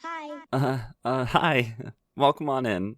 Hi. Hi. Welcome on in.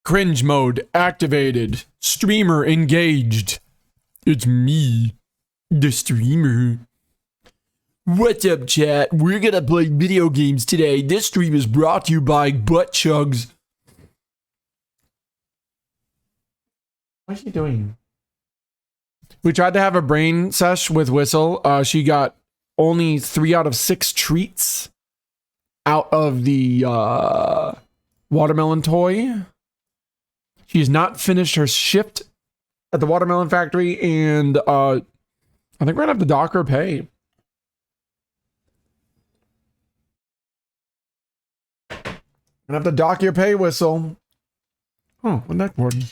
cringe mode activated. Streamer engaged. It's me, the streamer. What's up, chat? We're gonna play video games today. This stream is brought to you by Butt Chugs. What's she doing? We tried to have a brain sesh with Whistle. She got only 3 out of 6 treats out of the watermelon toy. She's not finished her shift at the watermelon factory, and I think we're gonna have to dock her pay. Gonna have to dock your pay, Whistle. Oh, what that Gordon?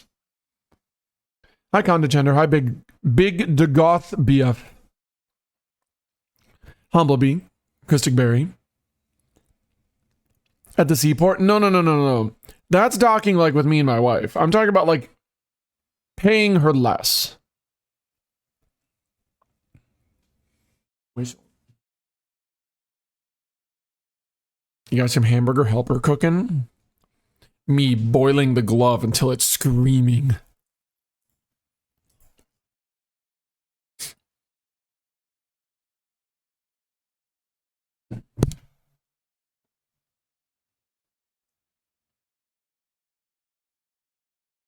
Hi, Condegender. Hi, Big DeGoth BF. Humblebee. Acoustic Berry. At the seaport? No. That's docking like with me and my wife. I'm talking about like paying her less. You got some hamburger helper cooking? Me boiling the glove until it's screaming.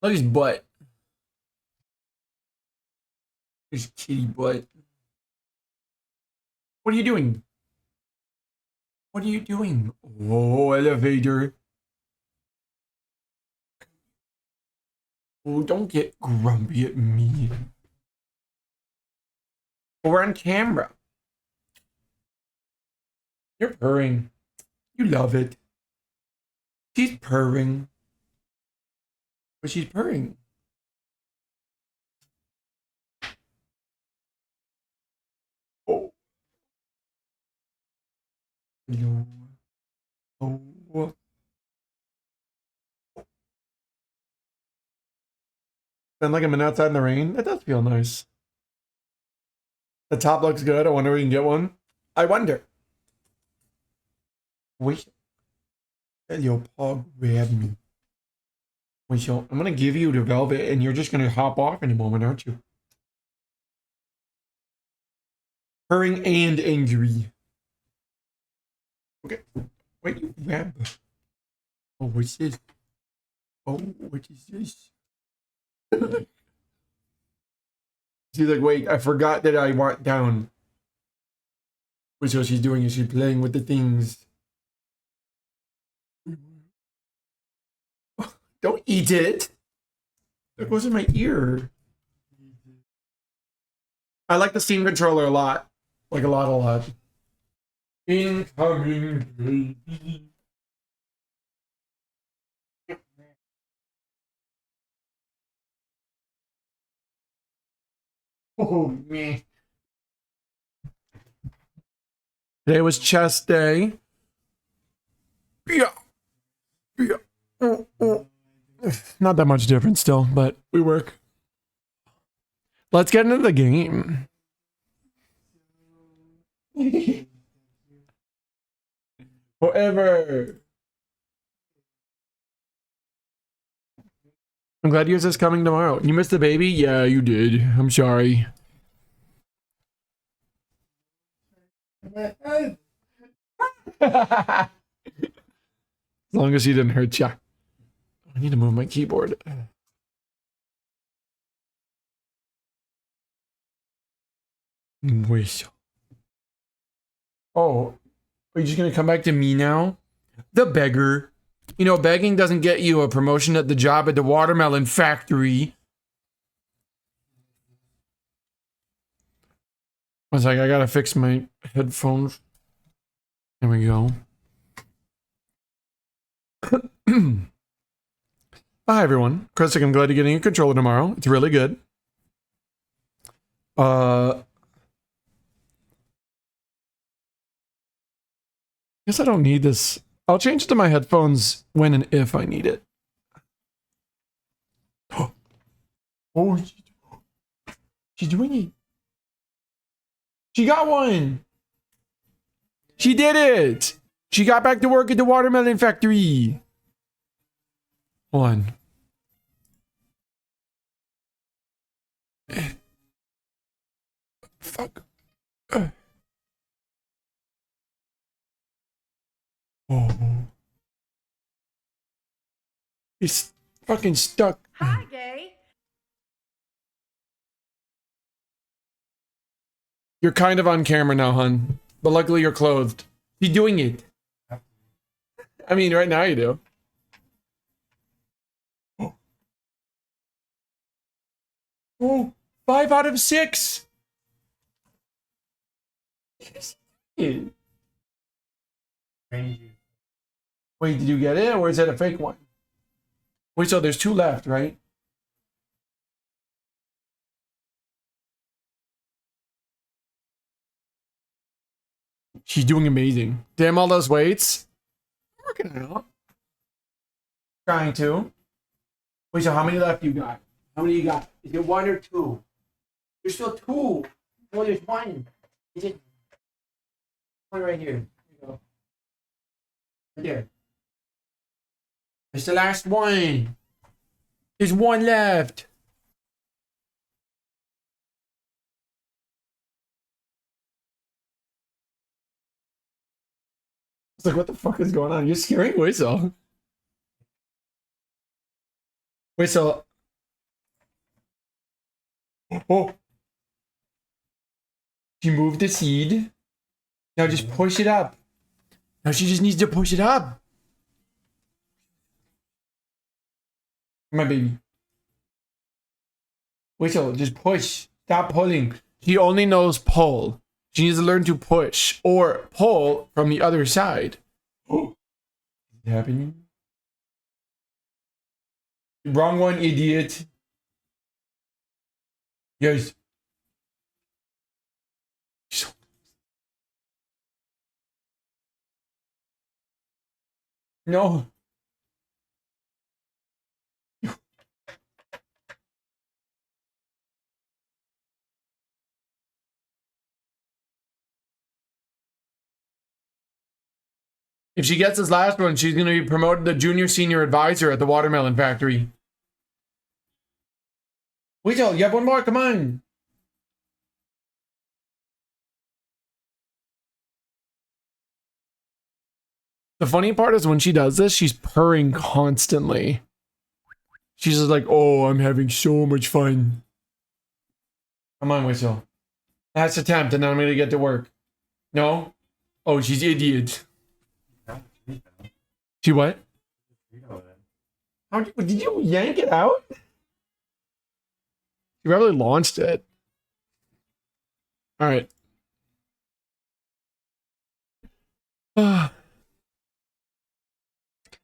Look at his butt. His kitty butt. What are you doing? What are you doing? Oh, elevator. Oh, don't get grumpy at me. We're on camera. You're purring. You love it. She's purring. But she's purring. Oh. No. Oh. Spend like a minute outside in the rain. That does feel nice. The top looks good. I wonder if we can get one. I wonder. Wait. Let your paw grab me. Wait, so I'm gonna give you the velvet and you're just gonna hop off in a moment, aren't you? Purring and angry. Okay. Wait, you grab. Oh, what's this? Oh, what is this? She's like, wait, I forgot that I want down. Which is what she's doing is she's playing with the things. Don't eat it. That goes in my ear. I like the Steam controller a lot. Like a lot. Incoming baby. Oh, man. Today was chess day. Yeah. Not that much difference still, but we work. Let's get into the game. Forever. I'm glad yours is coming tomorrow. You missed the baby? Yeah, you did. I'm sorry. As long as he didn't hurt you. I need to move my keyboard. Wait. Oh, are you just gonna come back to me now? The beggar. You know, begging doesn't get you a promotion at the job at the watermelon factory. I was like, I gotta fix my headphones. There we go. Hi everyone, Kristic, I'm glad you're getting a controller tomorrow. It's really good. Guess I don't need this. I'll change it to my headphones when and if I need it. Oh, she's doing it. She got one. She did it. She got back to work at the watermelon factory. Hold on. fuck? Oh. He's fucking stuck. Hi, gay. You're kind of on camera now, hun. But luckily you're clothed. You're doing it. I mean, right now you do. Oh, 5 out of 6. Wait, did you get it, or is that a fake one? Wait, so there's 2 left, right? She's doing amazing. Damn all those weights. Working it out. Trying to. Wait, so how many left you got? How many you got? Is it 1 or 2? There's still 2. No, there's 1. Is it? One right here. Here you go. Right there. It's the last one. There's 1 left. It's like, what the fuck is going on? You're scaring Whistle. Whistle. Oh. She moved the seed. Now just push it up. Now she just needs to push it up. My baby. Whistle, just push. Stop pulling. She only knows pull. She needs to learn to push or pull from the other side. Oh, is it happening? Wrong one, idiot. Yes. No. If she gets this last one, she's going to be promoted to junior senior advisor at the watermelon factory. Weasel, you have one more. Come on. The funny part is when she does this, she's purring constantly. She's just like, oh, I'm having so much fun. Come on, Whistle. Last attempt, and then I'm going to get to work. No? Oh, she's idiot. She what? How did you yank it out? You probably launched it. All right.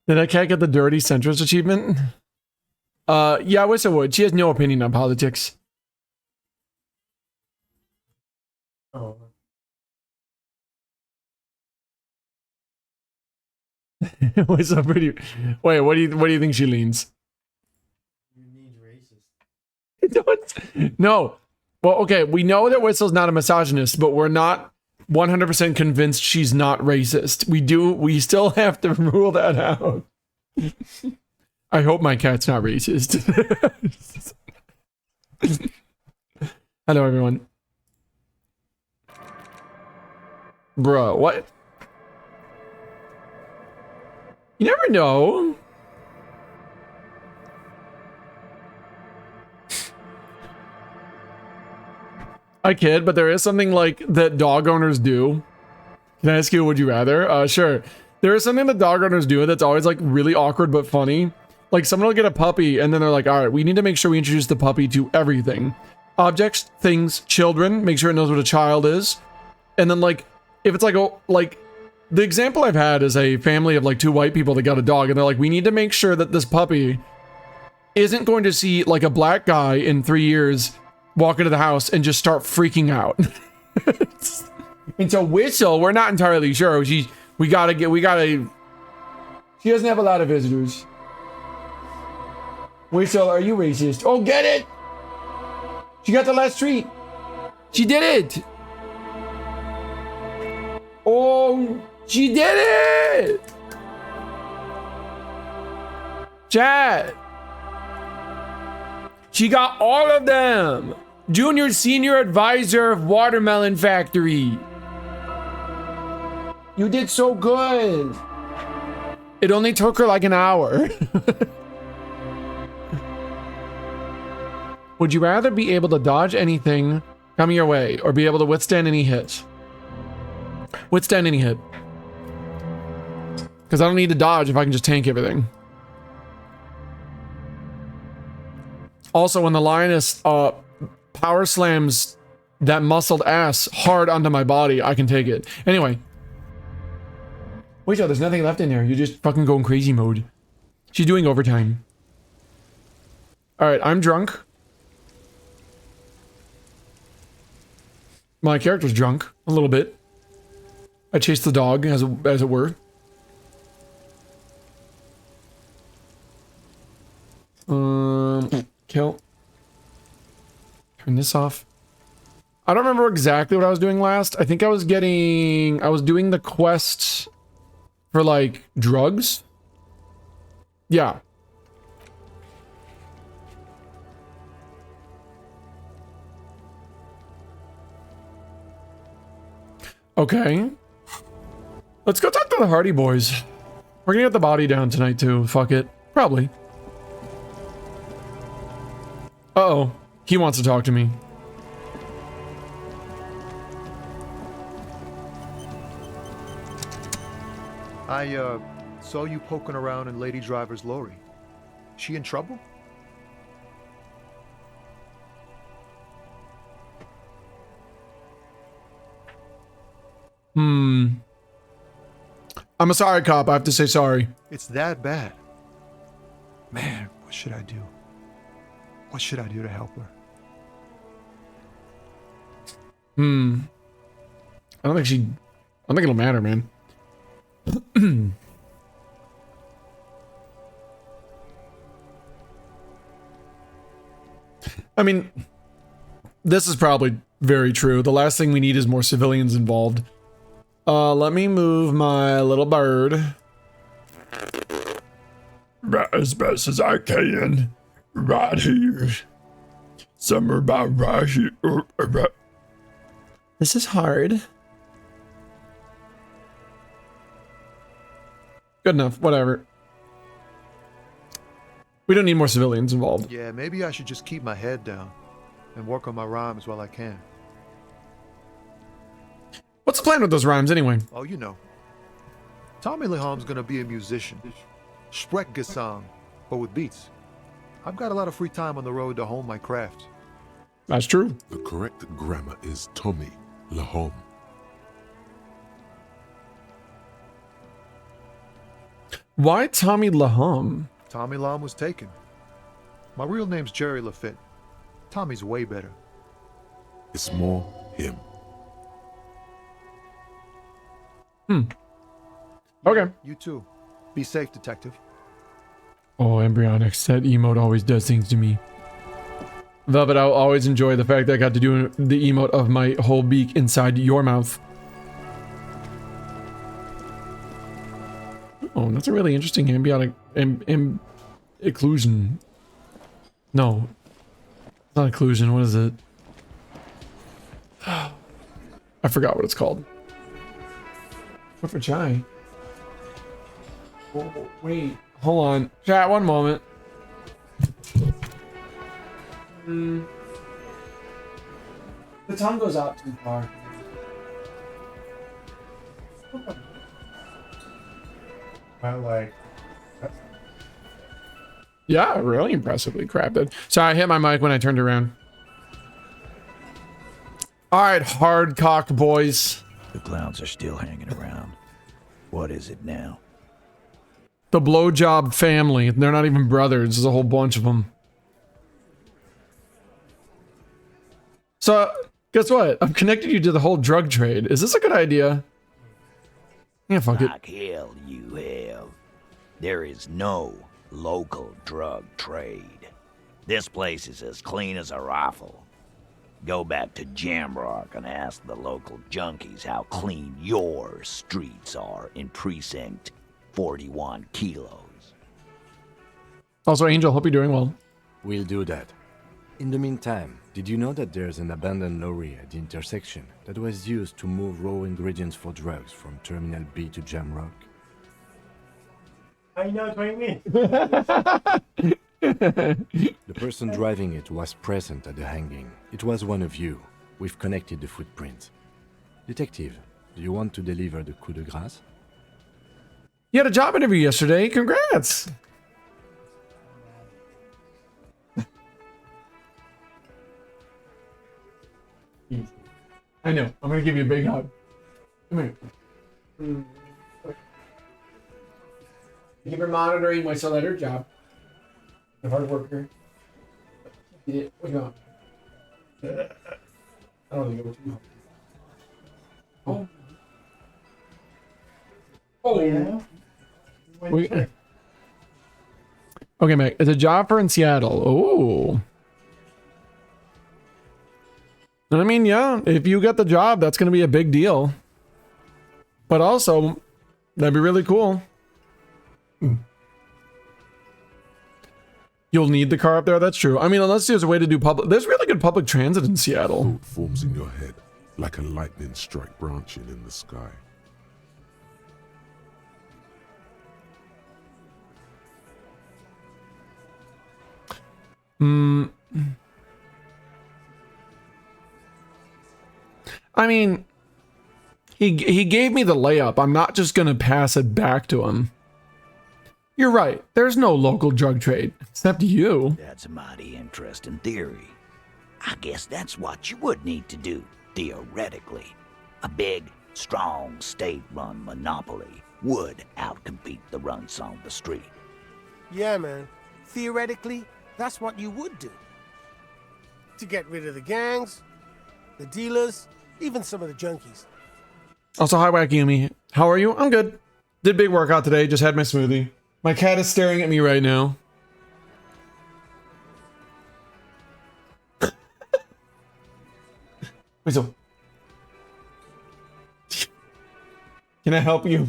Did I can't get the dirty centrist achievement? Yeah, I wish I would. She has no opinion on politics. Oh. What's so pretty? Wait, what do you think she leans? You need racist. No. Well, okay, we know that Whistle's not a misogynist, but we're not 100% convinced she's not racist. We still have to rule that out. I hope my cat's not racist. Hello, everyone. Bro, what? You never know. I kid, but there is something like that dog owners do. Can I ask you, would you rather? Sure. There is something that dog owners do that's always like really awkward but funny. Like someone will get a puppy and then they're like, all right, we need to make sure we introduce the puppy to everything. Objects, things, children, make sure it knows what a child is. And then like, if it's like, oh, like the example I've had is a family of like 2 white people that got a dog and they're like, we need to make sure that this puppy isn't going to see like a black guy in 3 years walk into the house and just start freaking out. And so Whistle, we're not entirely sure. She doesn't have a lot of visitors. Whistle, are you racist? Oh, get it! She got the last treat. She did it! Oh, she did it! Chat! She got all of them! Junior Senior Advisor of Watermelon Factory. You did so good. It only took her like an hour. Would you rather be able to dodge anything coming your way or be able to withstand any hit? Withstand any hit. Because I don't need to dodge if I can just tank everything. Also, when the lioness power slams that muscled ass hard onto my body, I can take it. Anyway. Wait, there's nothing left in there. You're just fucking going crazy mode. She's doing overtime. Alright, I'm drunk. My character's drunk. A little bit. I chased the dog, as it were. Kill. Turn this off. I don't remember exactly what I was doing last. I think I was doing the quest for like drugs. Yeah. Okay. Let's go talk to the Hardy Boys. We're gonna get the body down tonight too. Fuck it. Probably. Uh-oh. He wants to talk to me. I saw you poking around in Lady Driver's lorry. She in trouble? I'm a sorry cop. I have to say sorry. It's that bad. Man, what should I do? What should I do to help her? I don't think it'll matter, man. I mean, this is probably very true. The last thing we need is more civilians involved. Let me move my little bird. As best as I can. Right here. Somewhere about right here. This is hard. Good enough, whatever. We don't need more civilians involved. Yeah, maybe I should just keep my head down and work on my rhymes while I can. What's the plan with those rhymes anyway? Oh, you know. Tommy Laham's gonna be a musician. Sprechgesang, but with beats. I've got a lot of free time on the road to hone my craft. That's true. The correct grammar is Tommy Lahom. Why Tommy Lahom? Tommy Lahm was taken. My real name's Jerry Lafitte. Tommy's way better. It's more him. Okay. You too. Be safe, detective. Oh, Embryonics. That emote always does things to me. Velvet, I'll always enjoy the fact that I got to do the emote of my whole beak inside your mouth. Oh, that's a really interesting ambiotic occlusion. No. It's not occlusion. What is it? I forgot what it's called. What for chai? Oh, wait. Hold on. Chat, one moment. The tongue goes out too far. Yeah, really impressively crafted. Sorry, I hit my mic when I turned around. Alright, hard cock boys. The clowns are still hanging around. What is it now? The blowjob family. They're not even brothers. There's a whole bunch of them. So, guess what? I've connected you to the whole drug trade. Is this a good idea? Yeah, fuck it. Like hell you have. There is no local drug trade. This place is as clean as a rifle. Go back to Jamrock and ask the local junkies how clean your streets are in Precinct 41 Kilos. Also, Angel, hope you're doing well. We'll do that. In the meantime, Did you know that there's an abandoned lorry at the intersection that was used to move raw ingredients for drugs from Terminal B to Jamrock? I know what you mean. The person driving it was present at the hanging. It was one of you. We've connected the footprint. Detective, do you want to deliver the coup de grâce? You had a job interview yesterday. Congrats. I know. I'm gonna give you a big hug. Come here. Thank you for monitoring my letter job. A hard worker. You did. What's going on? I don't think it was too much. Oh. Oh yeah. Okay, Mac. It's a job for in Seattle. Oh. I mean, yeah, if you get the job, that's going to be a big deal. But also, that'd be really cool. You'll need the car up there, that's true. I mean, unless there's a way to do public... There's really good public transit in Seattle. Thought forms in your head like a lightning strike branching in the sky. I mean, he gave me the layup. I'm not just going to pass it back to him. You're right. There's no local drug trade, except you. That's a mighty interesting theory. I guess that's what you would need to do, theoretically. A big, strong, state-run monopoly would outcompete the runts on the street. Yeah, man. Theoretically, that's what you would do. To get rid of the gangs, the dealers, even some of the junkies. Also, hi, Wacky Yumi. How are you? I'm good. Did big workout today. Just had my smoothie. My cat is staring at me right now. Wait, so... Can I help you?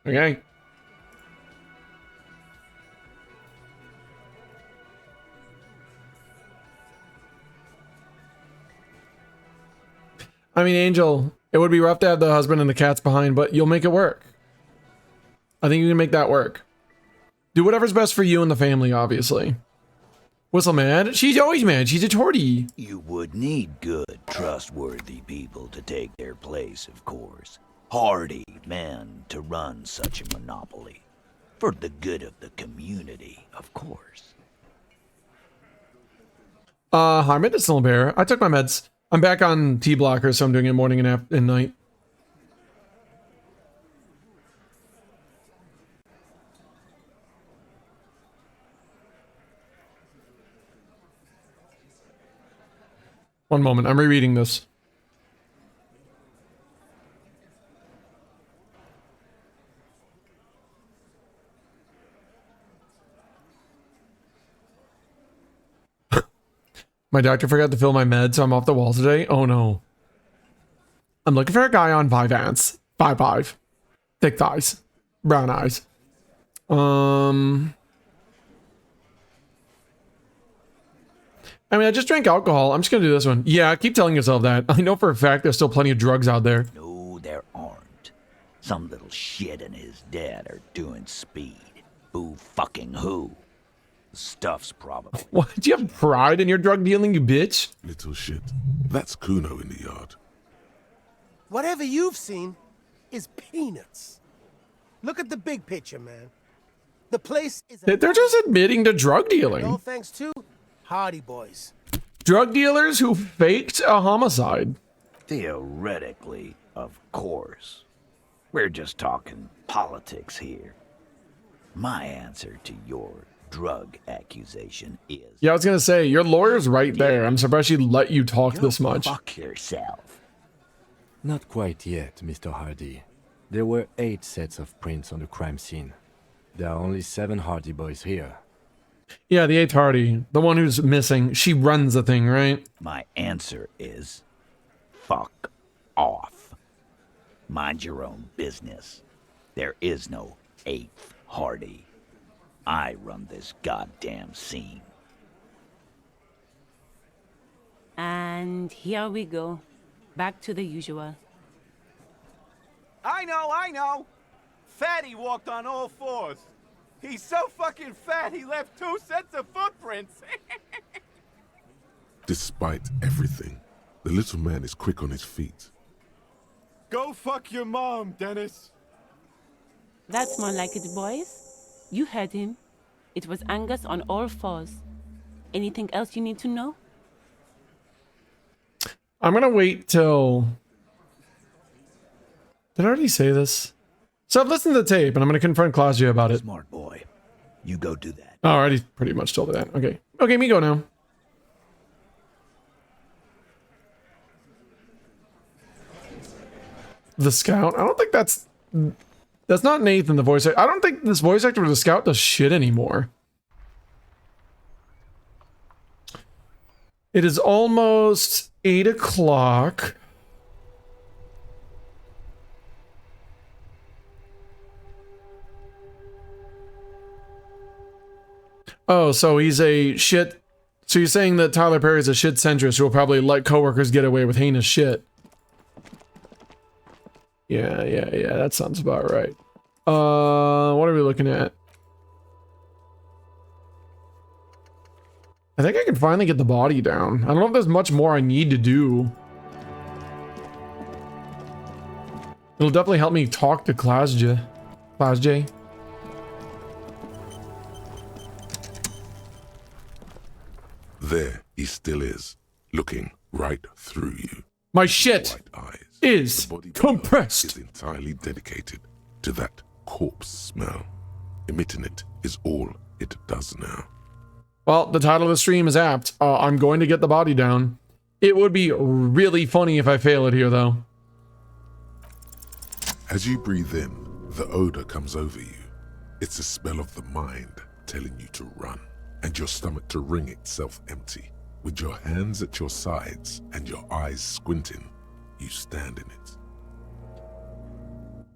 Okay. I mean, Angel, it would be rough to have the husband and the cats behind, but you'll make it work. I think you can make that work. Do whatever's best for you and the family, obviously. Whistle mad? She's always mad. She's a tortie. You would need good, trustworthy people to take their place, of course. Hardy men to run such a monopoly. For the good of the community, of course. Hi, Medicinal Bear. I took my meds. I'm back on T-blocker, so I'm doing it morning and night. One moment, I'm rereading this. My doctor forgot to fill my meds, so I'm off the wall today. Oh no. I'm looking for a guy on Vyvanse. 5'5". Thick thighs. Brown eyes. I mean, I just drank alcohol. I'm just gonna do this one. Yeah, keep telling yourself that. I know for a fact there's still plenty of drugs out there. No, there aren't. Some little shit and his dad are doing speed. Who fucking who? The stuff's probably... What? Do you have pride in your drug dealing, you bitch? Little shit. That's Kuno in the yard. Whatever you've seen is peanuts. Look at the big picture, man. The place is... They're just admitting to drug all dealing. thanks to Hardy Boys. Drug dealers who faked a homicide. Theoretically, of course. We're just talking politics here. My answer to your drug accusation is... Yeah, I was gonna say, your lawyer's right there. I'm surprised she let you talk Go this much. fuck yourself. Not quite yet, Mr. Hardy. There were 8 sets of prints on the crime scene. There are only 7 Hardy Boys here. Yeah, the eighth Hardy, the one who's missing. She runs the thing, right? My answer is fuck off. Mind your own business. There is no 8th Hardy. I run this goddamn scene. And here we go. Back to the usual. I know! Fatty walked on all fours. He's so fucking fat he left 2 sets of footprints. Despite everything, the little man is quick on his feet. Go fuck your mom, Dennis. That's more like it, boys. You heard him. It was Angus on all fours. Anything else you need to know? I'm gonna wait till... Did I already say this? So I've listened to the tape, and I'm gonna confront Claudia about it. Smart boy. You go do that. Oh, I already pretty much told her that. Okay. Okay, me go now. The Scout? I don't think that's... That's not Nathan, the voice actor. I don't think this voice actor for the Scout does shit anymore. It is almost 8 o'clock. Oh, so he's a shit... So you're saying that Tyler Perry's a shit centrist who will probably let coworkers get away with heinous shit. Yeah, that sounds about right. What are we looking at? I think I can finally get the body down. I don't know if there's much more I need to do. It'll definitely help me talk to Claudia. Claudia. There he still is, looking right through you. My shit White eyes. is The body below compressed. is entirely dedicated to that corpse smell. Emitting it is all it does now. Well, the title of the stream is apt. I'm going to get the body down. It would be really funny if I fail it here, though. As you breathe in, the odor comes over you. It's a smell of the mind telling you to run, and your stomach to wring itself empty. With your hands at your sides and your eyes squinting, you stand in it.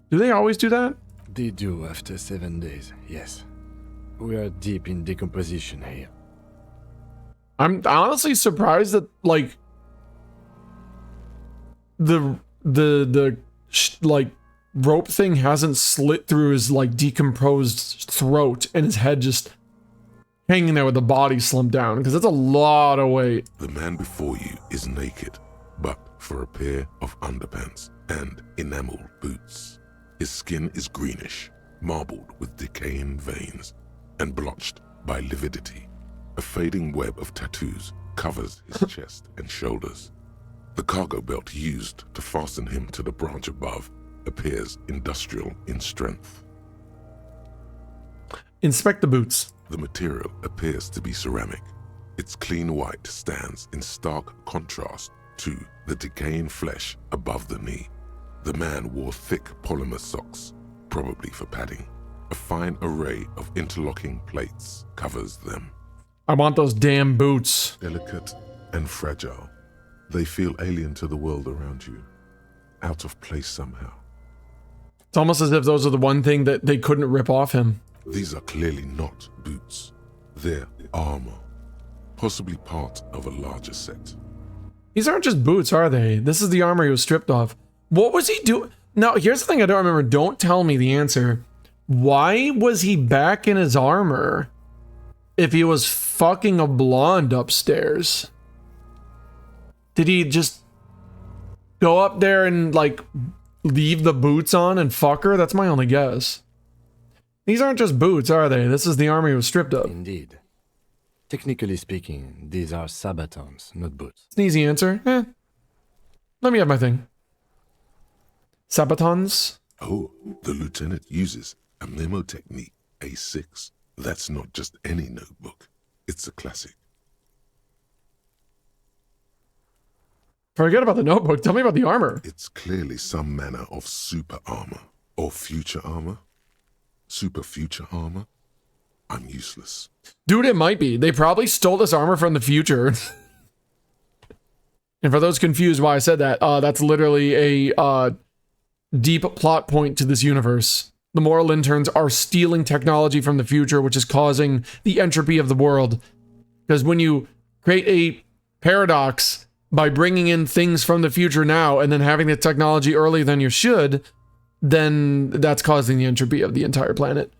Do they always do that? They do after 7 days, yes. We are deep in decomposition here. I'm honestly surprised that, like, the rope thing hasn't slit through his, like, decomposed throat and his head just hanging there with the body slumped down, because that's a lot of weight. The man before you is naked, but for a pair of underpants and enameled boots. His skin is greenish, marbled with decaying veins, and blotched by lividity. A fading web of tattoos covers his chest and shoulders. The cargo belt used to fasten him to the branch above appears industrial in strength. Inspect the boots. The material appears to be ceramic. Its clean white stands in stark contrast to the decaying flesh above the knee. The man wore thick polymer socks, probably for padding. A fine array of interlocking plates covers them. I want those damn boots. Delicate and fragile, they feel alien to the world around you, out of place somehow. It's almost as if those are the one thing that they couldn't rip off him. These are clearly not boots. They're armor, possibly part of a larger set. These aren't just boots, are they? This is the armor he was stripped of. What was he doing? Now, here's the thing I don't remember. Don't tell me the answer. Why was he back in his armor if he was fucking a blonde upstairs? Did he just go up there and, like, leave the boots on and fuck her? That's my only guess. These aren't just boots, are they? This is the armor he was stripped of. Indeed. Technically speaking, these are sabatons, not boots. It's an easy answer. Let me have my thing. Sabatons? Oh, the lieutenant uses a Mnemotechnique A6. That's not just any notebook. It's a classic. Forget about the notebook. Tell me about the armor. It's clearly some manner of super armor. Or future armor. Super future armor. I'm useless. Dude, it might be. They probably stole this armor from the future. And for those confused why I said that, that's literally a deep plot point to this universe. The moral interns are stealing technology from the future, which is causing the entropy of the world. Because when you create a paradox by bringing in things from the future now and then having the technology earlier than you should, then that's causing the entropy of the entire planet.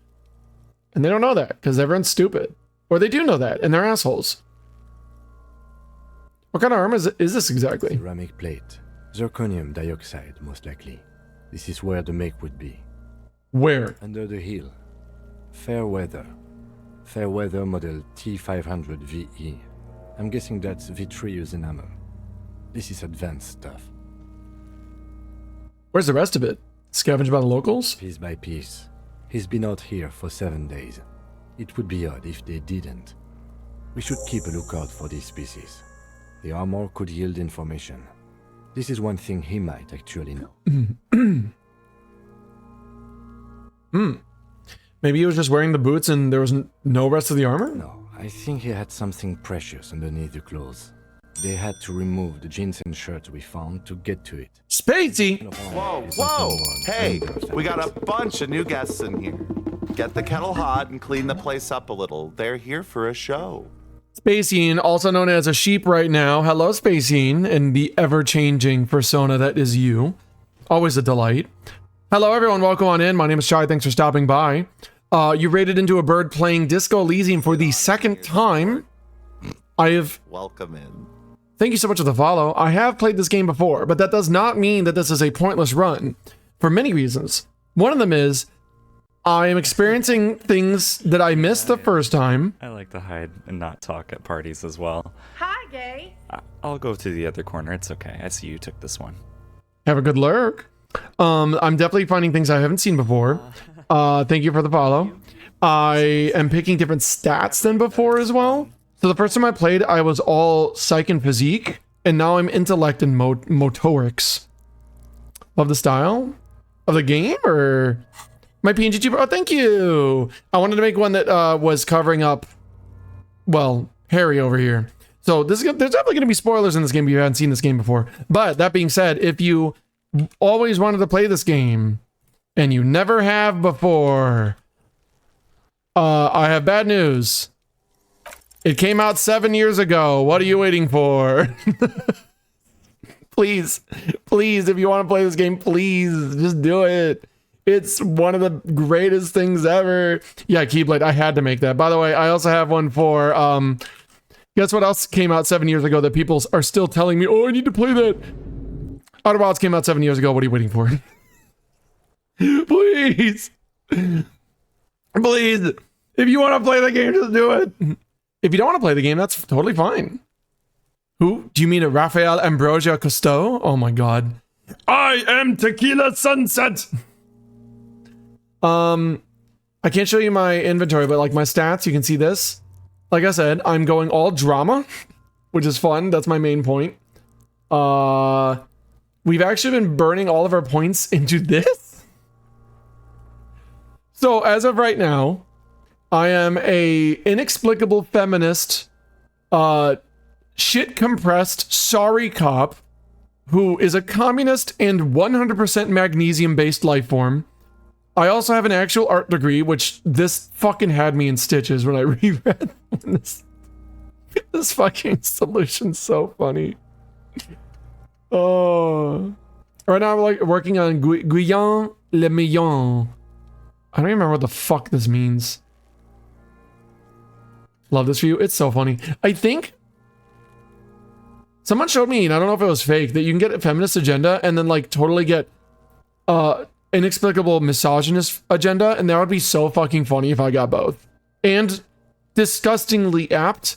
And they don't know that because everyone's stupid. Or they do know that and they're assholes. What kind of armor is this exactly? Ceramic plate. Zirconium dioxide, most likely. This is where the make would be. Where? Under the hill. Fairweather. Fairweather model T500 VE. I'm guessing that's vitreous enamel. This is advanced stuff. Where's the rest of it? Scavenged by the locals? Piece by piece. He's been out here for 7 days. It would be odd if they didn't. We should keep a lookout for these species. The armor could yield information. This is one thing he might actually know. Maybe he was just wearing the boots and there was no rest of the armor? No, I think he had something precious underneath the clothes. They had to remove the jeans and shirts we found to get to it. Spacey! Whoa, whoa! Hey, we got a bunch of new guests in here. Get the kettle hot and clean the place up a little. They're here for a show. Spacine, also known as a sheep right now. Hello, Spacine, and the ever-changing persona that is you. Always a delight. Hello, everyone. Welcome on in. My name is Chai. Thanks for stopping by. You raided into a bird playing Disco Elysium for the second time. I have... Welcome in. Thank you so much for the follow. I have played this game before, but that does not mean that this is a pointless run. For many reasons. One of them is... I am experiencing things that I missed the first time. I like to hide and not talk at parties as well. Hi, gay. I'll go to the other corner. It's okay. I see you took this one. Have a good lurk. I'm definitely finding things I haven't seen before. Thank you for the follow. I am picking different stats than before as well. So the first time I played, I was all psych and physique, and now I'm intellect and motorics. Love the style of the game, or... My PNG tuber, oh, thank you. I wanted to make one that was covering up, well, Harry over here. So there's definitely going to be spoilers in this game if you haven't seen this game before. But that being said, if you always wanted to play this game and you never have before, I have bad news. It came out 7 years ago. What are you waiting for? Please, please, if you want to play this game, please just do it. It's one of the greatest things ever. Yeah, Keyblade, I had to make that. By the way, I also have one for, guess what else came out 7 years ago that people are still telling me, oh, I need to play that. Outer Wilds came out 7 years ago. What are you waiting for? Please. Please. If you want to play the game, just do it. If you don't want to play the game, that's totally fine. Who? Do you mean a Rafael Ambrosio Cousteau? Oh my god. I am Tequila Sunset. I can't show you my inventory, but like my stats, you can see this. Like I said, I'm going all drama, which is fun. That's my main point. We've actually been burning all of our points into this. So as of right now, I am a inexplicable feminist, shit compressed sorry cop who is a communist and 100% magnesium based life form. I also have an actual art degree, which this fucking had me in stitches when I reread this fucking solution's so funny. Oh, right now I'm like working on Guyon Le Million. I don't even remember what the fuck this means. Love this for you. It's so funny. I think someone showed me, and I don't know if it was fake, that you can get a feminist agenda and then like totally get inexplicable misogynist agenda, and that would be so fucking funny if I got both. And disgustingly apt,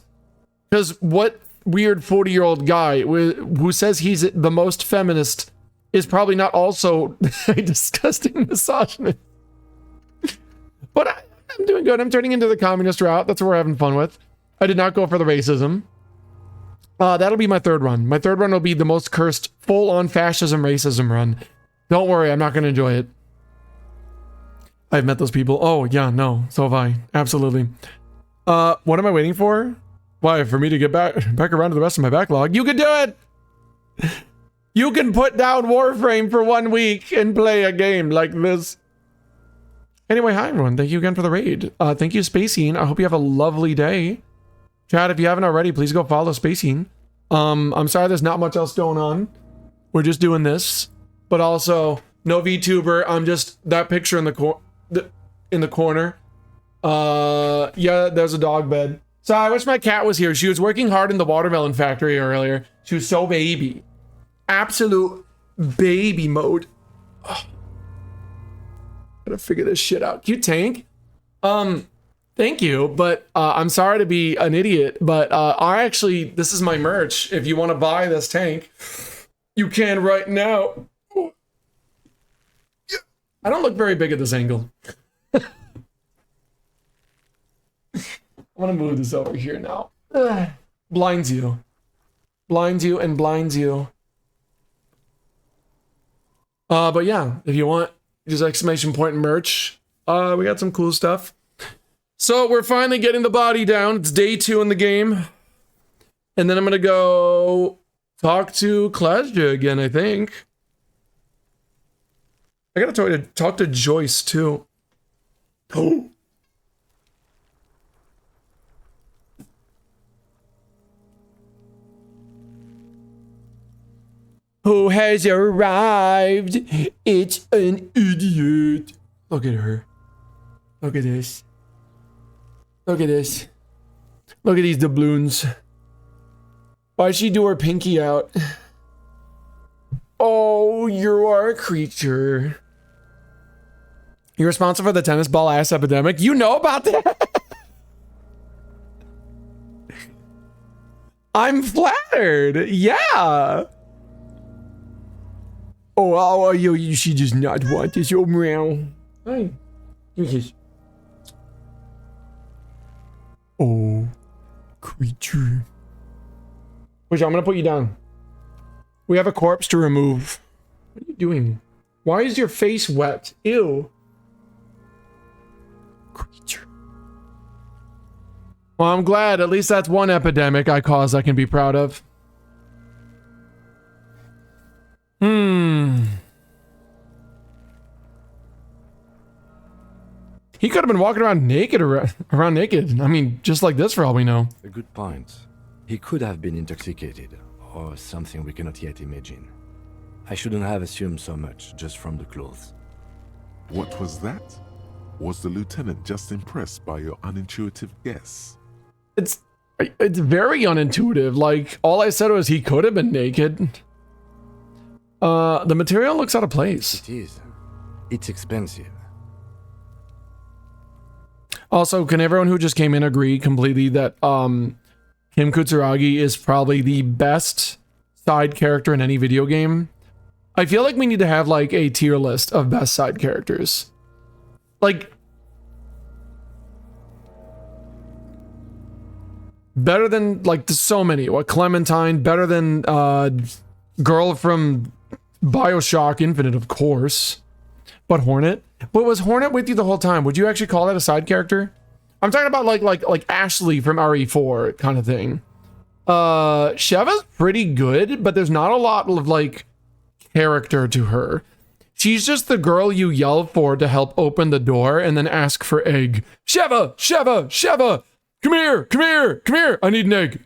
because what weird 40-year-old guy who says he's the most feminist is probably not also a disgusting misogynist. But I'm doing good. I'm turning into the communist route. That's what we're having fun with. I did not go for the racism. That'll be my third run. My third run will be the most cursed full-on fascism racism run. Don't worry, I'm not going to enjoy it. I've met those people. Oh, yeah, no. So have I. Absolutely. What am I waiting for? Why, for me to get back around to the rest of my backlog? You can do it! You can put down Warframe for 1 week and play a game like this. Anyway, hi everyone. Thank you again for the raid. Thank you, Spacine. I hope you have a lovely day. Chad, if you haven't already, please go follow Spacine. I'm sorry there's not much else going on. We're just doing this. But also, no VTuber. I'm just that picture in the corner. Yeah, there's a dog bed. So I wish my cat was here. She was working hard in the watermelon factory earlier. She was so baby. Absolute baby mode. Oh. Gotta figure this shit out. Cute tank. Thank you, but I'm sorry to be an idiot, but this is my merch. If you want to buy this tank, you can right now. I don't look very big at this angle. I want to move this over here now. Blinds you. Blinds you and blinds you. But yeah, if you want just exclamation point merch, we got some cool stuff. So we're finally getting the body down. It's day 2 in the game. And then I'm gonna go talk to Klasja again, I think. I gotta talk to Joyce too. Oh. Who has arrived? It's an idiot. Look at her. Look at this. Look at this. Look at these doubloons. Why'd she do her pinky out? Oh, you are a creature. You're responsible for the tennis ball ass epidemic? You know about that? I'm flattered. Yeah. Oh, she does not want this. Oh, meow. Hi. Give me kiss. Oh, creature. Which I'm gonna put you down. We have a corpse to remove. What are you doing? Why is your face wet? Ew. Creature. Well, I'm glad. At least that's one epidemic I caused I can be proud of. He could have been walking around naked, around naked. I mean, just like this for all we know. A good point. He could have been intoxicated, or something we cannot yet imagine. I shouldn't have assumed so much just from the clothes. What was that? Was the lieutenant just impressed by your unintuitive guess? It's very unintuitive. Like, all I said was he could have been naked. The material looks out of place. It is. It's expensive. Also, can everyone who just came in agree completely that Kim Kutsuragi is probably the best side character in any video game? I feel like we need to have like a tier list of best side characters. Like, better than like so many. What, Clementine? Better than girl from BioShock Infinite, of course. But Hornet? But was Hornet with you the whole time? Would you actually call that a side character? I'm talking about like Ashley from RE4 kind of thing. Sheva's pretty good, but there's not a lot of like character to her. She's just the girl you yell for to help open the door and then ask for egg. Sheva! Sheva! Sheva! Come here! Come here! Come here! I need an egg.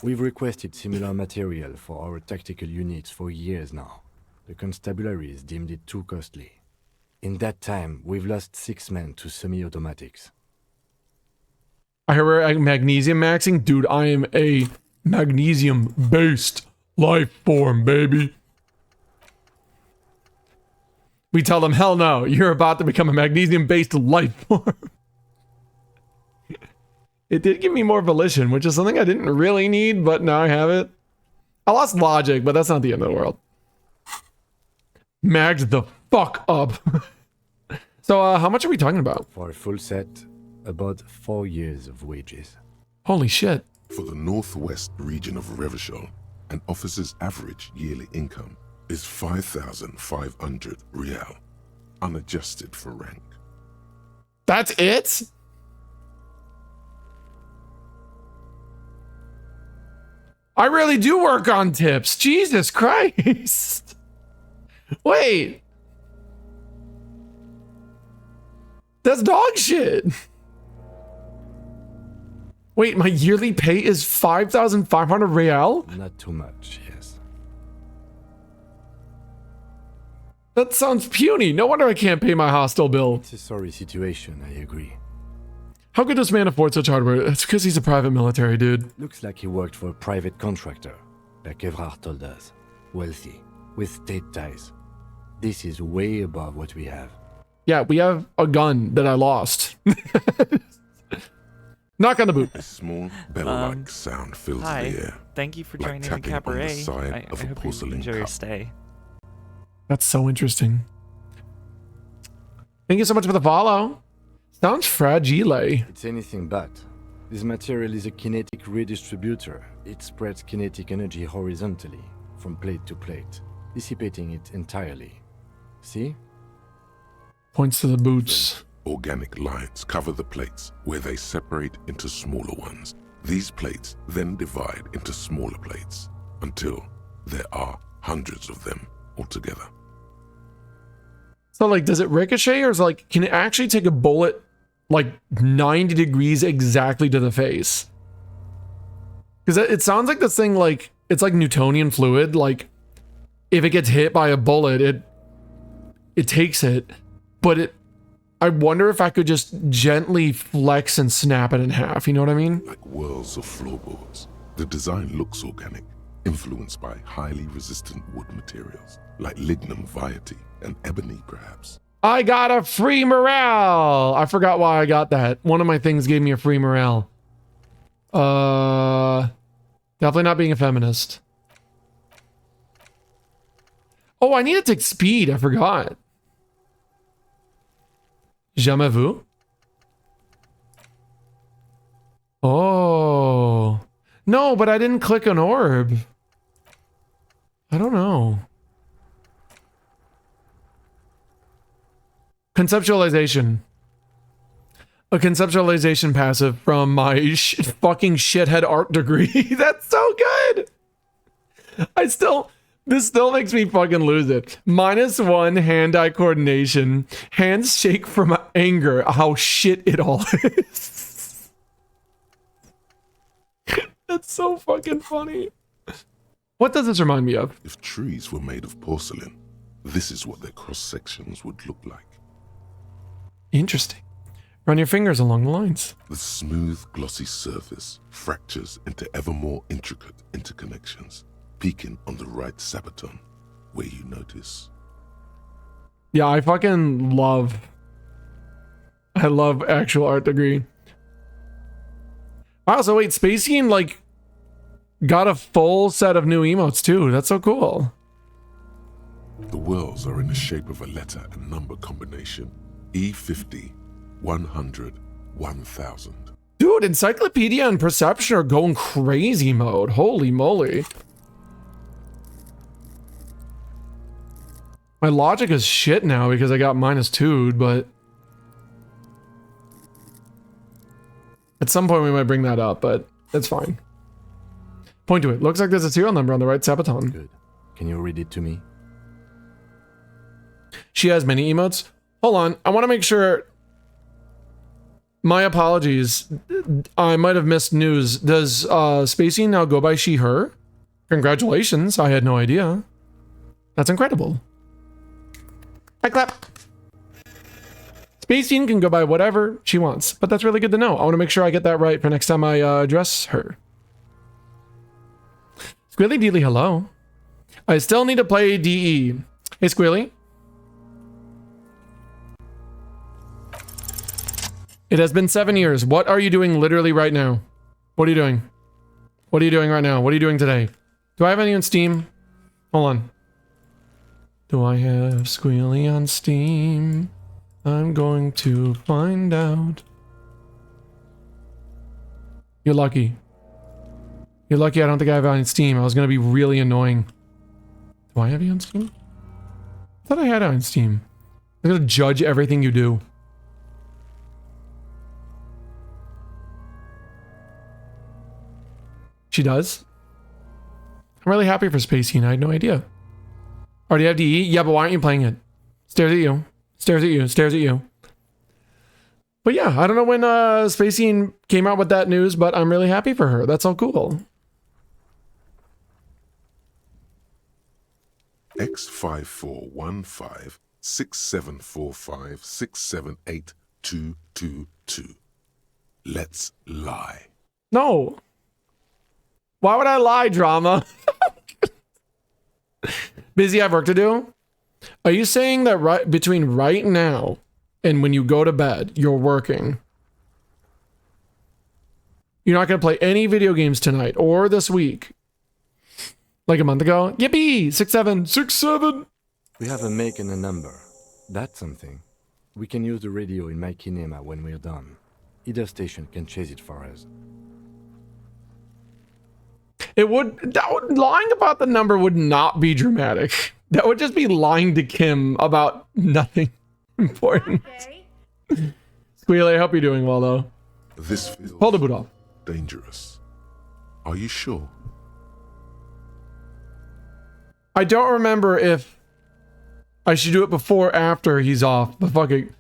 We've requested similar material for our tactical units for years now. The constabularies deemed it too costly. In that time, we've lost 6 men to semi-automatics. I heard we're magnesium maxing. Dude, I am a magnesium-based life form, baby. We tell them, hell no, you're about to become a magnesium-based life form. It did give me more volition, which is something I didn't really need, but now I have it. I lost logic, but that's not the end of the world. Magged the fuck up. So, how much are we talking about? For a full set, about 4 years of wages. Holy shit. For the northwest region of Revachol, an officer's average yearly income is 5,500 real, unadjusted for rank. That's it? I really do work on tips. Jesus Christ. Wait. That's dog shit. Wait, my yearly pay is 5,500 real? Not too much, yes. That sounds puny. No wonder I can't pay my hostel bill. It's a sorry situation, I agree. How could this man afford such hardware? It's because he's a private military dude. Looks like he worked for a private contractor, like Evrard told us. Wealthy, with state ties. This is way above what we have. Yeah, we have a gun that I lost. Knock on the boot. A small bell-like sound fills the air. Thank you for like joining the tapping on the cabaret. side of I a hope you porcelain enjoy your cup. stay. That's so interesting. Thank you so much for the follow. Sounds fragile. It's anything but. This material is a kinetic redistributor. It spreads kinetic energy horizontally, from plate to plate, dissipating it entirely. See? Points to the boots. Organic lines cover the plates where they separate into smaller ones. These plates then divide into smaller plates until there are hundreds of them altogether. So, like, does it ricochet, or is like, can it actually take a bullet like 90 degrees exactly to the face? Because it sounds like this thing, like, it's like Newtonian fluid. Like, if it gets hit by a bullet, it takes it, but I wonder if I could just gently flex and snap it in half. You know what I mean? Like whirls of floorboards, the design looks organic, influenced by highly resistant wood materials, like lignum vitae and ebony, perhaps. I got a free morale. I forgot why I got that. One of my things gave me a free morale. Definitely not being a feminist. Oh, I need to take speed. I forgot. Jamais vu? Oh. No, but I didn't click an orb. I don't know. Conceptualization. A conceptualization passive from my fucking shithead art degree. That's so good. This still makes me fucking lose it. -1 hand-eye coordination. Hands shake from anger. How shit it all is. That's so fucking funny. What does this remind me of? If trees were made of porcelain, this is what their cross-sections would look like. Interesting. Run your fingers along the lines. The smooth, glossy surface fractures into ever more intricate interconnections, peaking on the right sabaton, where you notice. Yeah, I love actual art degree. Wow, so wait, Spacian, like, got a full set of new emotes too. That's so cool. The whirls are in the shape of a letter and number combination. E50, 100, 1000. Dude, Encyclopedia and Perception are going crazy mode. Holy moly. My logic is shit now because I got -2'd, but at some point we might bring that up, but it's fine. Point to it. Looks like there's a serial number on the right sabaton. Good. Can you read it to me? She has many emotes. Hold on. I want to make sure. My apologies. I might have missed news. Does Spacey now go by she, her? Congratulations. I had no idea. That's incredible. I clap. Spacey can go by whatever she wants, but that's really good to know. I want to make sure I get that right for next time I address her. Squilly Dealy, hello. I still need to play DE. Hey, Squilly. It has been 7 years. What are you doing literally right now? What are you doing? What are you doing right now? What are you doing today? Do I have any on Steam? Hold on. Do I have Squilly on Steam? I'm going to find out. You're lucky. You're lucky I don't think I have it on Steam. I was going to be really annoying. Do I have you on Steam? I thought I had it on Steam. I'm going to judge everything you do. She does? I'm really happy for Spacey, and I had no idea. Oh, do you have DE? Yeah, but why aren't you playing it? Stares at you. Stares at you. Stares at you. But yeah, I don't know when Spacey came out with that news, but I'm really happy for her. That's all cool. X54156745678222. Let's lie. No. Why would I lie, drama? Busy, I have work to do? Are you saying that between right now and when you go to bed, you're working? You're not going to play any video games tonight or this week? Like a month ago? Yippee! 6767! We have a make and a number. That's something. We can use the radio in my kinema when we're done. Either station can chase it for us. Lying about the number would not be dramatic. That would just be lying to Kim about nothing important. Squealy, I hope you're doing well, though. This feels Hold the boot off. dangerous. Are you sure? I don't remember if I should do it before or after he's off, but fuck it.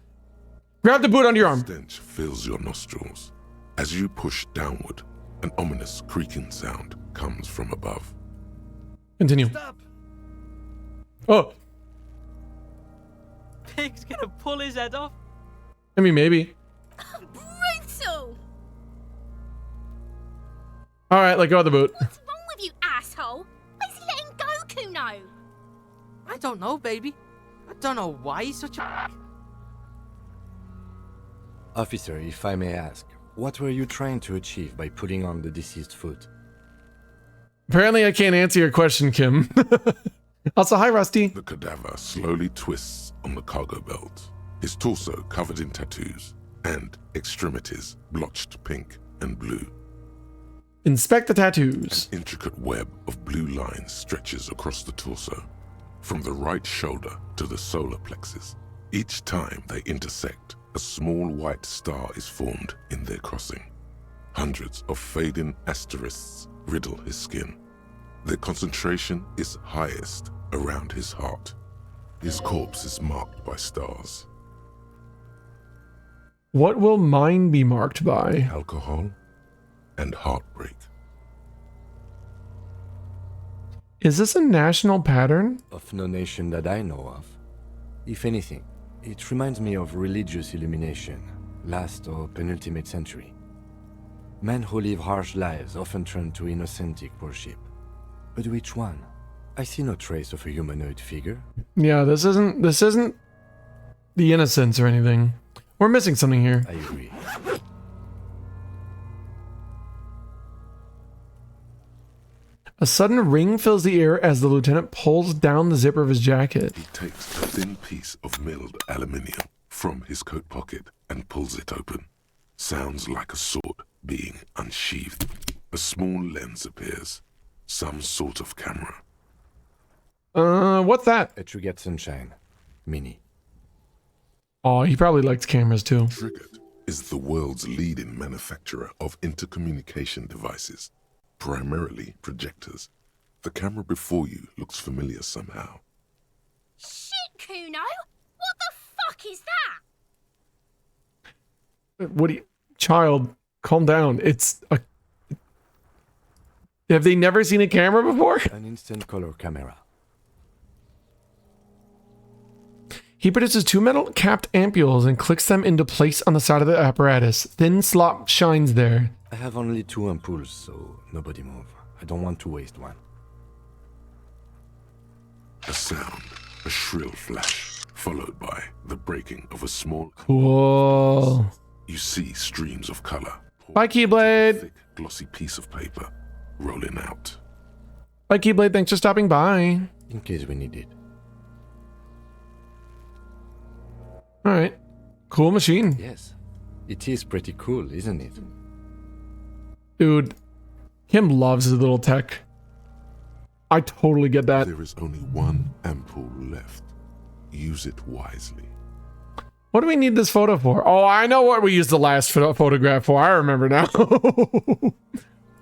Grab the boot under your arm. Stench fills your nostrils. As you push downward, an ominous creaking sound comes from above. Continue. Stop! Oh, Pig's gonna pull his head off. I mean, maybe. Brutal! All right, let go of the boot. What's wrong with you, asshole? Why's he letting Goku know? I don't know, baby. I don't know why he's such a... Officer, if I may ask, what were you trying to achieve by putting on the deceased foot? Apparently, I can't answer your question, Kim. Also, hi, Rusty. The cadaver slowly twists on the cargo belt, his torso covered in tattoos, and extremities blotched pink and blue. Inspect the tattoos. An intricate web of blue lines stretches across the torso, from the right shoulder to the solar plexus. Each time they intersect, a small white star is formed in their crossing. Hundreds of fading asterisks riddle his skin. Their concentration is highest around his heart. His corpse is marked by stars. What will mine be marked by? Alcohol and heartbreak. Is this a national pattern? Of no nation that I know of. If anything, it reminds me of religious illumination, last or penultimate century. Men who live harsh lives often turn to innocentic worship. But which one? I see no trace of a humanoid figure. Yeah, this isn't the innocence or anything. We're missing something here. I agree. A sudden ring fills the air as the lieutenant pulls down the zipper of his jacket. He takes a thin piece of milled aluminium from his coat pocket and pulls it open. Sounds like a sword being unsheathed. A small lens appears. Some sort of camera. What's that? A Trigger Sunshine. Mini. Oh, he probably likes cameras too. Triggered is the world's leading manufacturer of intercommunication devices, primarily projectors. The camera before you looks familiar somehow. Shit, Kuno! What the fuck is that? What do you... Child, calm down. It's a... Have they never seen a camera before? An instant color camera. He produces two metal capped ampules and clicks them into place on the side of the apparatus. Thin slop shines there. I have only 2 ampoules, so nobody move. I don't want to waste one. A sound, a shrill flash, followed by the breaking of a small... Cool. You see streams of color. Bye, Keyblade. Thick, glossy piece of paper rolling out. Bye, Keyblade. Thanks for stopping by. In case we need it. All right. Cool machine. Yes. It is pretty cool, isn't it? Dude, Kim loves his little tech. I totally get that. There is only one ampoule left. Use it wisely. What do we need this photo for? Oh, I know what we used the last photograph for. I remember now.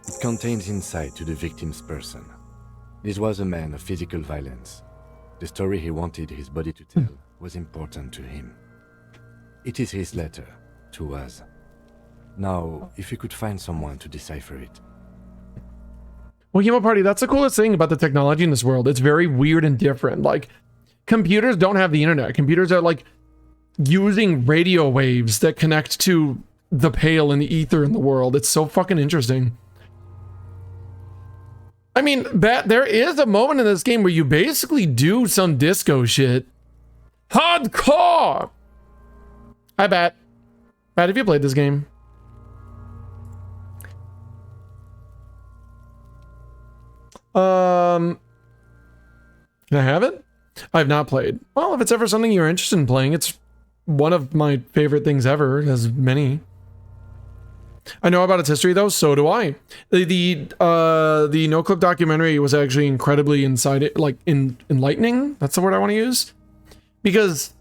It contains insight to the victim's person. This was a man of physical violence. The story he wanted his body to tell was important to him. It is his letter to us. Now, if you could find someone to decipher it. Well, Chemo Party, that's the coolest thing about the technology in this world. It's very weird and different. Like, computers don't have the internet. Computers are like using radio waves that connect to the pale and the ether in the world. It's so fucking interesting. I mean, there is a moment in this game where you basically do some disco shit. Hardcore! Hi, Bat. Bat, have you played this game? Can I have it? I have not played. Well, if it's ever something you're interested in playing, it's one of my favorite things ever. It has many. I know about its history though, so do I. The NoClip documentary was actually incredibly enlightening. That's the word I want to use. Because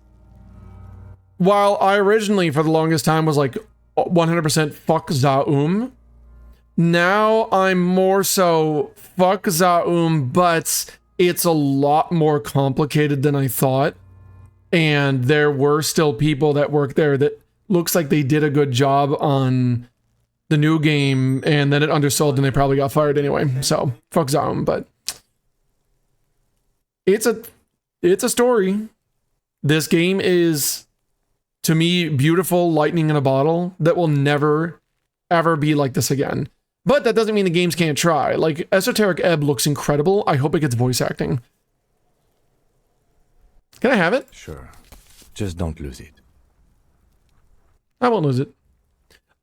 while I originally for the longest time was like 100% fuck Zaum, now I'm more so fuck Zaum, but it's a lot more complicated than I thought. And there were still people that work there that looks like they did a good job on the new game, and then it undersold and they probably got fired anyway. So fuck Zaum, but it's a story. This game is, to me, beautiful lightning in a bottle that will never ever be like this again. But that doesn't mean the games can't try. Like, Esoteric Ebb looks incredible. I hope it gets voice acting. Can I have it? Sure. Just don't lose it. I won't lose it.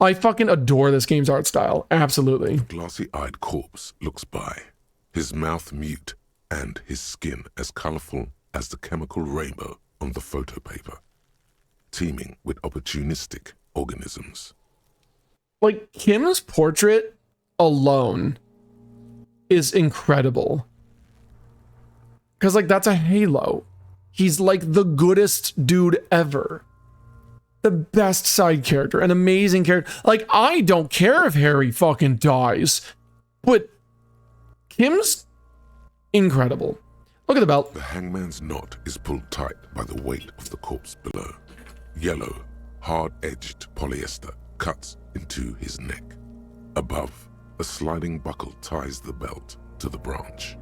I fucking adore this game's art style. Absolutely. The glassy-eyed corpse looks by, his mouth mute and his skin as colorful as the chemical rainbow on the photo paper, teeming with opportunistic organisms. Like, Kim's portrait alone is incredible. Because, like, that's a halo. He's, like, the goodest dude ever. The best side character, an amazing character. Like, I don't care if Harry fucking dies, but Kim's incredible. Look at the belt. The hangman's knot is pulled tight by the weight of the corpse below. Yellow, hard-edged polyester cuts into his neck. Above, a sliding buckle ties the belt to the branch.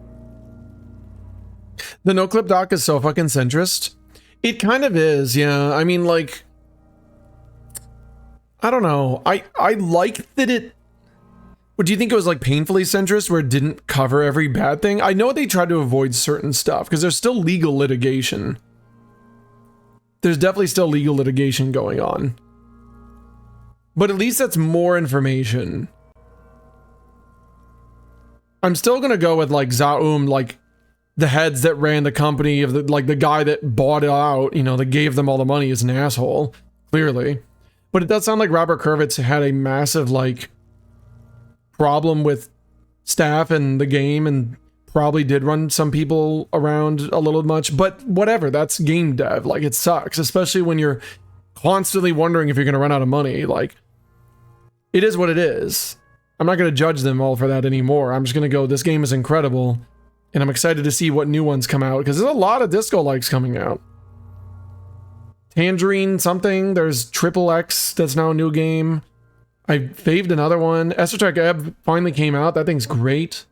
The NoClip doc is so fucking centrist. It kind of is, yeah. I mean, like, I don't know. I like that it... What, do you think it was like painfully centrist where it didn't cover every bad thing? I know they tried to avoid certain stuff because there's still legal litigation. There's definitely still legal litigation going on. But at least that's more information. I'm still gonna go with like Zaum, like the heads that ran the company of the, like the guy that bought it out, you know, that gave them all the money is an asshole, clearly. But it does sound like Robert Kurvitz had a massive like problem with staff and the game and probably did run some people around a little much, but whatever, that's game dev. Like, it sucks, especially when you're constantly wondering if you're gonna run out of money. Like, it is what it is. I'm not gonna judge them all for that anymore. I'm just gonna go, this game is incredible, and I'm excited to see what new ones come out, because there's a lot of disco likes coming out. Tangerine something, there's Triple X, that's now a new game. I faved another one. Esoteric Ebb finally came out, that thing's great.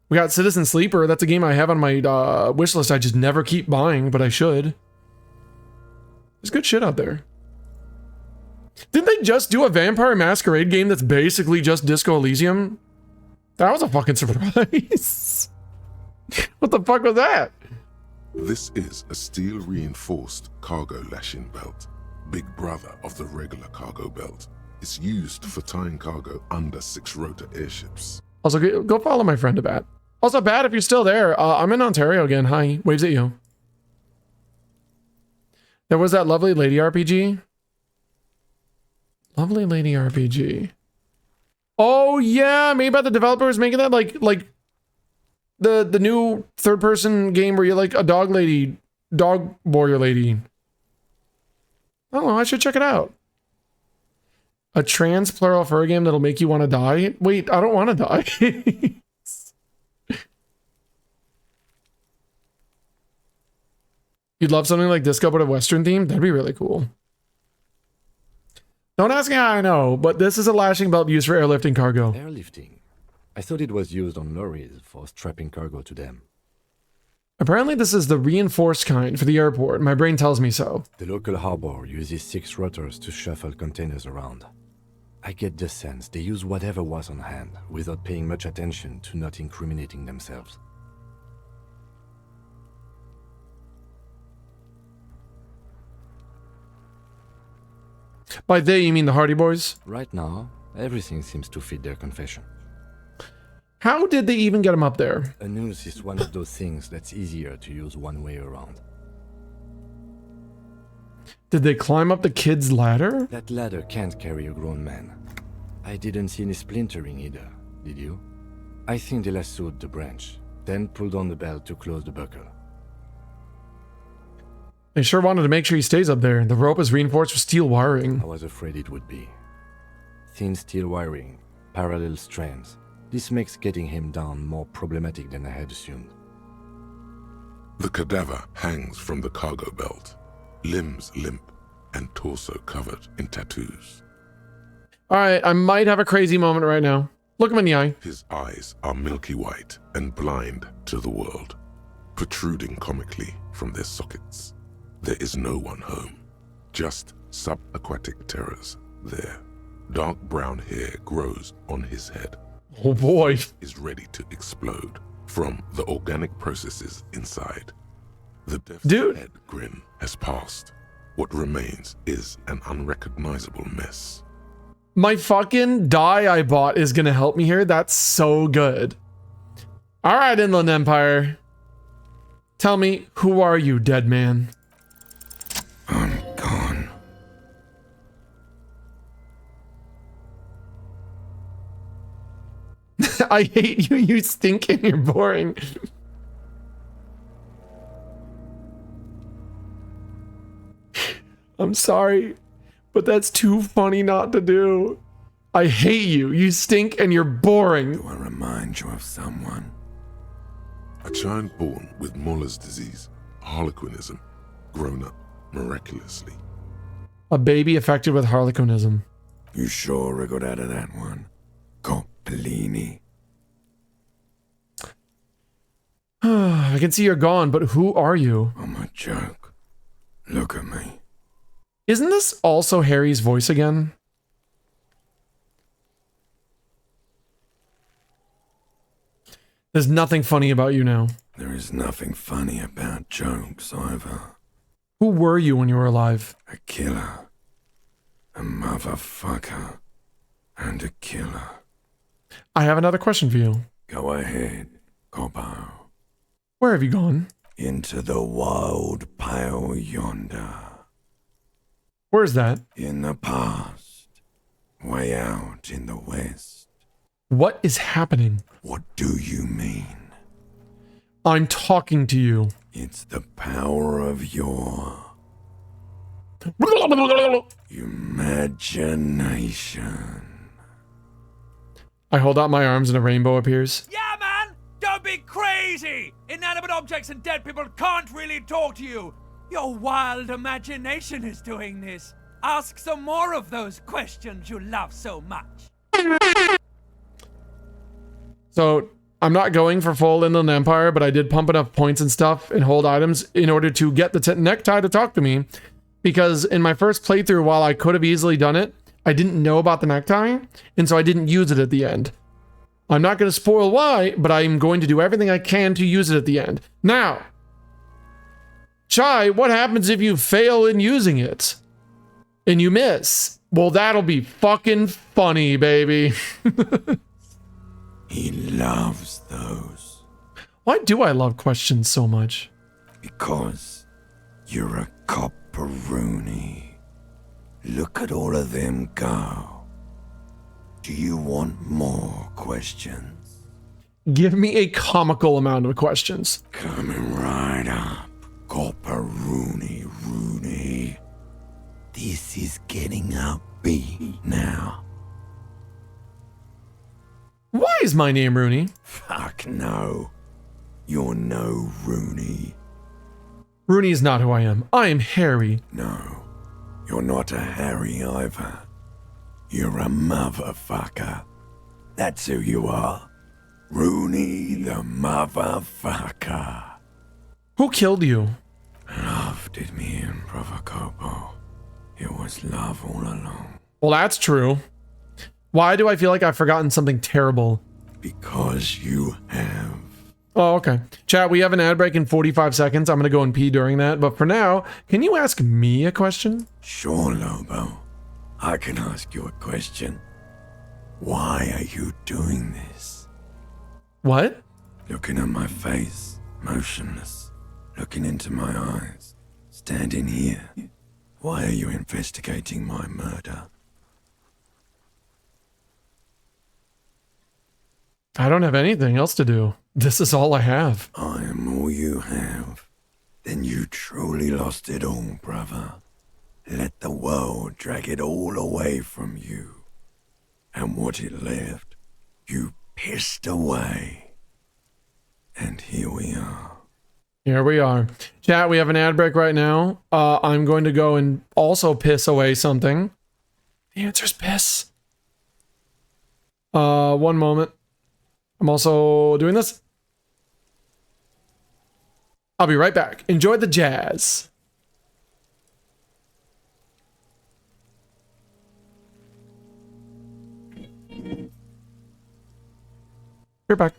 We got Citizen Sleeper, that's a game I have on my wish list I just never keep buying, but I should. There's good shit out there. Didn't they just do a Vampire Masquerade game that's basically just Disco Elysium? That was a fucking surprise. What the fuck was that? This is a steel-reinforced cargo lashing belt, big brother of the regular cargo belt. It's used for tying cargo under 6-rotor airships. Also, go follow my friend Bat. Also, Bat, if you're still there, I'm in Ontario again. Hi, waves at you. There was that Lovely Lady RPG. Lovely Lady RPG. Oh yeah, maybe about the developers making that like the new third-person game where you're like a dog warrior lady. I don't know, I should check it out. A trans plural fur game that'll make you want to die? Wait, I don't want to die. You'd love something like Disco but a Western theme? That'd be really cool. Don't ask me how I know, but this is a lashing belt used for airlifting cargo. Airlifting? I thought it was used on lorries for strapping cargo to them. Apparently this is the reinforced kind for the airport. My brain tells me so. The local harbor uses 6 rotors to shuffle containers around. I get the sense they use whatever was on hand, without paying much attention to not incriminating themselves. By they, you mean the Hardy Boys? Right now, everything seems to fit their confession. How did they even get him up there? A noose is one of those things that's easier to use one way around. Did they climb up the kid's ladder? That ladder can't carry a grown man. I didn't see any splintering either, did you? I think they lassoed the branch, then pulled on the belt to close the buckle. They sure wanted to make sure he stays up there. The rope is reinforced with steel wiring. I was afraid it would be. Thin steel wiring, parallel strands. This makes getting him down more problematic than I had assumed. The cadaver hangs from the cargo belt, limbs limp and torso covered in tattoos. Alright, I might have a crazy moment right now. Look him in the eye. His eyes are milky white and blind to the world, protruding comically from their sockets. There is no one home, just subaquatic terrors there. Dark brown hair grows on his head. Oh boy. Is ready to explode from the organic processes inside. The death's head grin has passed. What remains is an unrecognizable mess. My fucking die I bought is gonna help me here. That's so good. Alright, Inland Empire. Tell me, who are you, dead man? I'm gone. I hate you, you stink and you're boring. I'm sorry, but that's too funny not to do. I hate you, you stink and you're boring. Do I remind you of someone? A child born with Muller's disease, harlequinism, grown up miraculously. A baby affected with harlequinism. You sure I got out of that one? Bellini. I can see you're gone, but who are you? I'm a joke. Look at me. Isn't this also Harry's voice again? There's nothing funny about you now. There is nothing funny about jokes either. Who were you when you were alive? A killer. A motherfucker. And a killer. I have another question for you. Go ahead, Cobbo. Where have you gone? Into the wild pale yonder. Where's that? In the past. Way out in the west. What is happening? What do you mean? I'm talking to you. It's the power of your imagination. I hold out my arms and a rainbow appears. Yeah, man! Don't be crazy! Inanimate objects and dead people can't really talk to you. Your wild imagination is doing this. Ask some more of those questions you love so much. So, I'm not going for full Inland Empire, but I did pump enough points and stuff and hold items in order to get the necktie to talk to me. Because in my first playthrough, while I could have easily done it, I didn't know about the necktie, and so I didn't use it at the end. I'm not going to spoil why, but I'm going to do everything I can to use it at the end. Now, Chai, what happens if you fail in using it? And you miss? Well, that'll be fucking funny, baby. He loves those. Why do I love questions so much? Because you're a copperoonie. Look at all of them go. Do you want more questions? Give me a comical amount of questions. Coming right up, copperoonie Rooney. This is getting up be now. Why is my name Rooney? Fuck no. You're no Rooney. Rooney is not who I am. I am Harry. No, you're not a Harry either. You're a motherfucker. That's who you are. Rooney the motherfucker. Who killed you? Love did me in, Provocopo. It was love all along. Well, that's true. Why do I feel like I've forgotten something terrible? Because you have. Oh, okay. Chat, we have an ad break in 45 seconds. I'm going to go and pee during that. But for now, can you ask me a question? Sure, Lobo. I can ask you a question. Why are you doing this? What? Looking at my face, motionless. Looking into my eyes. Standing here. Why are you investigating my murder? I don't have anything else to do. This is all I have. I am all you have. Then you truly lost it all, brother. Let the world drag it all away from you. And what it left, you pissed away. And here we are. Here we are. Chat, we have an ad break right now. I'm going to go and also piss away something. The answer's piss. One moment. I'm also doing this. I'll be right back. Enjoy the jazz. You're back.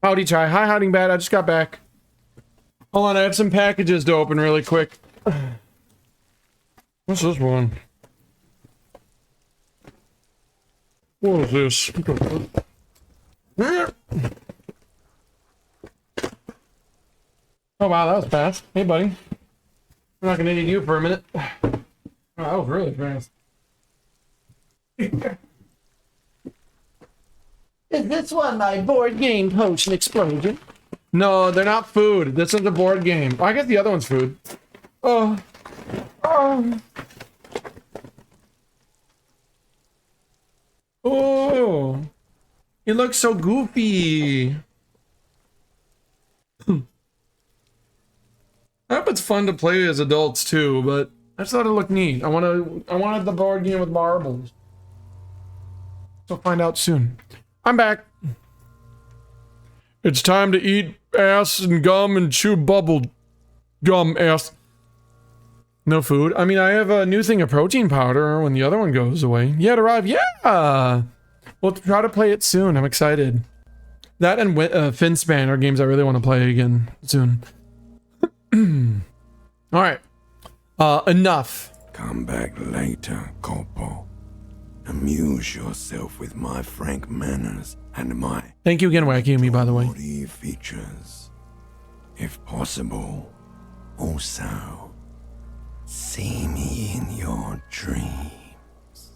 Howdy, Chai. Hi, Hiding Bad. I just got back. Hold on, I have some packages to open really quick. What's this one? What is this? Oh wow, that was fast. Hey, buddy. We're not gonna need you for a minute. Oh, that was really fast. Is this one my board game potion explosion? No, they're not food. This is a board game. I guess the other one's food. Oh. Oh. Oh. It looks so goofy. I hope it's fun to play as adults too, but I just thought it looked neat. I wanted the board game with marbles. So find out soon. I'm back. It's time to eat ass and gum and chew bubble gum ass. No food. I mean, I have a new thing of protein powder when the other one goes away. Yeah, it arrived. Yeah! We'll try to play it soon. I'm excited. That and Finspan are games I really want to play again soon. Alright. Enough. Come back later, Corpo. Amuse yourself with my frank manners and my Thank you again, Wacky, by the way. body features. If possible, also see me in your dreams.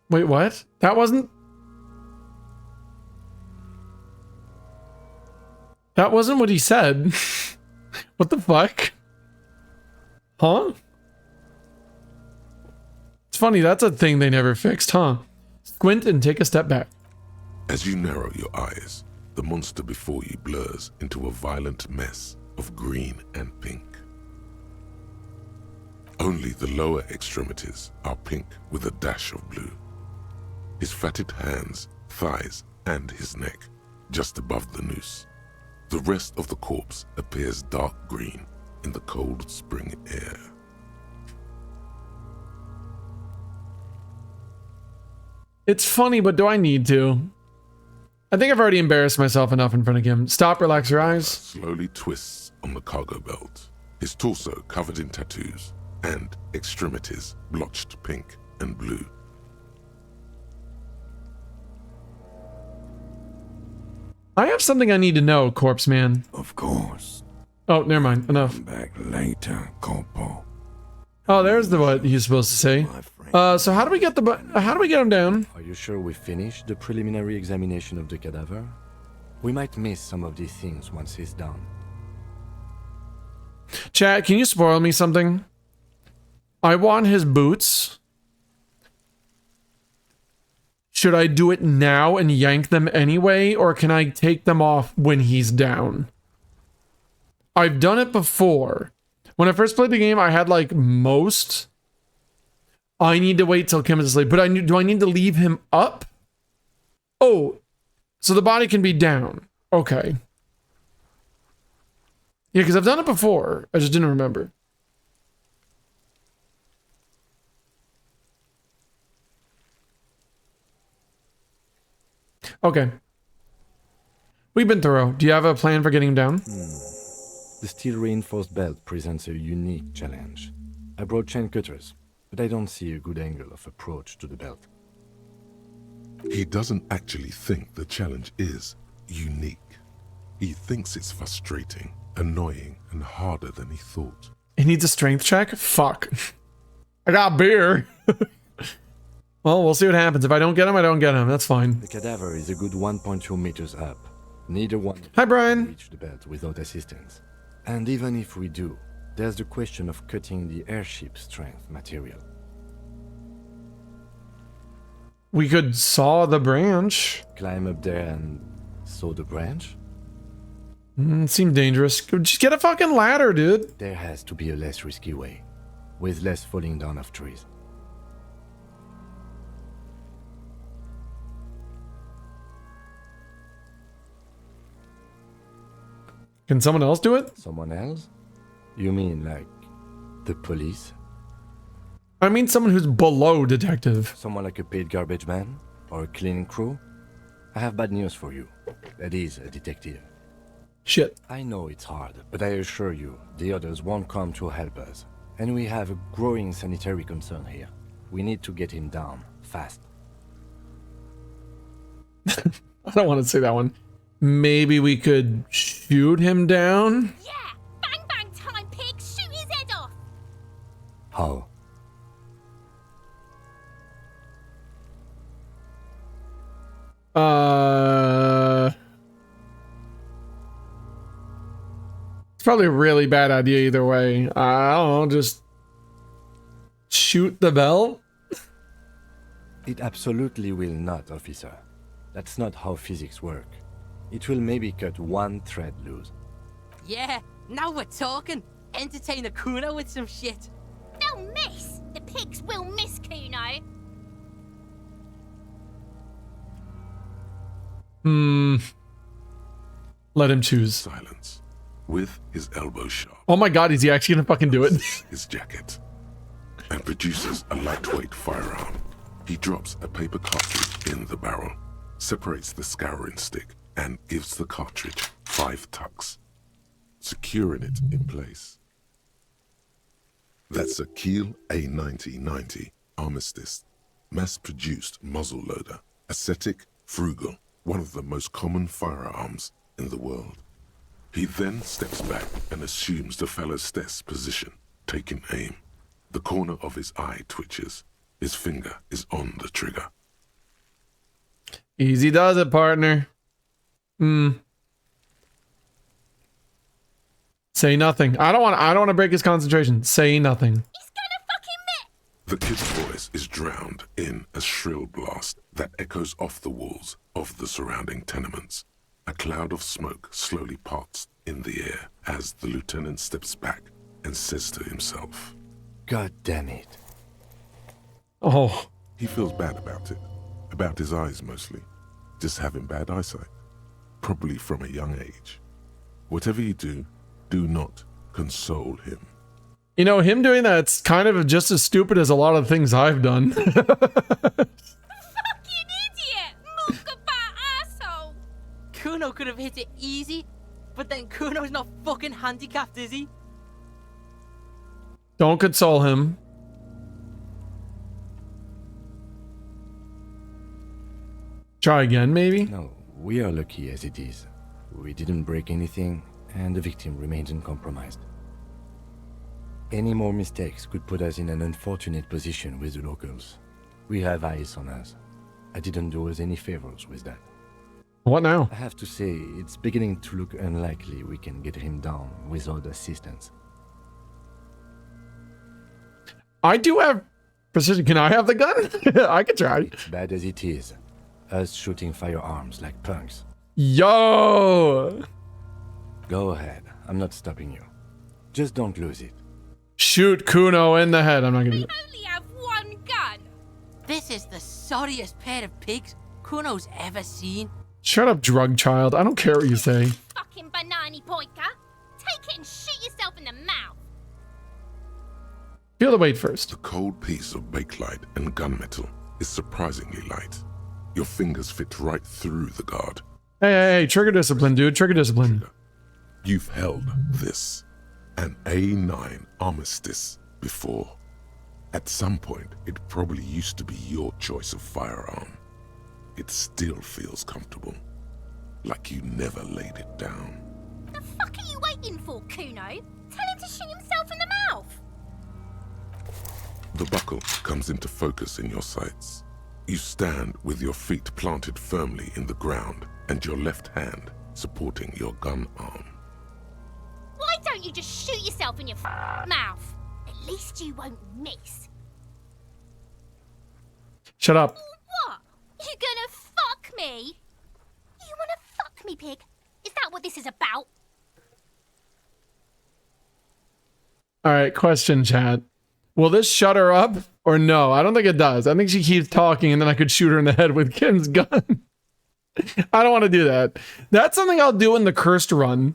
Wait, what? That wasn't what he said. What the fuck? Huh? It's funny, that's a thing they never fixed, huh? Squint and take a step back. As you narrow your eyes, the monster before you blurs into a violent mess of green and pink. Only the lower extremities are pink with a dash of blue. His fatted hands, thighs, and his neck, just above the noose. The rest of the corpse appears dark green in the cold spring air. It's funny, but do I need to? I think I've already embarrassed myself enough in front of him. Stop, relax your eyes. Slowly twists on the cargo belt, his torso covered in tattoos, and extremities blotched pink and blue. I have something I need to know, Corpse Man. Of course. Oh, never mind. Enough. Come back later, Corpo. Oh, there's the what he's supposed to say. So how do we get him down? Are you sure we finished the preliminary examination of the cadaver? We might miss some of these things once he's done. Chat, can you spoil me something? I want his boots. Should I do it now and yank them anyway, or can I take them off when he's down? I've done it before. When I first played the game, I had like most. I need to wait till Kim is asleep, but do I need to leave him up? Oh, so the body can be down. Okay. Yeah, because I've done it before. I just didn't remember. Okay. We've been thorough. Do you have a plan for getting him down? The steel-reinforced belt presents a unique challenge. I brought chain cutters, but I don't see a good angle of approach to the belt. He doesn't actually think the challenge is unique. He thinks it's frustrating, annoying, and harder than he thought. He needs a strength check? Fuck. I got beer. Well, we'll see what happens. If I don't get him, I don't get him. That's fine. The cadaver is a good 1.2 meters up. Neither one Hi, Brian. can reach the belt without assistance. And even if we do, there's the question of cutting the airship strength material. We could saw the branch. Climb up there and saw the branch? Seemed dangerous. Just get a fucking ladder, dude. There has to be a less risky way, with less falling down of trees. Can someone else do it? Someone else? You mean like the police? I mean someone who's below detective. Someone like a paid garbage man? Or a cleaning crew? I have bad news for you. That is a detective. Shit. I know it's hard, but I assure you, the others won't come to help us. And we have a growing sanitary concern here. We need to get him down, fast. I don't want to say that one. Maybe we could shoot him down? Yeah! Bang bang time, pig! Shoot his head off! How? It's probably a really bad idea either way. I don't know, just shoot the bell? It absolutely will not, officer. That's not how physics work. It will maybe cut one thread loose. Yeah, now we're talking. Entertain a Kuno with some shit. Don't miss! The pigs will miss Kuno. Let him choose. Silence. With his elbow sharp. Oh my god, is he actually gonna fucking do it? His jacket. And produces a lightweight firearm. He drops a paper cartridge in the barrel, separates the scouring stick, and gives the cartridge 5 tucks, securing it in place. That's a Kiel A9090 Armistice, mass-produced muzzleloader, ascetic, frugal, one of the most common firearms in the world. He then steps back and assumes the fellow's desk position, taking aim. The corner of his eye twitches. His finger is on the trigger. Easy does it, partner. Say nothing. I don't want to break his concentration. Say nothing. The kid's voice is drowned in a shrill blast that echoes off the walls of the surrounding tenements. A cloud of smoke slowly parts in the air as the lieutenant steps back and says to himself, God damn it. Oh. He feels bad about it. About his eyes mostly. Just having bad eyesight. Probably from a young age. Whatever you do, do not console him. You know, him doing that's kind of just as stupid as a lot of things I've done. Fucking idiot! Mookabat asshole! Kuno could have hit it easy, but then Kuno's not fucking handicapped, is he? Don't console him. Try again, maybe? No, we are lucky as it is. We didn't break anything, and the victim remains uncompromised. Any more mistakes could put us in an unfortunate position with the locals. We have eyes on us. I didn't do us any favors with that. What now? I have to say, it's beginning to look unlikely we can get him down without assistance. I do have precision. Can I have the gun? I could try. As bad as it is, us shooting firearms like punks. Yo! Go ahead. I'm not stopping you. Just don't lose it. Shoot Kuno in the head. I'm not gonna do it. Only have one gun. This is the sorriest pair of pigs Kuno's ever seen. Shut up, drug child. I don't care what you say. Fucking banani poika. Take it and shoot yourself in the mouth. Feel the weight first. The cold piece of bakelite and gunmetal is surprisingly light. Your fingers fit right through the guard. Hey, trigger discipline, dude. Trigger discipline. You've held this, an A9 Armistice, before. At some point, it probably used to be your choice of firearm. It still feels comfortable, like you never laid it down. The fuck are you waiting for, Kuno? Tell him to shoot himself in the mouth. The buckle comes into focus in your sights. You stand with your feet planted firmly in the ground and your left hand supporting your gun arm. Why don't you just shoot yourself in your mouth? At least you won't miss. Shut up. What? You gonna fuck me? You wanna fuck me, pig? Is that what this is about? Alright, question, chat. Will this shut her up or no? I don't think it does. I think she keeps talking and then I could shoot her in the head with Ken's gun. I don't want to do that. That's something I'll do in the cursed run.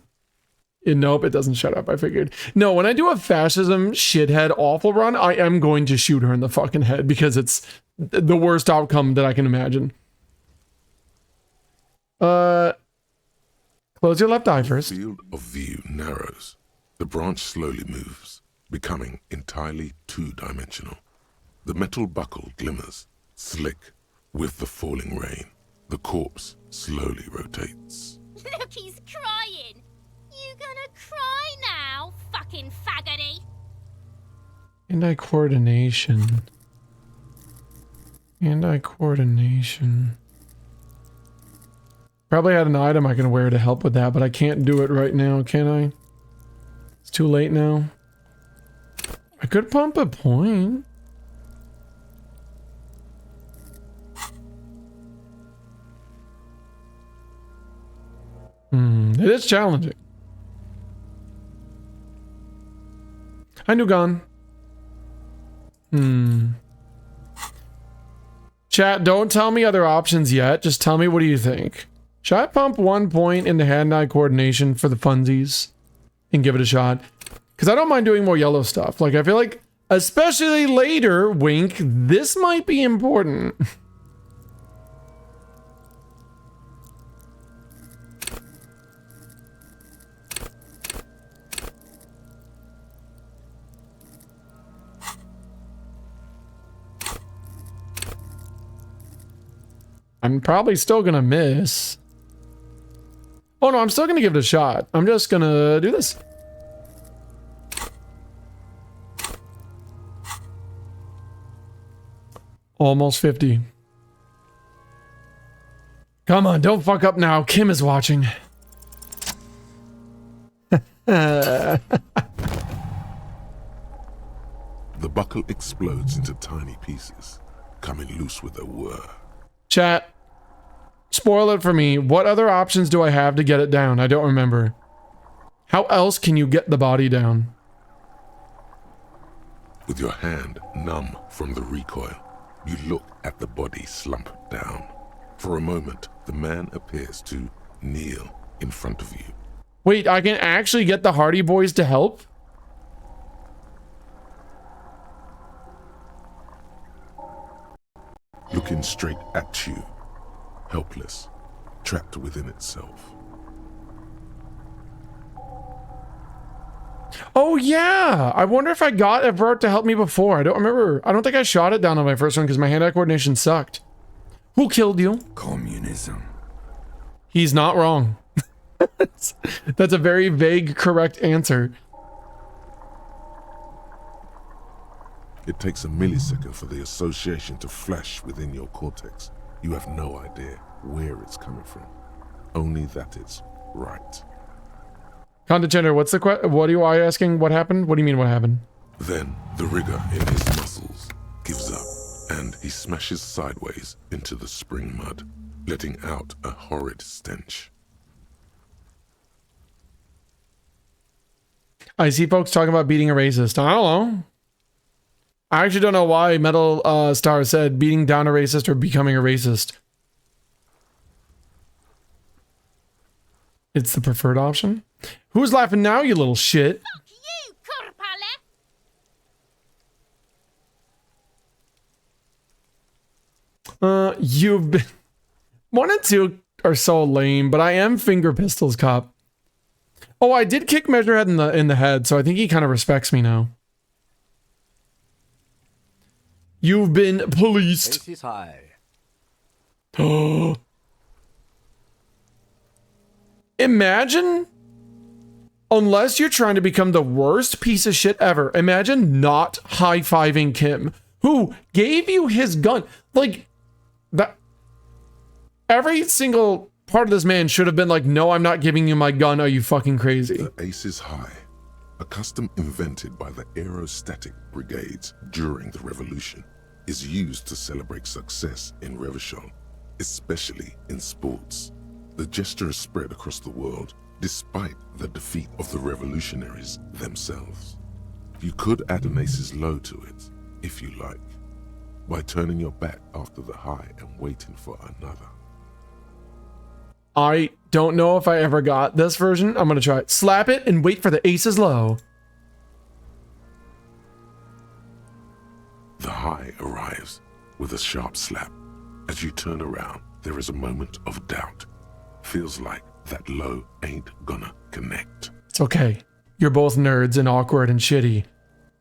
Nope, it doesn't shut up. I figured. No, when I do a fascism shithead awful run, I am going to shoot her in the fucking head because it's the worst outcome that I can imagine. Close your left eye first. The field of view narrows. The branch slowly moves, becoming entirely two-dimensional. The metal buckle glimmers, slick, with the falling rain. The corpse slowly rotates. Look, he's crying. You gonna cry now, fucking faggoty? Hand-eye coordination. Hand-eye coordination. Probably had an item I can wear to help with that, but I can't do it right now, can I? It's too late now. I could pump a point. It is challenging. Hi, Nugon. Chat, don't tell me other options yet. Just tell me, what do you think? Should I pump 1 point into hand-eye coordination for the funsies and give it a shot? Because I don't mind doing more yellow stuff. Like, I feel like, especially later, wink, this might be important. I'm probably still gonna miss. Oh no, I'm still gonna give it a shot. I'm just gonna do this. Almost 50. Come on, don't fuck up now. Kim is watching. The buckle explodes into tiny pieces, coming loose with a whir. Chat, spoil it for me. What other options do I have to get it down? I don't remember. How else can you get the body down? With your hand numb from the recoil, you look at the body slump down. For a moment, the man appears to kneel in front of you. Wait, I can actually get the Hardy Boys to help? Looking straight at you, helpless, trapped within itself. Oh yeah! I wonder if I got Everard to help me before. I don't remember. I don't think I shot it down on my first one because my hand-eye coordination sucked. Who killed you? Communism. He's not wrong. That's a very vague, correct answer. It takes a millisecond for the association to flash within your cortex. You have no idea where it's coming from. Only that it's right. Condescender, what's the what are you asking? What happened? What do you mean what happened? Then the rigor in his muscles gives up, and he smashes sideways into the spring mud, letting out a horrid stench. I see folks talking about beating a racist. I don't know. I actually don't know why Metal Star said beating down a racist or becoming a racist. It's the preferred option. Who's laughing now, you little shit? Fuck you, Kurpale! You've been... 1 and 2 are so lame, but I am Finger Pistols Cop. Oh, I did kick Measurehead in the head, so I think he kind of respects me now. You've been policed. Ace is high. Imagine, unless you're trying to become the worst piece of shit ever, imagine not high-fiving Kim, who gave you his gun. Like, that. Every single part of this man should have been like, no, I'm not giving you my gun. Are you fucking crazy? The Ace is high, a custom invented by the aerostatic brigades during the revolution, is used to celebrate success in Revachol, especially in sports. The gesture is spread across the world, despite the defeat of the revolutionaries themselves. You could add an Ace's low to it, if you like, by turning your back after the high and waiting for another. I don't know if I ever got this version. I'm gonna try it. Slap it and wait for the Ace's low. The high arrives with a sharp slap. As you turn around, there is a moment of doubt. Feels like that low ain't gonna connect. It's okay. You're both nerds and awkward and shitty.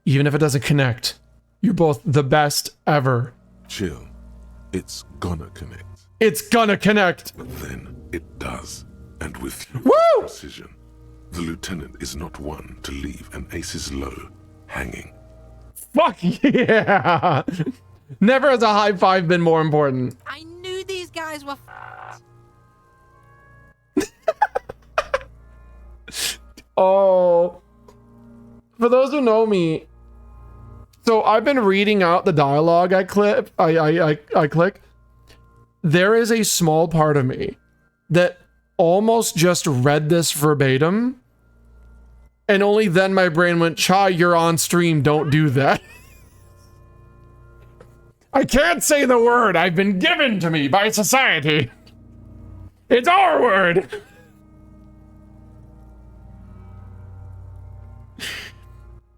Even if it doesn't connect, you're both the best ever. Chill. It's gonna connect. It's gonna connect. But then it does. And with Woo! precision, the lieutenant is not one to leave an Ace's low hanging. Fuck yeah! Never has a high five been more important. I knew these guys were Oh. For those who know me, so I've been reading out the dialogue I click. There is a small part of me that almost just read this verbatim, and only then my brain went, Chai, you're on stream, don't do that. I can't say the word I've been given to me by society. It's our word.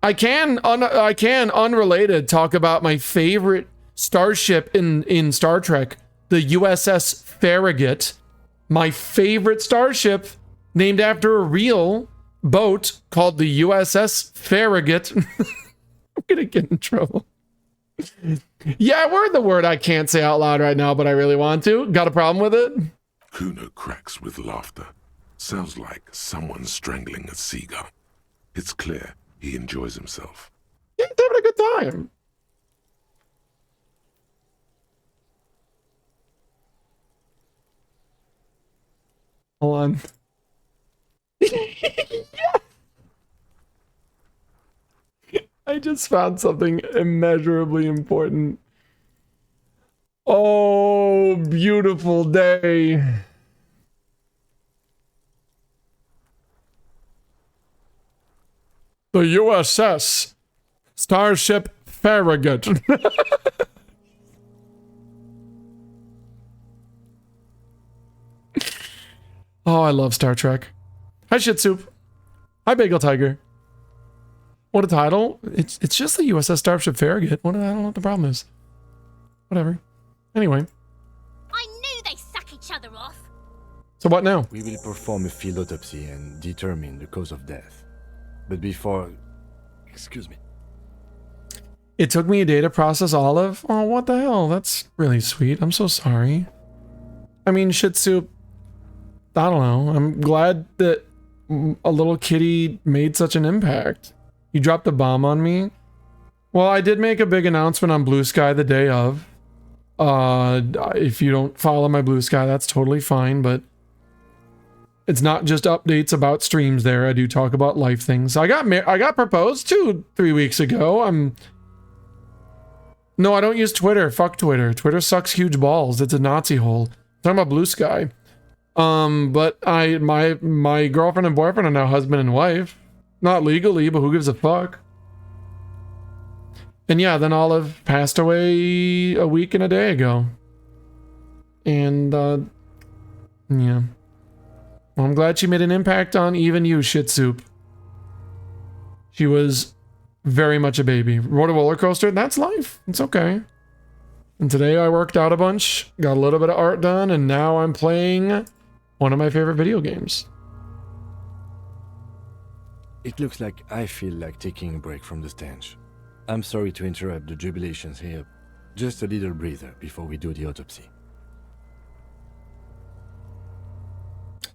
I can unrelated talk about my favorite starship in Star Trek, the USS Farragut. My favorite starship, named after a real boat called the USS Farragut. I'm gonna get in trouble. Yeah, we're the word I can't say out loud right now, but I really want to. Got a problem with it? Kuno cracks with laughter. Sounds like someone strangling a seagull. It's clear he enjoys himself. Yeah, he's having a good time. Hold on. I just found something immeasurably important. Oh, beautiful day. The USS Starship Farragut. Oh, I love Star Trek. Hi, Shit Soup. Hi, Bagel Tiger. What a title. It's just the USS Starship Farragut. I don't know what the problem is. Whatever. Anyway. I knew they suck each other off. So what now? We will perform a field autopsy and determine the cause of death. But before... Excuse me. It took me a day to process Olive. Oh, what the hell? That's really sweet. I'm so sorry. I mean, Shit Soup. I don't know. I'm glad that a little kitty made such an impact. You dropped a bomb on me. Well, I did make a big announcement on Blue Sky the day of. If you don't follow my Blue Sky, that's totally fine, but it's not just updates about streams there. I do talk about life things. I got proposed to 3 weeks ago. No, I don't use Twitter. Fuck Twitter. Twitter sucks huge balls. It's a Nazi hole. I'm talking about Blue Sky. But my girlfriend and boyfriend are now husband and wife. Not legally, but who gives a fuck? And yeah, then Olive passed away a week and a day ago. And, yeah. Well, I'm glad she made an impact on even you, Shit Soup. She was very much a baby. Rode a roller coaster, that's life. It's okay. And today I worked out a bunch, got a little bit of art done, and now I'm playing one of my favorite video games. It looks like I feel like taking a break from the stench. I'm sorry to interrupt the jubilations here. Just a little breather before we do the autopsy.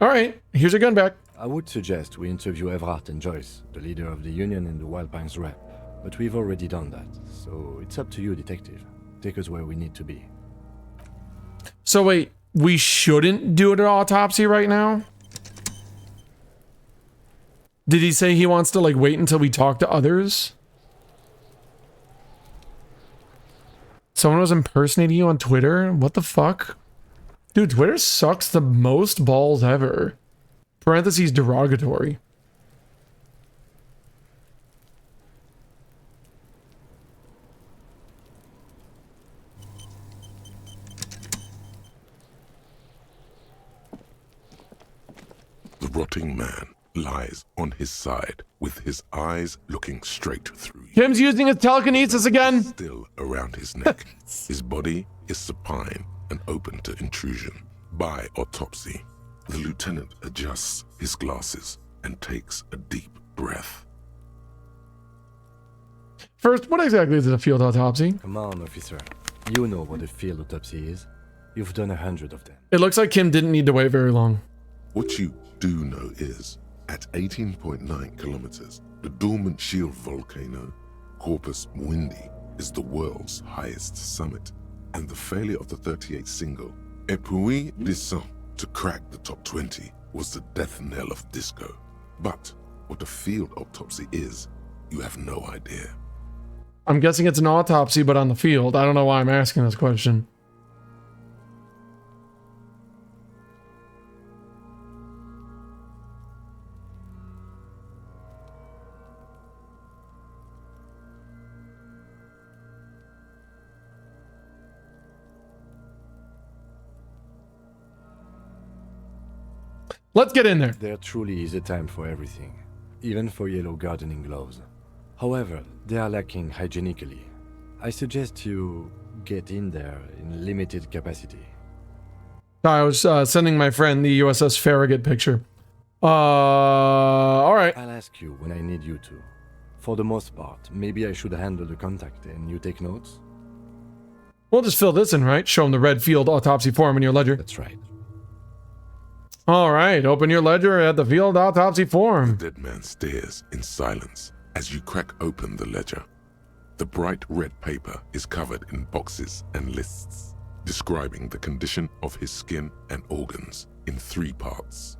Alright, here's your gun back. I would suggest we interview Everard and Joyce, the leader of the Union and the Wild Pines Rep, but we've already done that, so it's up to you, Detective. Take us where we need to be. So wait, we shouldn't do an autopsy right now? Did he say he wants to, like, wait until we talk to others? Someone was impersonating you on Twitter? What the fuck? Dude, Twitter sucks the most balls ever. Parentheses derogatory. The rotting man lies on his side with his eyes looking straight through you. Kim's using his telekinesis again. Still around his neck. His body is supine and open to intrusion. By autopsy, the lieutenant adjusts his glasses and takes a deep breath. First, what exactly is a field autopsy? Come on, officer. You know what a field autopsy is. You've done 100 of them. It looks like Kim didn't need to wait very long. What you do know is, at 18.9 kilometers, the dormant shield volcano, Corpus Mundi, is the world's highest summit, and the failure of the 38 single, Epui Descent, to crack the top 20 was the death knell of disco. But what a field autopsy is, you have no idea. I'm guessing it's an autopsy, but on the field. I don't know why I'm asking this question. Let's get in there. There truly is a time for everything, even for yellow gardening gloves. However, they are lacking hygienically. I suggest you get in there in limited capacity. I was sending my friend the USS Farragut picture. All right. I'll ask you when I need you to. For the most part, maybe I should handle the contact and you take notes? We'll just fill this in, right? Show him the red field autopsy form in your ledger. That's right. All right, open your ledger at the field autopsy form. The dead man stares in silence as you crack open the ledger. The bright red paper is covered in boxes and lists, describing the condition of his skin and organs in 3 parts.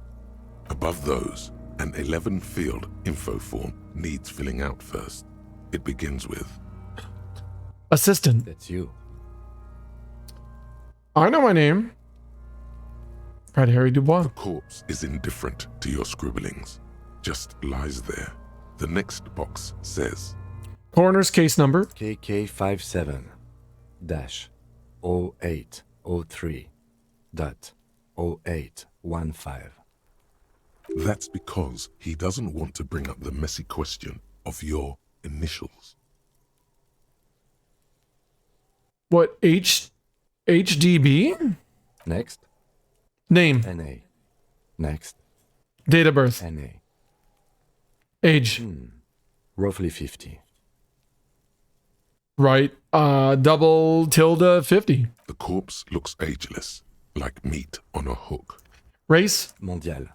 Above those, an 11-field info form needs filling out first. It begins with... Assistant. That's you. I know my name. Fred Harry Dubois. The corpse is indifferent to your scribblings, just lies there. The next box says... Coroner's case number. KK57-0803.0815. That's because he doesn't want to bring up the messy question of your initials. What, HDB? Next. Name. NA. Next. Date of birth. NA. Age. Roughly 50. Right. Double tilde 50. The corpse looks ageless, like meat on a hook. Race. Mondial.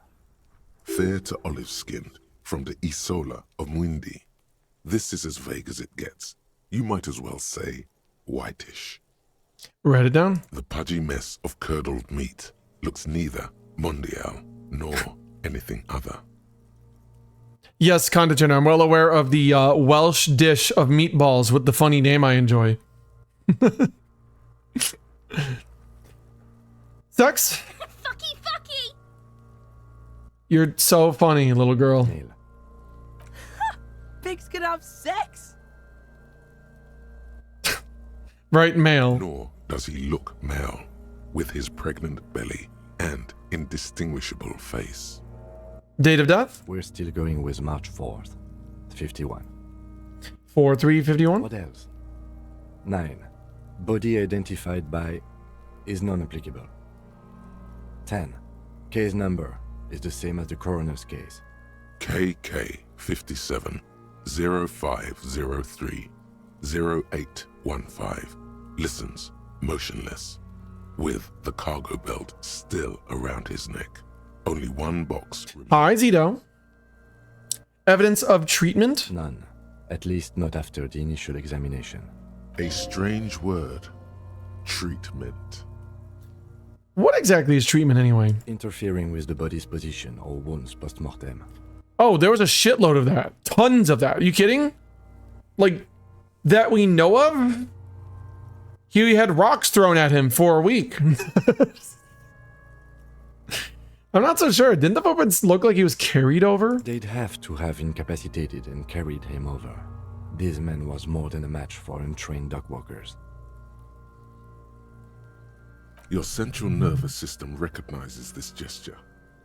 Fair to olive-skinned, from the Isola of Mwindi. This is as vague as it gets. You might as well say whitish. Write it down. The pudgy mess of curdled meat looks neither mondial nor anything other. Yes, Conditiner, I'm well aware of the Welsh dish of meatballs with the funny name I enjoy. Sex? Fucky, fucky! You're so funny, little girl. Pigs can have sex? Right, male. Nor does he look male, with his pregnant belly and indistinguishable face. Date of death? We're still going with March 4th, 51. 4351? What else? 9. Body identified by is non-applicable. 10. Case number is the same as the coroner's case. KK 57 0503 0815 listens motionless, with the cargo belt still around his neck. Only one box. Hi, Zito. Evidence of treatment? None. At least not after the initial examination. A strange word. Treatment. What exactly is treatment anyway? Interfering with the body's position or wounds post-mortem. Oh, there was a shitload of that. Tons of that. Are you kidding? Like, that we know of? He had rocks thrown at him for a week. I'm not so sure. Didn't the footprints look like he was carried over? They'd have to have incapacitated and carried him over. This man was more than a match for untrained dogwalkers. Your central nervous system recognizes this gesture.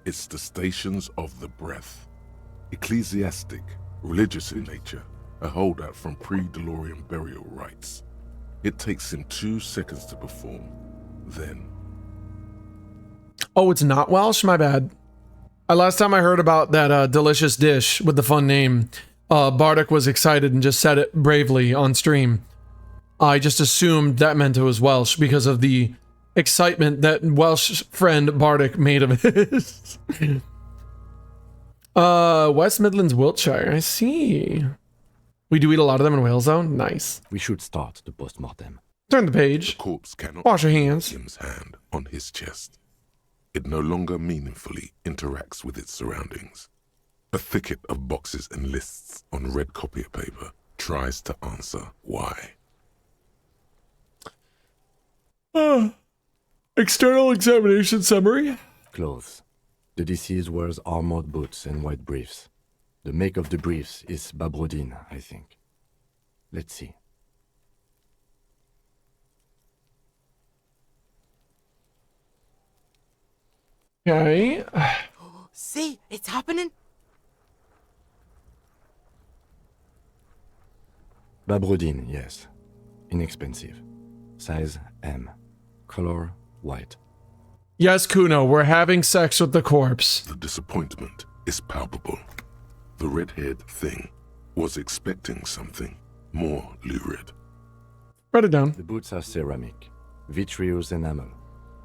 It's the stations of the breath. Ecclesiastic, religious in nature, a holdout from pre-DeLorean burial rites. It takes him 2 seconds to perform. Then... Oh, it's not Welsh? My bad. Last time I heard about that delicious dish with the fun name, Bardock was excited and just said it bravely on stream. I just assumed that meant it was Welsh because of the excitement that Welsh friend Bardock made of it. West Midlands, Wiltshire. I see. We do eat a lot of them in Wales, though. Nice. We should start the post-mortem. Turn the page. The corpse cannot wash your hands. Him's hand on his chest. It no longer meaningfully interacts with its surroundings. A thicket of boxes and lists on red copier paper tries to answer why. External examination summary. Clothes. The deceased wears armored boots and white briefs. The make of the briefs is Babrodin, I think. Let's see. Okay. See, it's happening. Babrodine, yes. Inexpensive. Size M. Color white. Yes, Kuno, we're having sex with the corpse. The disappointment is palpable. The red-haired thing was expecting something more lurid. Write it down. The boots are ceramic, vitreous enamel.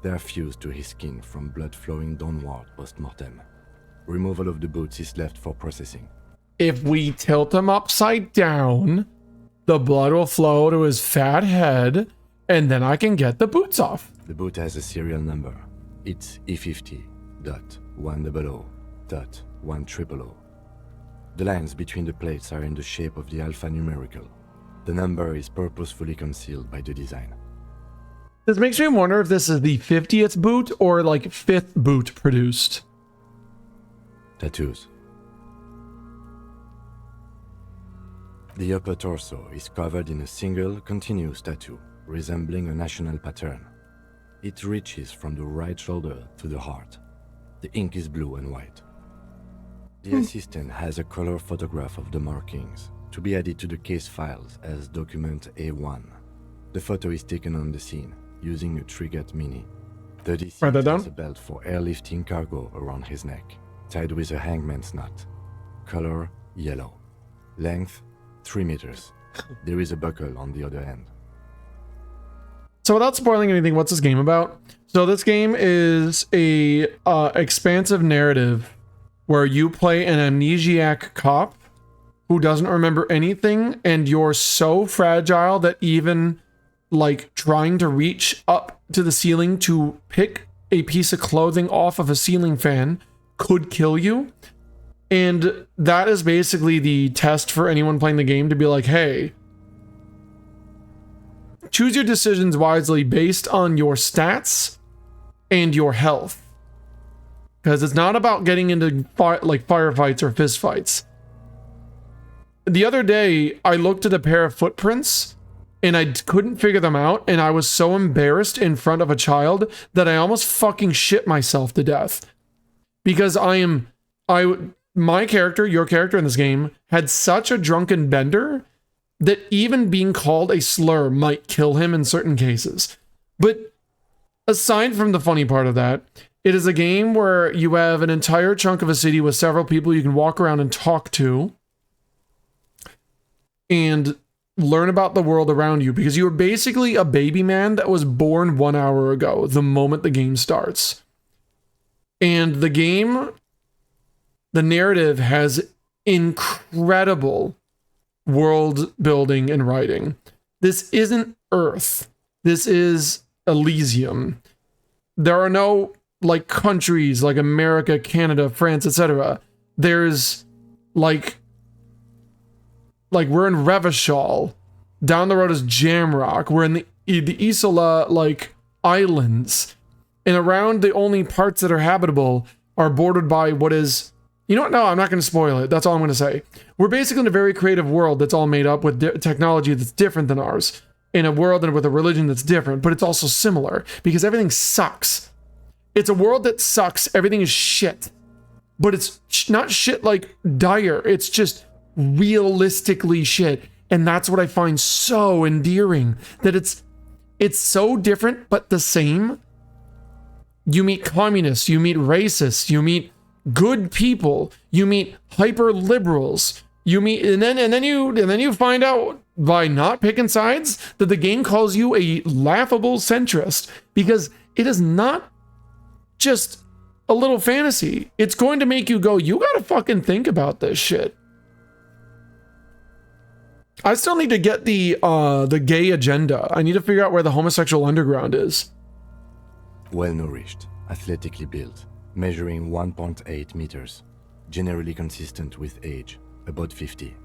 They are fused to his skin from blood flowing downward post-mortem. Removal of the boots is left for processing. If we tilt him upside down, the blood will flow to his fat head, and then I can get the boots off. The boot has a serial number. It's E50.100.100. The lines between the plates are in the shape of the alphanumerical. The number is purposefully concealed by the design. This makes me wonder if this is the 50th boot or like 5th boot produced. Tattoos. The upper torso is covered in a single continuous tattoo, resembling a national pattern. It reaches from the right shoulder to the heart. The ink is blue and white. The assistant has a color photograph of the markings, to be added to the case files as document A1. The photo is taken on the scene, using a Trigat Mini. The deceased has a belt for airlifting cargo around his neck, tied with a hangman's knot. Color yellow. Length 3 meters. There is a buckle on the other end. So without spoiling anything, what's this game about? So this game is a expansive narrative where you play an amnesiac cop who doesn't remember anything, and you're so fragile that even like trying to reach up to the ceiling to pick a piece of clothing off of a ceiling fan could kill you. And that is basically the test for anyone playing the game to be like, hey, choose your decisions wisely based on your stats and your health. Because it's not about getting into firefights or fistfights. The other day, I looked at a pair of footprints and I couldn't figure them out, and I was so embarrassed in front of a child that I almost fucking shit myself to death. Because my character, your character in this game, had such a drunken bender that even being called a slur might kill him in certain cases. But aside from the funny part of that, it is a game where you have an entire chunk of a city with several people you can walk around and talk to and learn about the world around you, because you are basically a baby man that was born 1 hour ago, the moment the game starts. And the game, the narrative has incredible world building and writing. This isn't Earth. This is Elysium. There are no like countries like America, Canada, France, etc. There's like we're in Revachol. Down the road is Jamrock. We're in the Isola like islands. And around the only parts that are habitable are bordered by what is, you know what? No, I'm not going to spoil it. That's all I'm going to say. We're basically in a very creative world that's all made up with technology that's different than ours. In a world and with a religion that's different, but it's also similar because everything sucks. It's a world that sucks. Everything is shit. But it's not shit like dire. It's just realistically shit. And that's what I find so endearing. That it's so different, but the same. You meet communists, you meet racists, you meet good people, you meet hyper liberals, you meet, and then you find out by not picking sides that the game calls you a laughable centrist, because it is not just a little fantasy. It's going to make you go, you gotta fucking think about this shit. I still need to get the gay agenda. I need to figure out where the homosexual underground is. Well-nourished, athletically built, measuring 1.8 meters, generally consistent with age, about 50.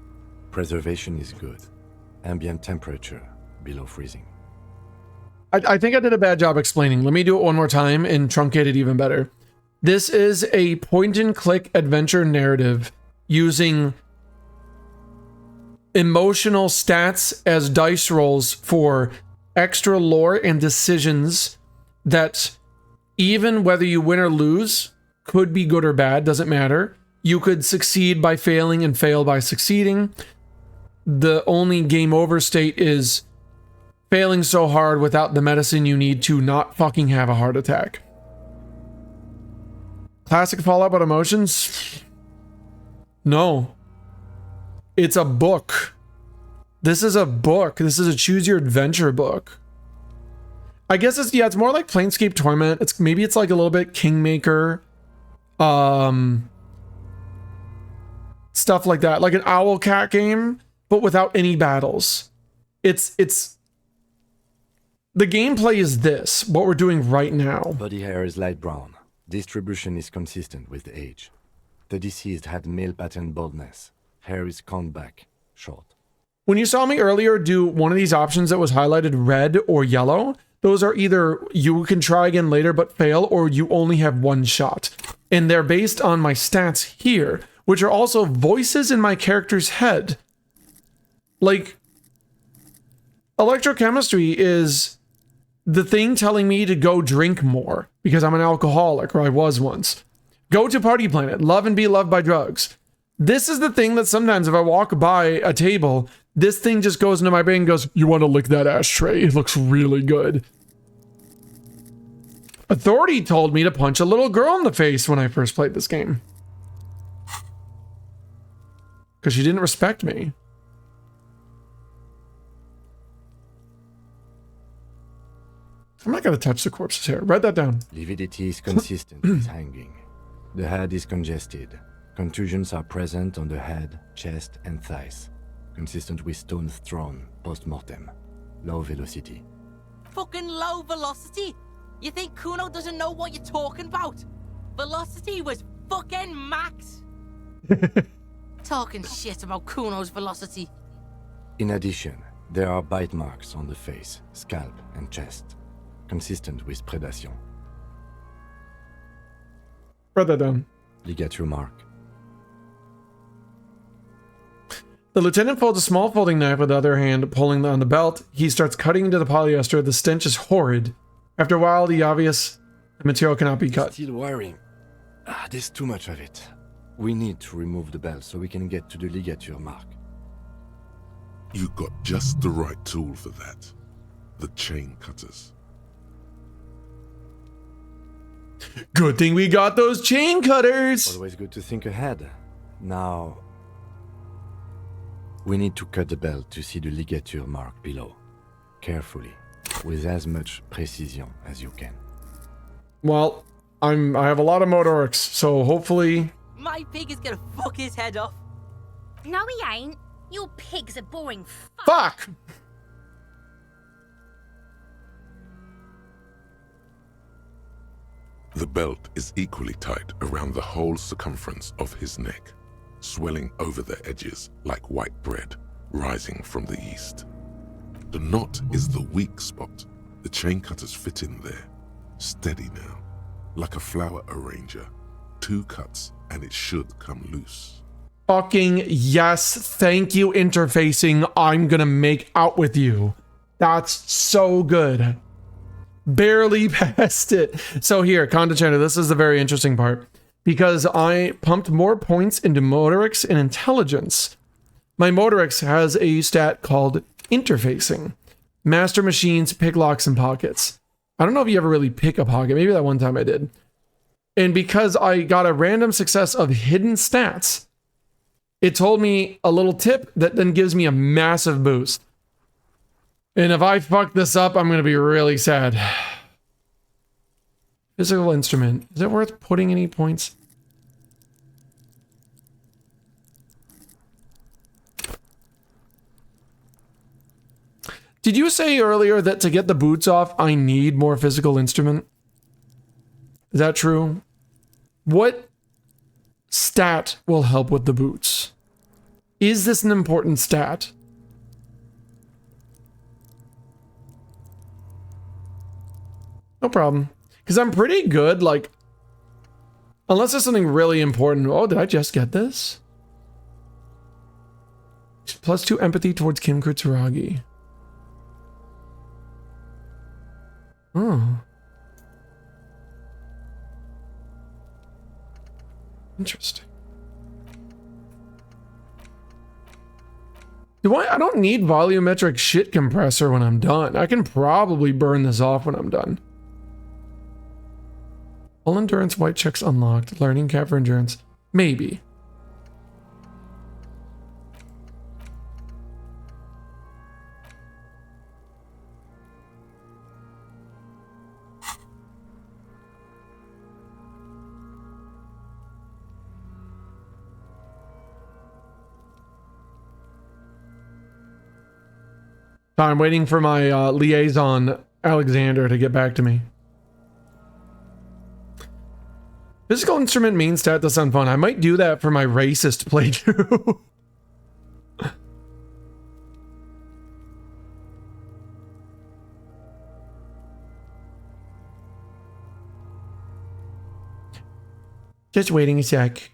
Preservation is good. Ambient temperature, below freezing. I think I did a bad job explaining. Let me do it one more time and truncate it even better. This is a point-and-click adventure narrative using emotional stats as dice rolls for extra lore and decisions that even whether you win or lose, could be good or bad, doesn't matter. You could succeed by failing and fail by succeeding. The only game over state is failing so hard without the medicine you need to not fucking have a heart attack. Classic Fallout but emotions? No. It's a book. This is a book. This is a choose your adventure book. I guess it's more like Planescape Torment. Maybe it's like a little bit Kingmaker. Stuff like that. Like an Owlcat game, but without any battles. It's the gameplay is this, what we're doing right now. Body hair is light brown. Distribution is consistent with age. The deceased had male pattern baldness. Hair is combed back, short. When you saw me earlier do one of these options that was highlighted red or yellow, those are either you can try again later but fail, or you only have one shot. And they're based on my stats here, which are also voices in my character's head. Like, electrochemistry is the thing telling me to go drink more because I'm an alcoholic, or I was once. Go to Party Planet, love and be loved by drugs. This is the thing that sometimes if I walk by a table, this thing just goes into my brain and goes, you want to lick that ashtray? It looks really good. Authority told me to punch a little girl in the face when I first played this game. Because she didn't respect me. I'm not going to touch the corpses here. Write that down. Lividity is consistent with hanging. The head is congested. Contusions are present on the head, chest, and thighs. Consistent with stones thrown post-mortem. Low velocity. Fucking low velocity? You think Kuno doesn't know what you're talking about? Velocity was fucking max. Talking shit about Kuno's velocity. In addition, there are bite marks on the face, scalp, and chest. Consistent with predation. Write that down. Ligature mark. The lieutenant folds a small folding knife with the other hand, pulling on the belt. He starts cutting into the polyester. The stench is horrid. After a while, the material cannot be cut. Still wiring. There's too much of it. We need to remove the belt so we can get to the ligature mark. You got just the right tool for that. The chain cutters. Good thing we got those chain cutters! Always good to think ahead. Now, we need to cut the belt to see the ligature mark below. Carefully, with as much precision as you can. Well, I have a lot of motorics, so hopefully... My pig is gonna fuck his head off. No, he ain't. Your pig's a boring Fuck! The belt is equally tight around the whole circumference of his neck, swelling over the edges like white bread rising from the east. The knot is the weak spot. The chain cutters fit in there. Steady now, like a flower arranger. 2 cuts and it should come loose. Fucking yes, thank you, interfacing. I'm gonna make out with you. That's so good. Barely passed it. So here, Condechender, this is the very interesting part. Because I pumped more points into motorics and intelligence. My motorics has a stat called interfacing. Master machines, pick locks, and pockets. I don't know if you ever really pick a pocket. Maybe that one time I did. And because I got a random success of hidden stats, it told me a little tip that then gives me a massive boost. And if I fuck this up, I'm going to be really sad. Physical instrument. Is it worth putting any points? Did you say earlier that to get the boots off, I need more physical instrument? Is that true? What stat will help with the boots? Is this an important stat? No problem. Because I'm pretty good, like... Unless there's something really important. Oh, did I just get this? +2 empathy towards Kim Kurtsuragi. Oh. Interesting. I don't need volumetric shit compressor when I'm done. I can probably burn this off when I'm done. All endurance white checks unlocked. Learning cap for endurance. Maybe. I'm waiting for my liaison, Alexander, to get back to me. Physical instrument main stat does sound fun. I might do that for my racist playthrough. Just waiting a sec.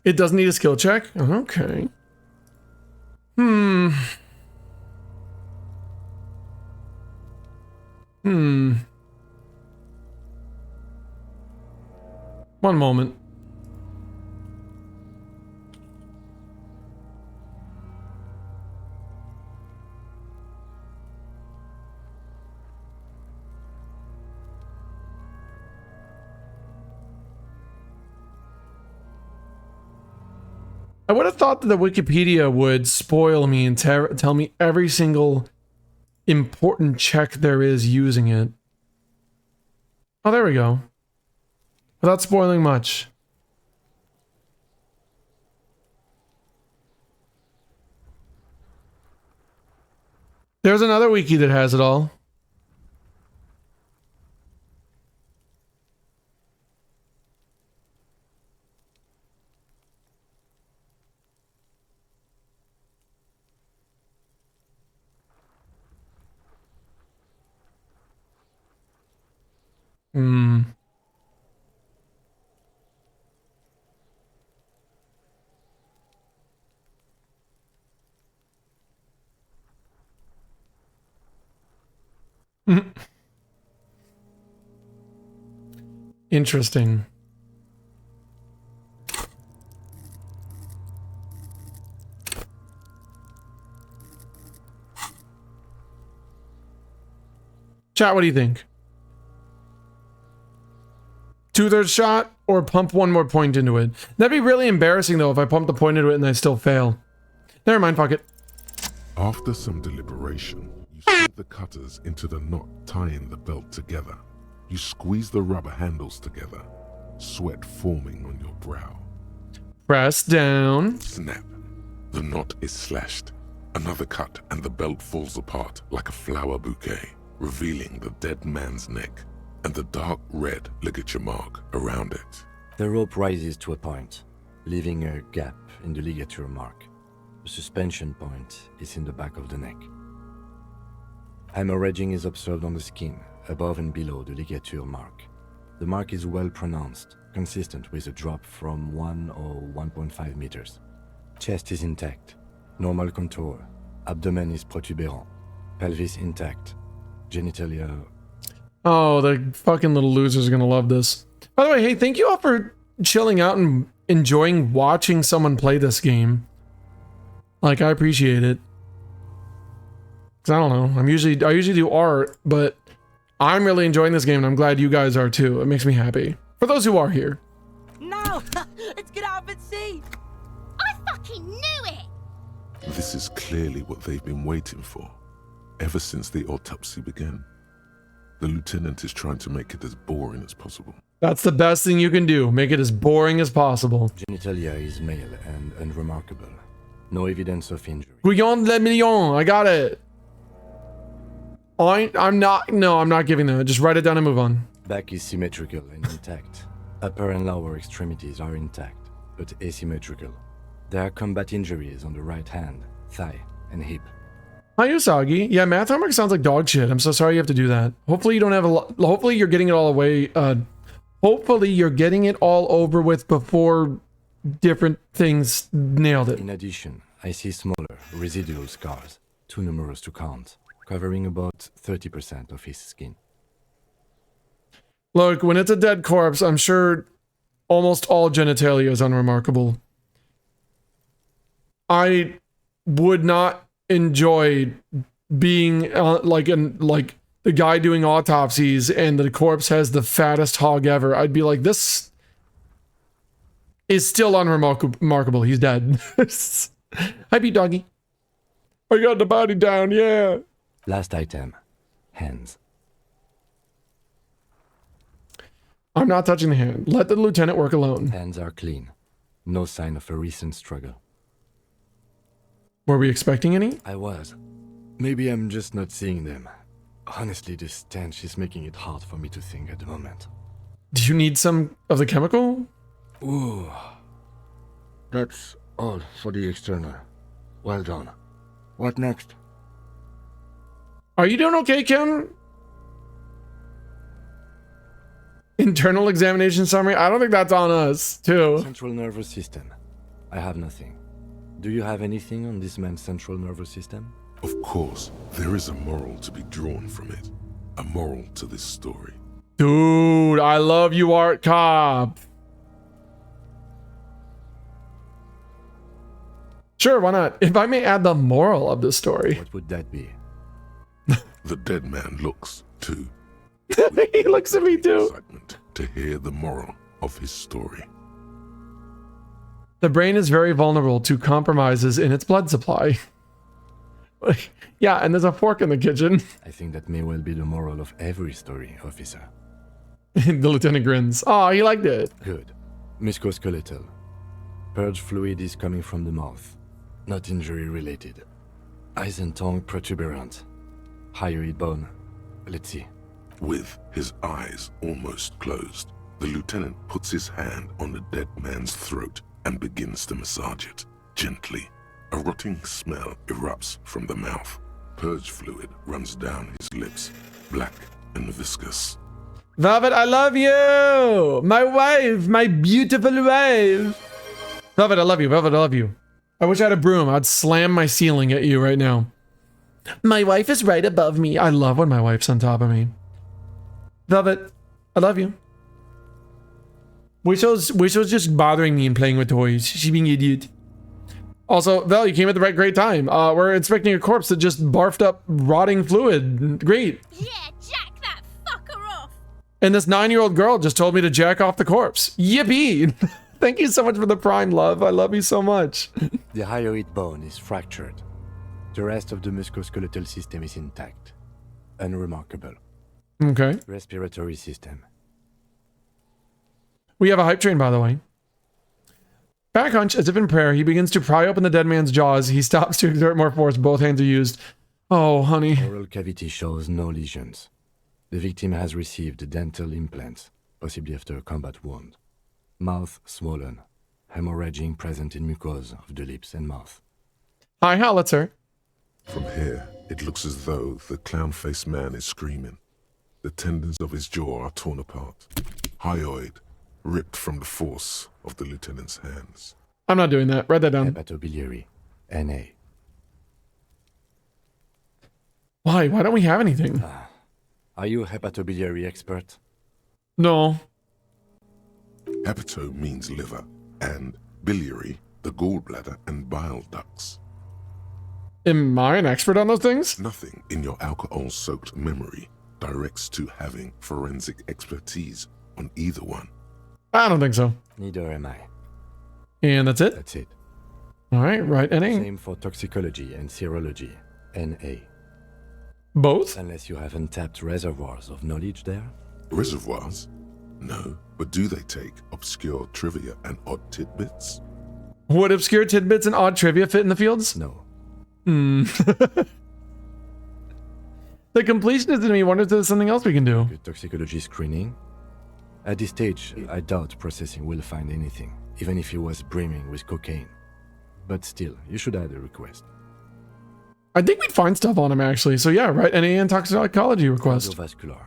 It doesn't need a skill check? Okay. One moment. I would have thought that the Wikipedia would spoil me and tell me every single important check there is using it. Oh, there we go. Without spoiling much. There's another wiki that has it all. Interesting. Chat, what do you think? 2/3 shot or pump one more point into it? That'd be really embarrassing though if I pump the point into it and I still fail. Never mind, fuck it. After some deliberation, you slip the cutters into the knot tying the belt together. You squeeze the rubber handles together, sweat forming on your brow. Press down. Snap. The knot is slashed. Another cut and the belt falls apart like a flower bouquet, revealing the dead man's neck and the dark red ligature mark around it. The rope rises to a point, leaving a gap in the ligature mark. The suspension point is in the back of the neck. Hemorrhaging is observed on the skin, above and below the ligature mark. The mark is well pronounced, consistent with a drop from 1 or 1.5 meters. Chest is intact, normal contour. Abdomen is protuberant, pelvis intact, genitalia... Oh, the fucking little losers are gonna love this. By the way, hey, thank you all for chilling out and enjoying watching someone play this game. Like, I appreciate it. Cause I don't know, I usually do art, but I'm really enjoying this game and I'm glad you guys are too. It makes me happy. For those who are here. No! Let's get out and see! I fucking knew it! This is clearly what they've been waiting for, ever since the autopsy began. The lieutenant is trying to make it as boring as possible. That's the best thing you can do. Make it as boring as possible. Genitalia is male and unremarkable. No evidence of injury. Guillaume Le Million. I got it. I'm not giving them. Just write it down and move on. Back is symmetrical and intact. Upper and lower extremities are intact, but asymmetrical. There are combat injuries on the right hand, thigh, and hip. Hi, Usagi. Yeah, math homework sounds like dog shit. I'm so sorry you have to do that. Hopefully you don't have hopefully you're getting it all away, hopefully you're getting it all over with before different things nailed it. In addition, I see smaller, residual scars, too numerous to count, covering about 30% of his skin. Look, when it's a dead corpse, I'm sure almost all genitalia is unremarkable. I would not enjoy being like the guy doing autopsies and the corpse has the fattest hog ever. I'd be like, this is still unremarkable. He's dead. Hi, Pete Doggy. I got the body down, yeah. Last item, hands. I'm not touching the hand. Let the lieutenant work alone. Hands are clean. No sign of a recent struggle. Were we expecting any? I was. Maybe I'm just not seeing them. Honestly, this stench is making it hard for me to think at the moment. Do you need some of the chemical? Ooh. That's all for the external. Well done. What next? Are you doing okay, Kim? Internal examination summary? I don't think that's on us, too. Central nervous system. I have nothing. Do you have anything on this man's central nervous system? Of course, there is a moral to be drawn from it. A moral to this story. Dude, I love you, Art Cop. Sure, why not? If I may add the moral of the story. What would that be? The dead man looks, too. He looks at me, too. Excitement to hear the moral of his story. The brain is very vulnerable to compromises in its blood supply. Yeah, and there's a fork in the kitchen. I think that may well be the moral of every story, officer. The lieutenant grins. Oh, he liked it. Good. Musculoskeletal. Purge fluid is coming from the mouth. Not injury related. Eyes and tongue protuberant. Hyoid bone. Let's see. With his eyes almost closed, the lieutenant puts his hand on the dead man's throat and begins to massage it, gently. A rotting smell erupts from the mouth. Purge fluid runs down his lips, black and viscous. Velvet, I love you! My wife! My beautiful wife! Velvet, I love you. Velvet, I love you. I wish I had a broom. I'd slam my ceiling at you right now. My wife is right above me. I love when my wife's on top of me. Velvet, I love you. Wisho's just bothering me and playing with toys. She's being an idiot. Also, Vel, you came at the great time. We're inspecting a corpse that just barfed up rotting fluid. Great. Yeah, jack that fucker off. And this 9-year-old girl just told me to jack off the corpse. Yippee! Thank you so much for the prime, love. I love you so much. The hyoid bone is fractured. The rest of the musculoskeletal system is intact. Unremarkable. Okay. Respiratory system. We have a hype train, by the way. Back hunch, as if in prayer, he begins to pry open the dead man's jaws. He stops to exert more force. Both hands are used. Oh, honey. Oral cavity shows no lesions. The victim has received dental implants, possibly after a combat wound. Mouth swollen. Hemorrhaging present in mucosa of the lips and mouth. Hi, Howitzer. From here, it looks as though the clown-faced man is screaming. The tendons of his jaw are torn apart. Hyoid ripped from the force of the lieutenant's hands. I'm not doing that. Write that down. Hepatobiliary. NA. Why? Why don't we have anything? Are you a hepatobiliary expert? No. Hepato means liver, and biliary, the gallbladder and bile ducts. Am I an expert on those things? Nothing in your alcohol-soaked memory directs to having forensic expertise on either one. I don't think so. Neither am I. And that's it? That's it. All right, right, NA. Same for toxicology and serology. NA. Both? Unless you have untapped reservoirs of knowledge there. Reservoirs? No, but do they take obscure trivia and odd tidbits? Would obscure tidbits and odd trivia fit in the fields? No. The completionist in me wonders if there's something else we can do. Good toxicology screening. At this stage, I doubt processing will find anything, even if he was brimming with cocaine. But still, you should add a request. I think we'd find stuff on him, actually. So yeah, right, NA and toxicology request. Cardiovascular.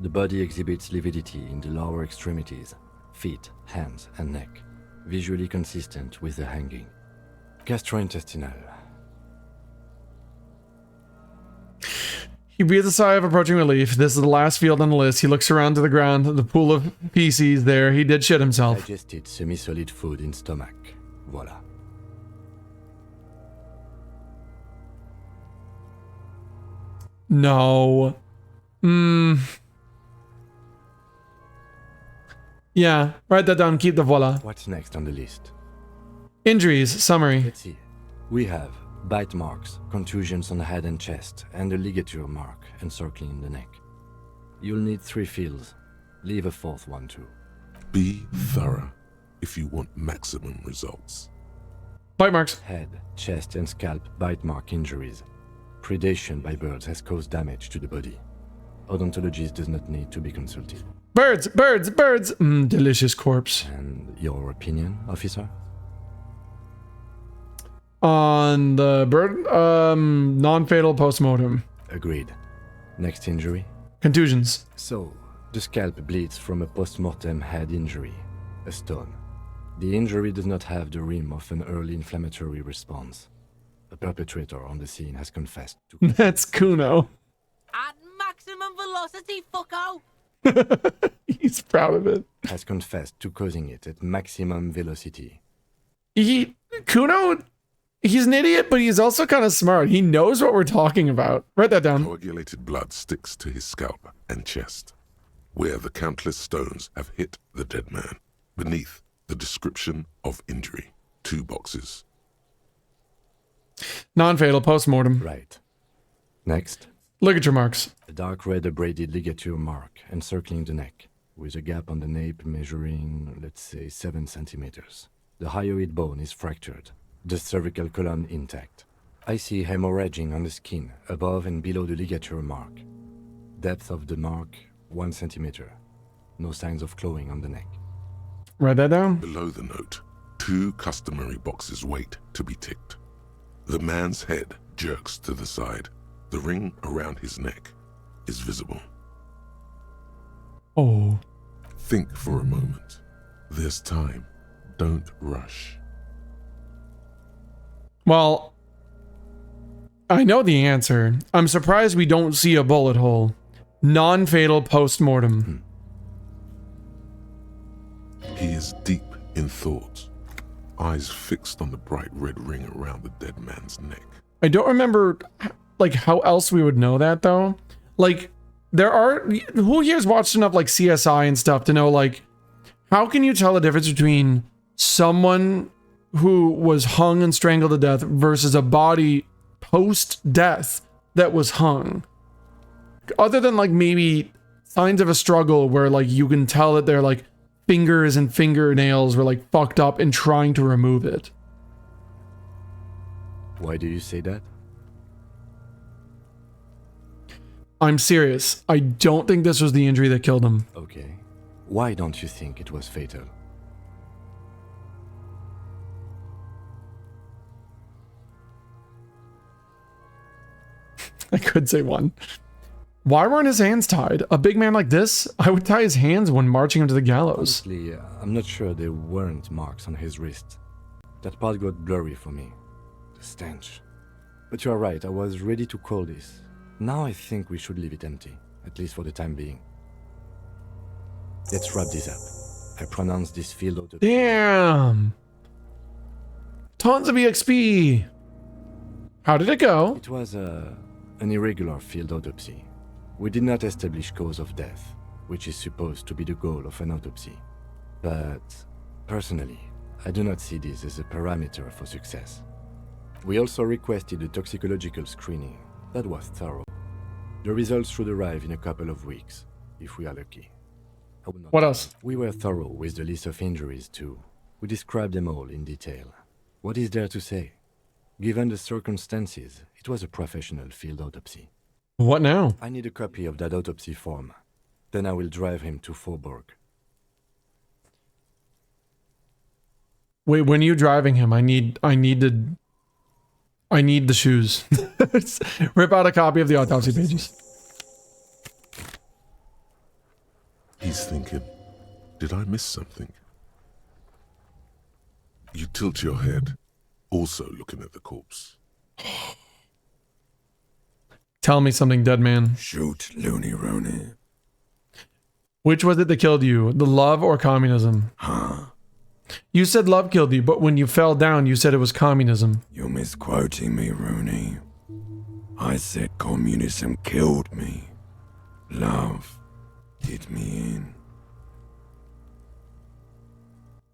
The body exhibits lividity in the lower extremities, feet, hands, and neck, visually consistent with the hanging. Gastrointestinal. He breathes a sigh of approaching relief. This is the last field on the list. He looks around to the ground, the pool of feces there. He did shit himself. Digested semi-solid food in stomach. Voila. No. Yeah, write that down. Keep the voila. What's next on the list? Injuries, summary. Let's see. We have bite marks, contusions on the head and chest, and a ligature mark encircling the neck. You'll need 3 fields. Leave a 4th one too. Be thorough if you want maximum results. Bite marks. Head, chest, and scalp bite mark injuries. Predation by birds has caused damage to the body. Odontologist does not need to be consulted. Birds, birds, birds. Delicious corpse. And your opinion, officer? On the bird, non-fatal postmortem. Agreed. Next injury? Contusions. So, the scalp bleeds from a postmortem head injury, a stone. The injury does not have the rim of an early inflammatory response. The perpetrator on the scene has confessed to... That's Kuno. At maximum velocity, fucko! He's proud of it. Has confessed to causing it at maximum velocity. Kuno, he's an idiot, but he's also kind of smart. He knows what we're talking about. Write that down. Coagulated blood sticks to his scalp and chest, where the countless stones have hit the dead man. Beneath, the description of injury. 2 boxes. Non-fatal postmortem. Right. Next. Ligature marks. A dark red abraded ligature mark encircling the neck, with a gap on the nape measuring, let's say, 7 centimeters. The hyoid bone is fractured, the cervical column intact. I see hemorrhaging on the skin, above and below the ligature mark. Depth of the mark, 1 centimeter. No signs of clawing on the neck. Write that down. Below the note, 2 customary boxes wait to be ticked. The man's head jerks to the side. The ring around his neck is visible. Oh. Think for a moment. There's time. Don't rush. Well, I know the answer. I'm surprised we don't see a bullet hole. Non-fatal postmortem. He is deep in thought, eyes fixed on the bright red ring around the dead man's neck. I don't remember, like, how else we would know that, though. Like, there are... Who here's watched enough, like, CSI and stuff to know, like, how can you tell the difference between someone who was hung and strangled to death versus a body post-death that was hung? Other than, like, maybe signs of a struggle where, like, you can tell that their, like, fingers and fingernails were, like, fucked up and trying to remove it. Why do you say that? I'm serious. I don't think this was the injury that killed him. Okay. Why don't you think it was fatal? I could say one. Why weren't his hands tied? A big man like this, I would tie his hands when marching him to the gallows. Honestly, I'm not sure there weren't marks on his wrist. That part got blurry for me. The stench. But you're right, I was ready to call this. Now I think we should leave it empty, at least for the time being. Let's wrap this up. I pronounce this field out. Damn! Tons of EXP! How did it go? It was an irregular field autopsy. We did not establish cause of death, which is supposed to be the goal of an autopsy. But, personally, I do not see this as a parameter for success. We also requested a toxicological screening. That was thorough. The results should arrive in a couple of weeks, if we are lucky. What else? We were thorough with the list of injuries too. We described them all in detail. What is there to say? Given the circumstances, it was a professional field autopsy. What now? I need a copy of that autopsy form. Then I will drive him to Faubourg. Wait, when are you driving him? I need the shoes. Rip out a copy of the autopsy pages. He's thinking, did I miss something? You tilt your head, also looking at the corpse. Tell me something, dead man. Shoot, Looney Rooney. Which was it that killed you? The love or communism? Huh? You said love killed you, but when you fell down, you said it was communism. You're misquoting me, Rooney. I said communism killed me. Love did me in.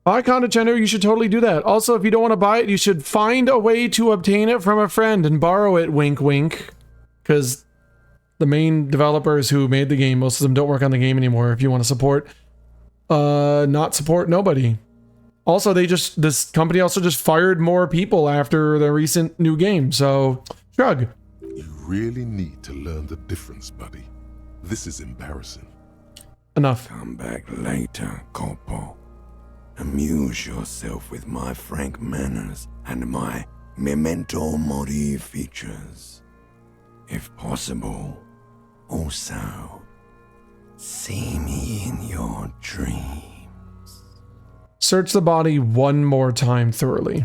Buy Condescender, you should totally do that. Also, if you don't want to buy it, you should find a way to obtain it from a friend and borrow it, wink wink. Because the main developers who made the game, most of them don't work on the game anymore. If you want to support, not support nobody. Also, this company also just fired more people after the recent new game, so shrug. You really need to learn the difference, buddy. This is embarrassing. Enough. Come back later, Corpo. Amuse yourself with my frank manners and my memento mori features. If possible, also, see me in your dreams. Search the body one more time thoroughly.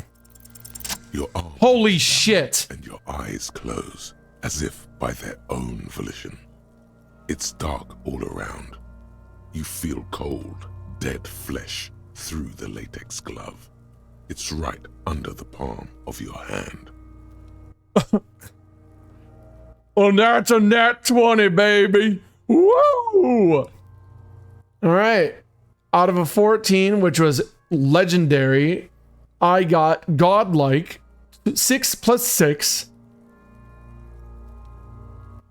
Your arms Holy shit! and your eyes close, as if by their own volition. It's dark all around. You feel cold, dead flesh through the latex glove. It's right under the palm of your hand. Oh, that's a nat 20, baby. Woo! All right. Out of a 14, which was legendary, I got godlike 6 plus 6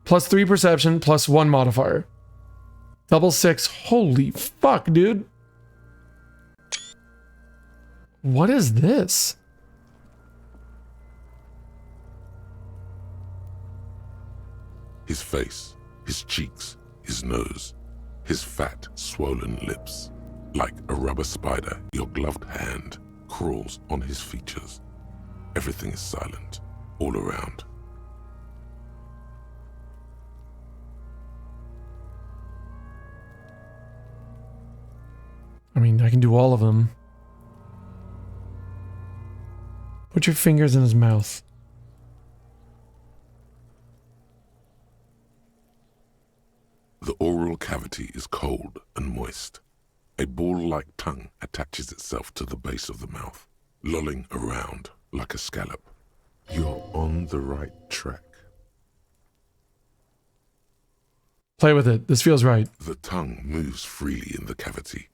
plus 3 perception plus 1 modifier. Double 6. Holy fuck, dude. What is this? His face, his cheeks, his nose, his fat, swollen lips. Like a rubber spider, your gloved hand crawls on his features. Everything is silent, all around. I mean, I can do all of them. Put your fingers in his mouth. The oral cavity is cold and moist. A ball-like tongue attaches itself to the base of the mouth, lolling around like a scallop. You're on the right track. Play with it. This feels right. The tongue moves freely in the cavity.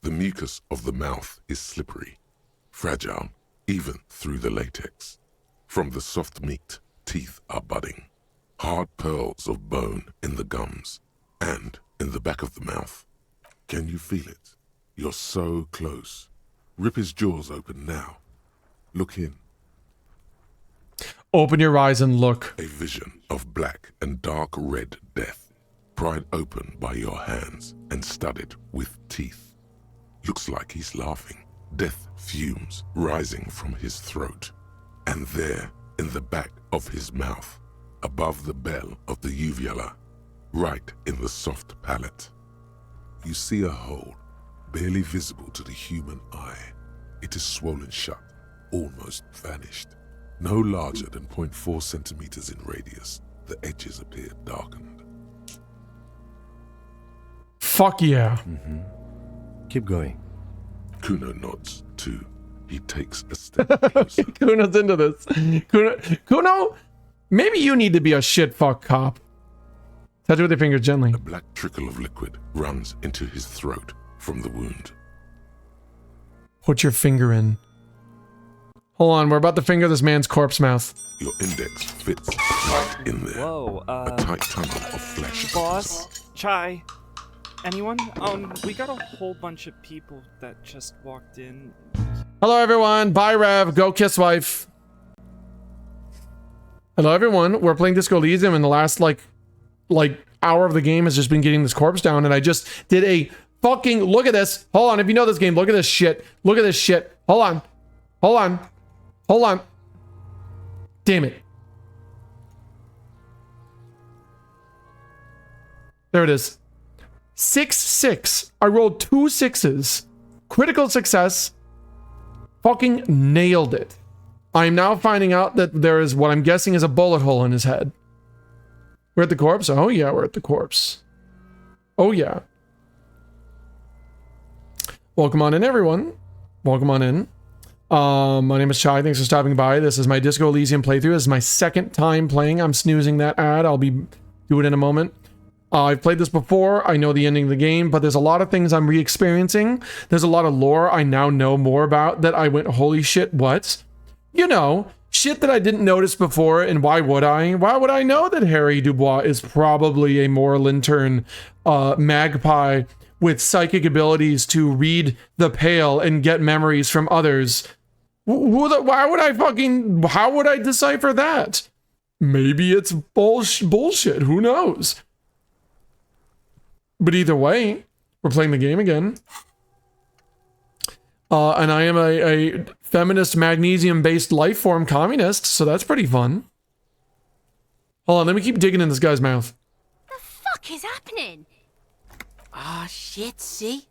The mucus of the mouth is slippery, fragile, even through the latex. From the soft meat, teeth are budding. Hard pearls of bone in the gums and in the back of the mouth. Can you feel it? You're so close. Rip his jaws open now. Look in. Open your eyes and look. A vision of black and dark red death, pried open by your hands and studded with teeth. Looks like he's laughing. Death fumes rising from his throat. And there, in the back of his mouth, above the bell of the uvula, right in the soft palate, you see a hole, barely visible to the human eye. It is swollen shut, almost vanished. No larger than 0.4 centimeters in radius, the edges appear darkened. Fuck yeah. Keep going. Kuno nods, too. He takes a step closer. Kuno's into this. Kuno, maybe you need to be a shit fuck cop. Touch it with your fingers gently. A black trickle of liquid runs into his throat from the wound. Put your finger in. Hold on, we're about to finger this man's corpse mouth. Your index fits right in there. Whoa, a tight tunnel of flesh. Boss, Chai, anyone? We got a whole bunch of people that just walked in. Hello everyone, bye Rev, go kiss wife. Hello everyone, we're playing Disco Elysium and the last like hour of the game has just been getting this corpse down and I just did a fucking, look at this. Hold on, if you know this game, look at this shit. Look at this shit. Hold on. Hold on. Hold on. Damn it. There it is. 6-6. I rolled 2 6s. Critical success. Fucking nailed it. I'm now finding out that there is what I'm guessing is a bullet hole in his head. We're at the corpse? Oh yeah, we're at the corpse. Oh yeah. Welcome on in, everyone. Welcome on in. My name is Chai. Thanks for stopping by. This is my Disco Elysium playthrough. This is my second time playing. I'm snoozing that ad. I'll be doing it in a moment. I've played this before. I know the ending of the game, but there's a lot of things I'm re-experiencing. There's a lot of lore I now know more about that I went, holy shit, what? You know, shit that I didn't notice before, and why would I? Why would I know that Harry Dubois is probably a Morlintern magpie with psychic abilities to read the Pale and get memories from others? Why would I fucking... How would I decipher that? Maybe it's bullshit. Who knows? But either way, we're playing the game again. And I am a feminist magnesium-based life form communist, so that's pretty fun. Hold on, let me keep digging in this guy's mouth. The fuck is happening? Ah, shit, see?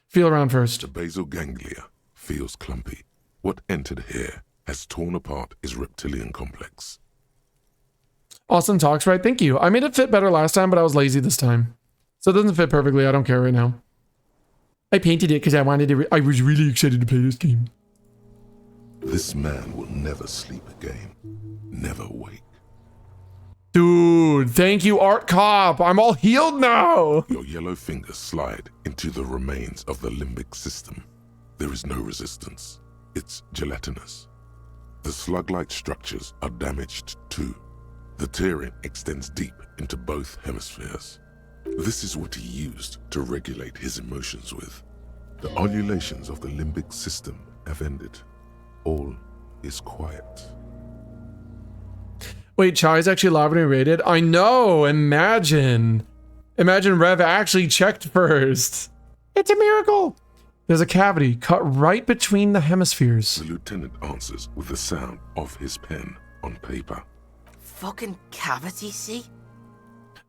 Feel around first. The basal ganglia feels clumpy. What entered here has torn apart his reptilian complex. Austin talks right. Thank you. I made it fit better last time, but I was lazy this time. So it doesn't fit perfectly. I don't care right now. I painted it because I wanted to... I was really excited to play this game. This man will never sleep again. Never wake. Dude, thank you, Art Cop. I'm all healed now. Your yellow fingers slide into the remains of the limbic system. There is no resistance. It's gelatinous. The slug-like structures are damaged too. The tearing extends deep into both hemispheres. This is what he used to regulate his emotions with. The ululations of the limbic system have ended. All is quiet. Wait, Chai's actually Lavender rated? I know, imagine. Imagine Rev actually checked first. It's a miracle. There's a cavity cut right between the hemispheres. The lieutenant answers with the sound of his pen on paper. Fucking cavity, see?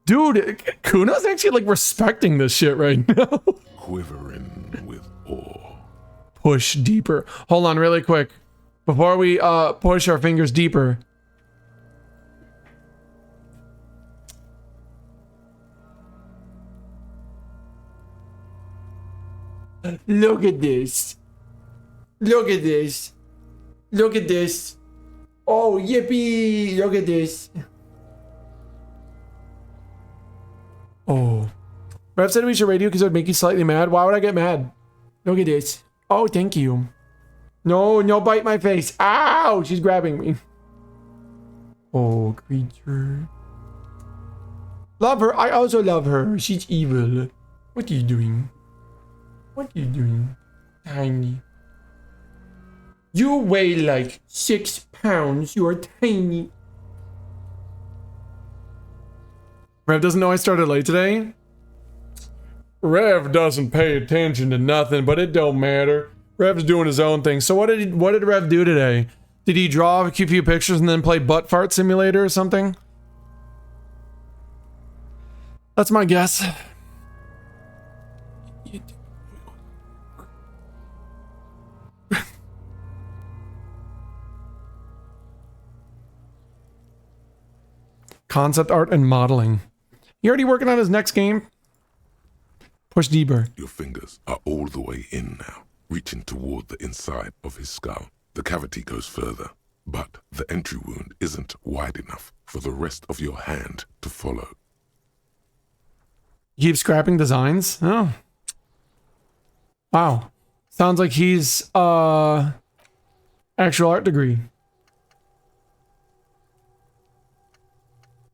Dude, Kuno's actually like respecting this shit right now. Quivering with awe. Push deeper. Hold on really quick. Before we push our fingers deeper. Look at this. Look at this. Look at this. Oh, yippee! Look at this. Oh. Rev said we should radio because it would make you slightly mad. Why would I get mad? Look at this. Oh, thank you. No, no, bite my face. Ow! She's grabbing me. Oh, creature. Love her. I also love her. She's evil. What are you doing? What are you doing? Tiny. You weigh like 6 pounds. You are tiny. Rev doesn't know I started late today. Rev doesn't pay attention to nothing, but it don't matter. Rev's doing his own thing. So what did Rev do today? Did he draw a few pictures and then play Butt Fart Simulator or something? That's my guess. Concept art and modeling. You already working on his next game? Push deeper. Your fingers are all the way in now, reaching toward the inside of his skull. The cavity goes further, but the entry wound isn't wide enough for the rest of your hand to follow. Keep scrapping designs? Oh. Wow. Sounds like he's actual art degree.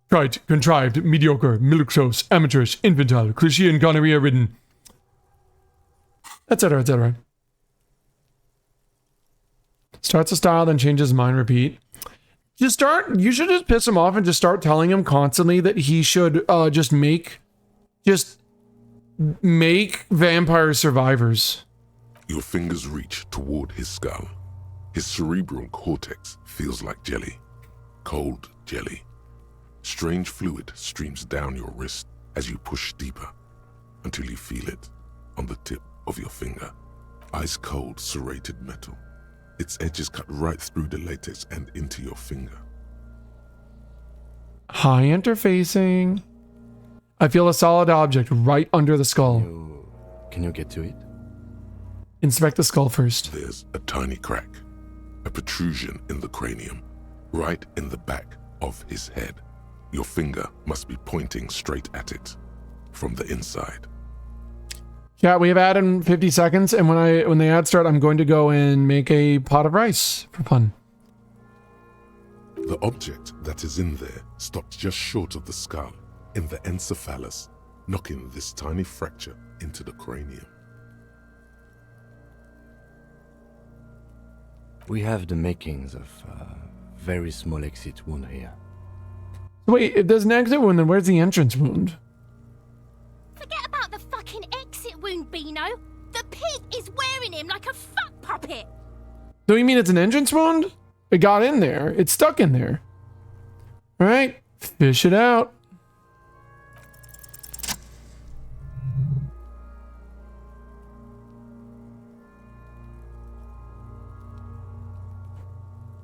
Trite, contrived, mediocre, milquetoast, amateurish, infantile, cliché and gonorrhea ridden, etc., etc. Starts a style, then changes his mind, repeat. You should just piss him off and just start telling him constantly that he should just make vampire survivors. Your fingers reach toward his skull. His cerebral cortex feels like jelly. Cold jelly. Strange fluid streams down your wrist as you push deeper until you feel it on the tip of your finger. Ice cold serrated metal. Its edges cut right through the latex and into your finger. High interfacing. I feel a solid object right under the skull. Can you get to it? Inspect the skull first. There's a tiny crack, a protrusion in the cranium, right in the back of his head. Your finger must be pointing straight at it from the inside. Yeah, we have ad in 50 seconds, and when the ads start, I'm going to go and make a pot of rice for fun. The object that is in there stops just short of the skull, in the encephalus, knocking this tiny fracture into the cranium. We have the makings of a very small exit wound here. Wait, if there's an exit wound, then where's the entrance wound? Forget about the fucking exit wound, Beano. The pig is wearing him like a fuck puppet. Do you mean it's an entrance wound? It got in there. It's stuck in there. All right, fish it out.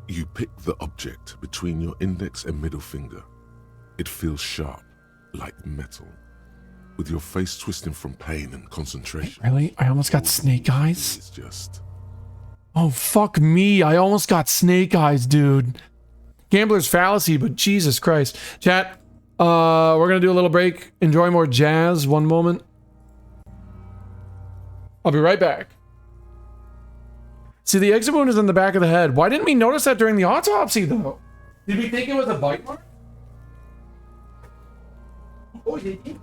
You pick the object between your index and middle finger. It feels sharp, like metal. With your face twisting from pain and concentration. Really? I almost got snake eyes? It's just... Oh, fuck me. I almost got snake eyes, dude. Gambler's fallacy, but Jesus Christ. Chat, we're going to do a little break. Enjoy more jazz. One moment. I'll be right back. See, the exit wound is in the back of the head. Why didn't we notice that during the autopsy, though? Did we think it was a bite mark? Oh, did he?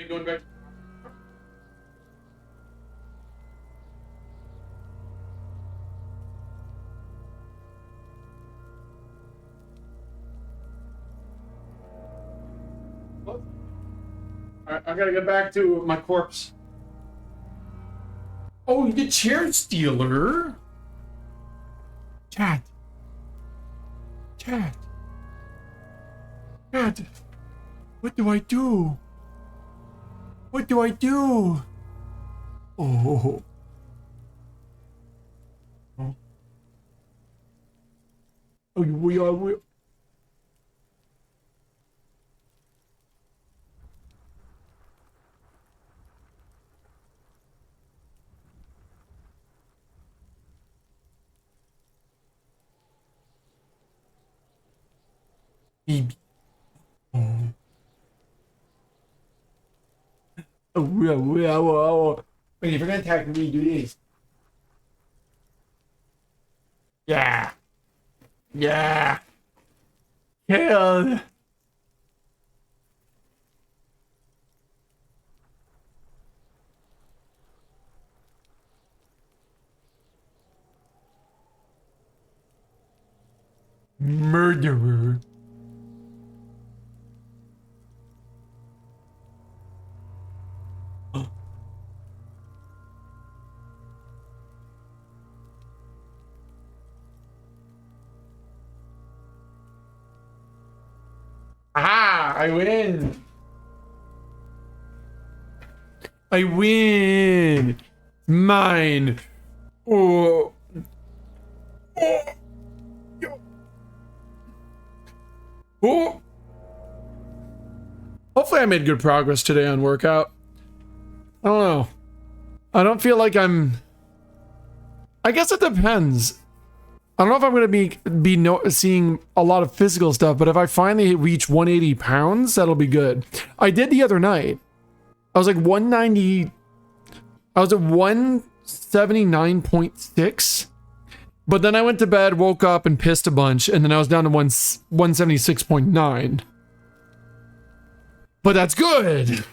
Going back. Alright, I gotta get back to my corpse. Oh, the chair stealer. Chat. Chat. Chat. What do I do? What do I do? Oh. Oh. Oh, we are. Baby. Oh. Oh. Wait, if you're gonna attack me, do this. Yeah. Yeah. Killed. Murderer. Aha! I win! I win! Mine! Oh! Oh! Oh! Hopefully I made good progress today on workout. I don't know. I don't feel like I'm... I guess it depends. I don't know if I'm going to be seeing a lot of physical stuff, but if I finally reach 180 pounds, that'll be good. I did the other night. I was like 190... I was at 179.6. But then I went to bed, woke up, and pissed a bunch, and then I was down to 176.9. But that's good!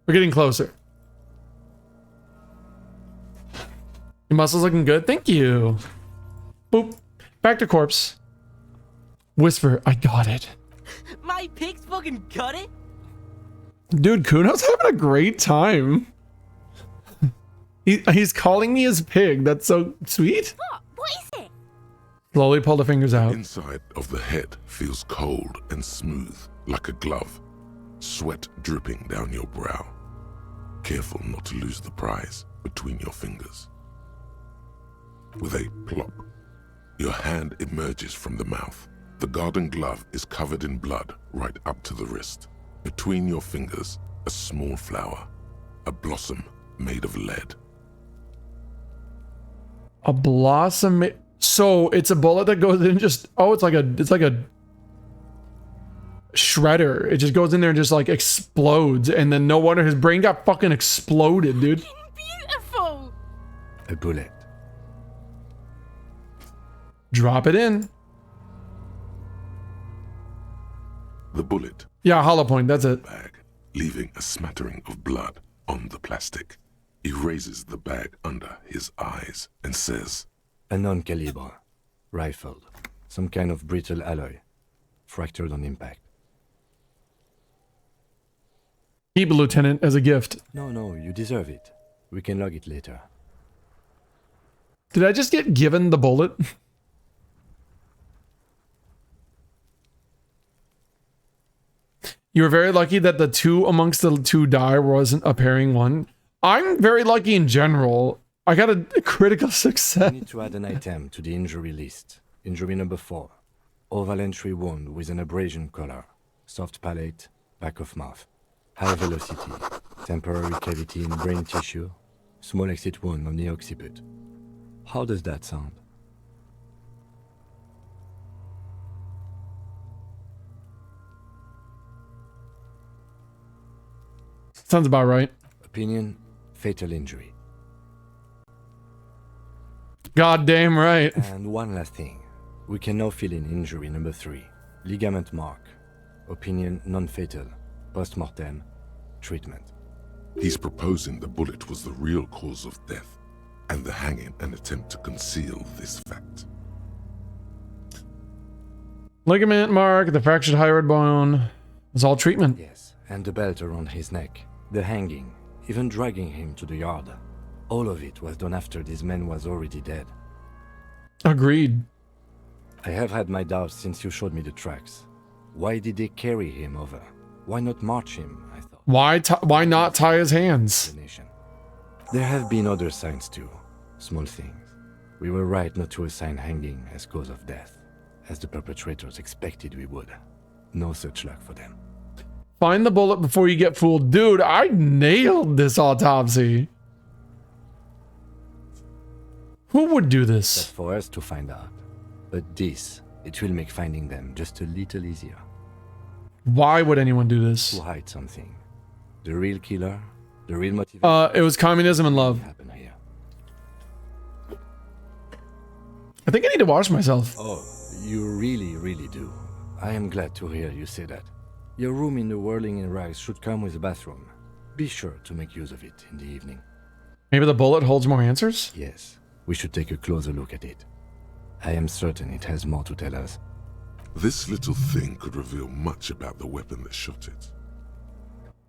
We're getting closer. Your muscles looking good? Thank you. Boop. Back to corpse. Whisper, I got it. My pig's fucking got it? Dude, Kuno's having a great time. He's calling me his pig. That's so sweet. What is it? Slowly pull the fingers out. Inside of the head feels cold and smooth, like a glove. Sweat dripping down your brow. Careful not to lose the prize between your fingers. With a plop, your hand emerges from the mouth. The garden glove is covered in blood right up to the wrist. Between your fingers, a small flower, a blossom made of lead. A blossom. So it's a bullet that goes in just. Oh, it's like a shredder. It just goes in there and just like explodes, and then no wonder his brain got fucking exploded, dude. Beautiful. A bullet. Drop it in. The bullet. Yeah, hollow point. That's it. Bag, leaving a smattering of blood on the plastic. He raises the bag under his eyes and says, A non-caliber. Rifled. Some kind of brittle alloy. Fractured on impact. Keep, Lieutenant, as a gift. No, you deserve it. We can log it later. Did I just get given the bullet? You were very lucky that the two amongst the two die wasn't a pairing one. I'm very lucky in general. I got a critical success. We need to add an item to the injury list. Injury number 4. Oval entry wound with an abrasion collar. Soft palate, back of mouth. High velocity. Temporary cavity in brain tissue. Small exit wound on the occiput. How does that sound? Sounds about right. Opinion, fatal injury. Goddamn right. And one last thing. We can now fill in injury number 3. Ligament mark. Opinion, non-fatal. Post-mortem. Treatment. He's proposing the bullet was the real cause of death, and the hanging an attempt to conceal this fact. Ligament mark, the fractured hyoid bone. It's all treatment. Yes, and the belt around his neck. The hanging. Even dragging him to the yard. All of it was done after this man was already dead. Agreed. I have had my doubts since you showed me the tracks. Why did they carry him over? Why not march him, I thought. Why not tie his hands? There have been other signs too. Small things. We were right not to assign hanging as cause of death, as the perpetrators expected we would. No such luck for them. Find the bullet before you get fooled. Dude, I nailed this autopsy. Who would do this? That's for us to find out. But this, it will make finding them just a little easier. Why would anyone do this? To hide something. The real killer, the real motivation. It was communism and love. I think I need to wash myself. Oh, you really, really do. I am glad to hear you say that. Your room in the Whirling in Rags should come with a bathroom. Be sure to make use of it in the evening. Maybe the bullet holds more answers? Yes, we should take a closer look at it. I am certain it has more to tell us. This little thing could reveal much about the weapon that shot it.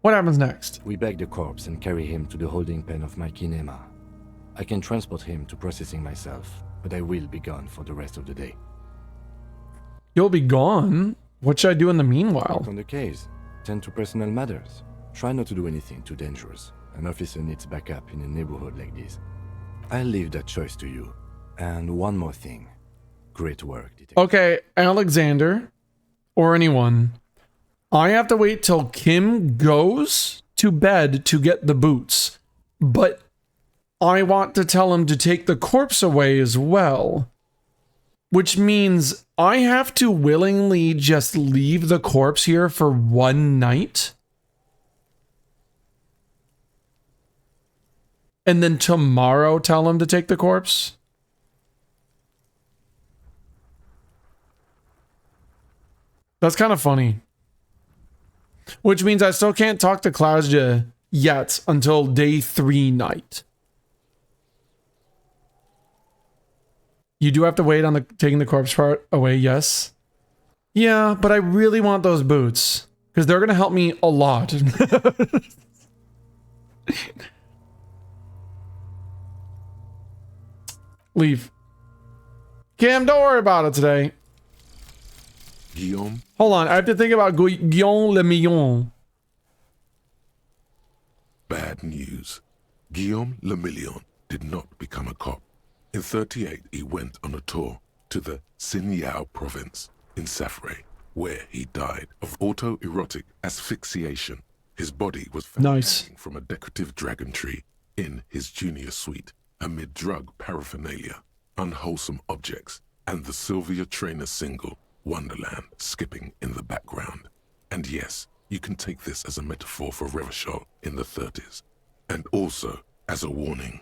What happens next? We bag the corpse and carry him to the holding pen of my kinema. I can transport him to processing myself, but I will be gone for the rest of the day. You'll be gone? What should I do in the meanwhile? Work on the case. Tend to personal matters. Try not to do anything too dangerous. An officer needs backup in a neighborhood like this. I'll leave that choice to you. And one more thing. Great work, detective. Okay, Alexander, or anyone, I have to wait till Kim goes to bed to get the boots. But I want to tell him to take the corpse away as well. Which means I have to willingly just leave the corpse here for one night? And then tomorrow tell him to take the corpse? That's kind of funny. Which means I still can't talk to Klausja yet until day 3 night. You do have to wait on the taking the corpse part away, yes. Yeah, but I really want those boots because they're gonna help me a lot. Leave. Cam, don't worry about it today. Guillaume? Hold on, I have to think about Guillaume Le Million. Bad news. Guillaume Le Million did not become a cop. In 38, he went on a tour to the Sinyao province in Safre, where he died of autoerotic asphyxiation. His body was found hanging from a decorative dragon tree in his junior suite amid drug paraphernalia, unwholesome objects, and the Sylvia Trainer single, Wonderland, skipping in the background. And yes, you can take this as a metaphor for Revachol in the 30s, and also as a warning.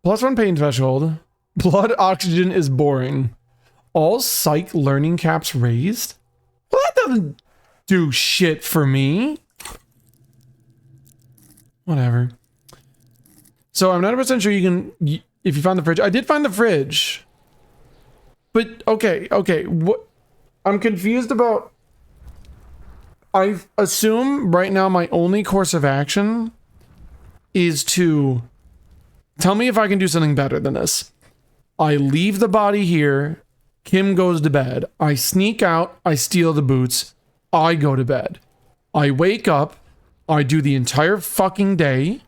+1 pain threshold. Blood oxygen is boring. All psych learning caps raised? Well, that doesn't do shit for me. Whatever. So I'm not 100% sure you can, if you found the fridge. I did find the fridge. But, okay. What? I'm confused about, I assume right now my only course of action is to tell me if I can do something better than this. I leave the body here. Kim goes to bed. I sneak out. I steal the boots. I go to bed. I wake up. I do the entire fucking day.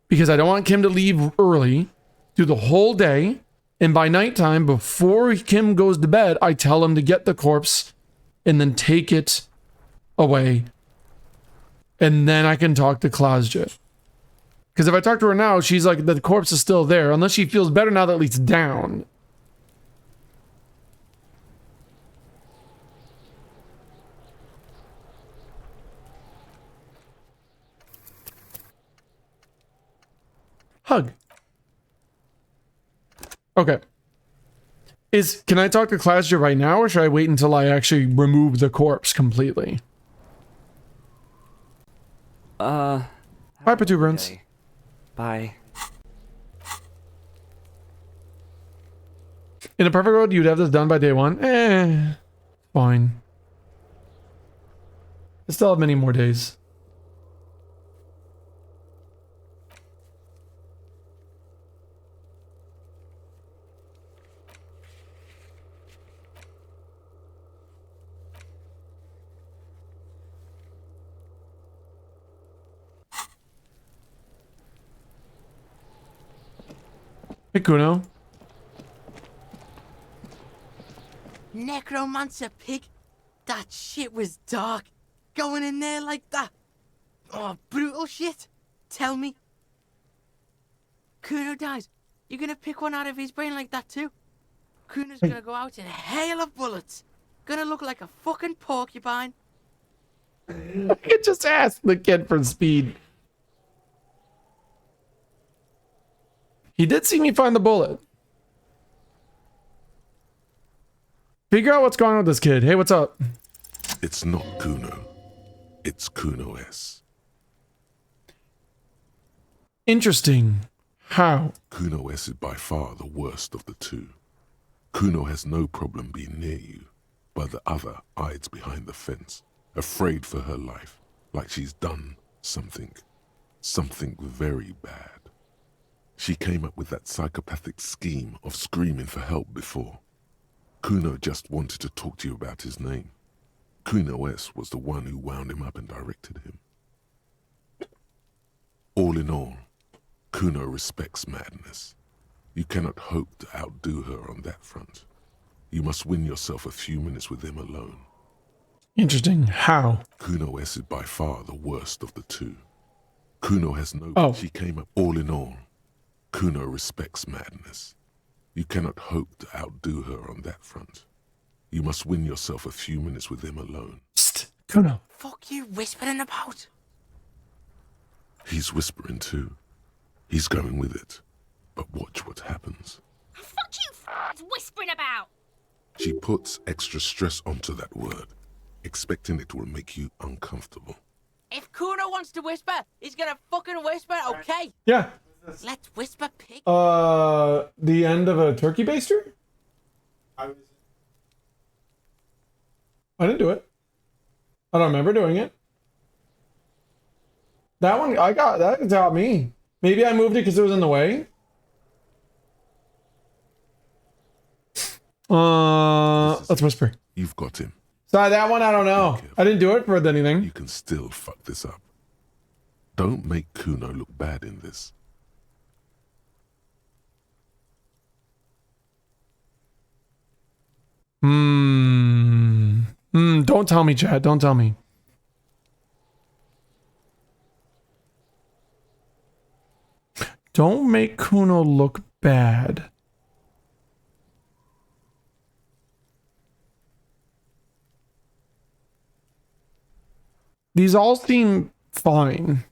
Because I don't want Kim to leave early. Do the whole day. And by nighttime, before Kim goes to bed, I tell him to get the corpse and then take it away. And then I can talk to Klausja. Because if I talk to her now, she's like, the corpse is still there. Unless she feels better now that it's down. Hug. Okay. Can I talk to Klausja right now, or should I wait until I actually remove the corpse completely? Bye, Protuberance. Okay. Bye. In a perfect world, you'd have this done by day 1. Fine. I still have many more days. Hey, Kuno. Necromancer pig? That shit was dark. Going in there like that. Oh, brutal shit. Tell me. Kuno dies. You're gonna pick one out of his brain like that too? Kuno's gonna go out in a hail of bullets. Gonna look like a fucking porcupine. I could just ask the kid for speed. He did see me find the bullet. Figure out what's going on with this kid. Hey, what's up? It's not Kuno. It's Kuno S. Interesting. How? Kuno S is by far the worst of the two. Kuno has no problem being near you, but the other hides behind the fence, afraid for her life, like she's done something very bad. She came up with that psychopathic scheme of screaming for help before. Kuno just wanted to talk to you about his name. Kuno S was the one who wound him up and directed him. All in all, Kuno respects madness. You cannot hope to outdo her on that front. You must win yourself a few minutes with him alone. Interesting. How? Kuno S is by far the worst of the two. Kuno has no... Oh. She came up all in all. Kuno respects madness. You cannot hope to outdo her on that front. You must win yourself a few minutes with him alone. Psst, Kuno. Fuck you whispering about? He's whispering too. He's going with it. But watch what happens. Fuck you f***ing whispering about! She puts extra stress onto that word, expecting it will make you uncomfortable. If Kuno wants to whisper, he's gonna fucking whisper, okay? Yeah. Let's whisper, pig. The end of a turkey baster? I didn't do it. I don't remember doing it. That one, that got me. Maybe I moved it because it was in the way. Let's whisper. You've got him. Sorry, that one I don't know. I didn't do it for anything. You can still fuck this up. Don't make Kuno look bad in this. Don't tell me, Chad. Don't tell me. Don't make Kuno look bad. These all seem fine.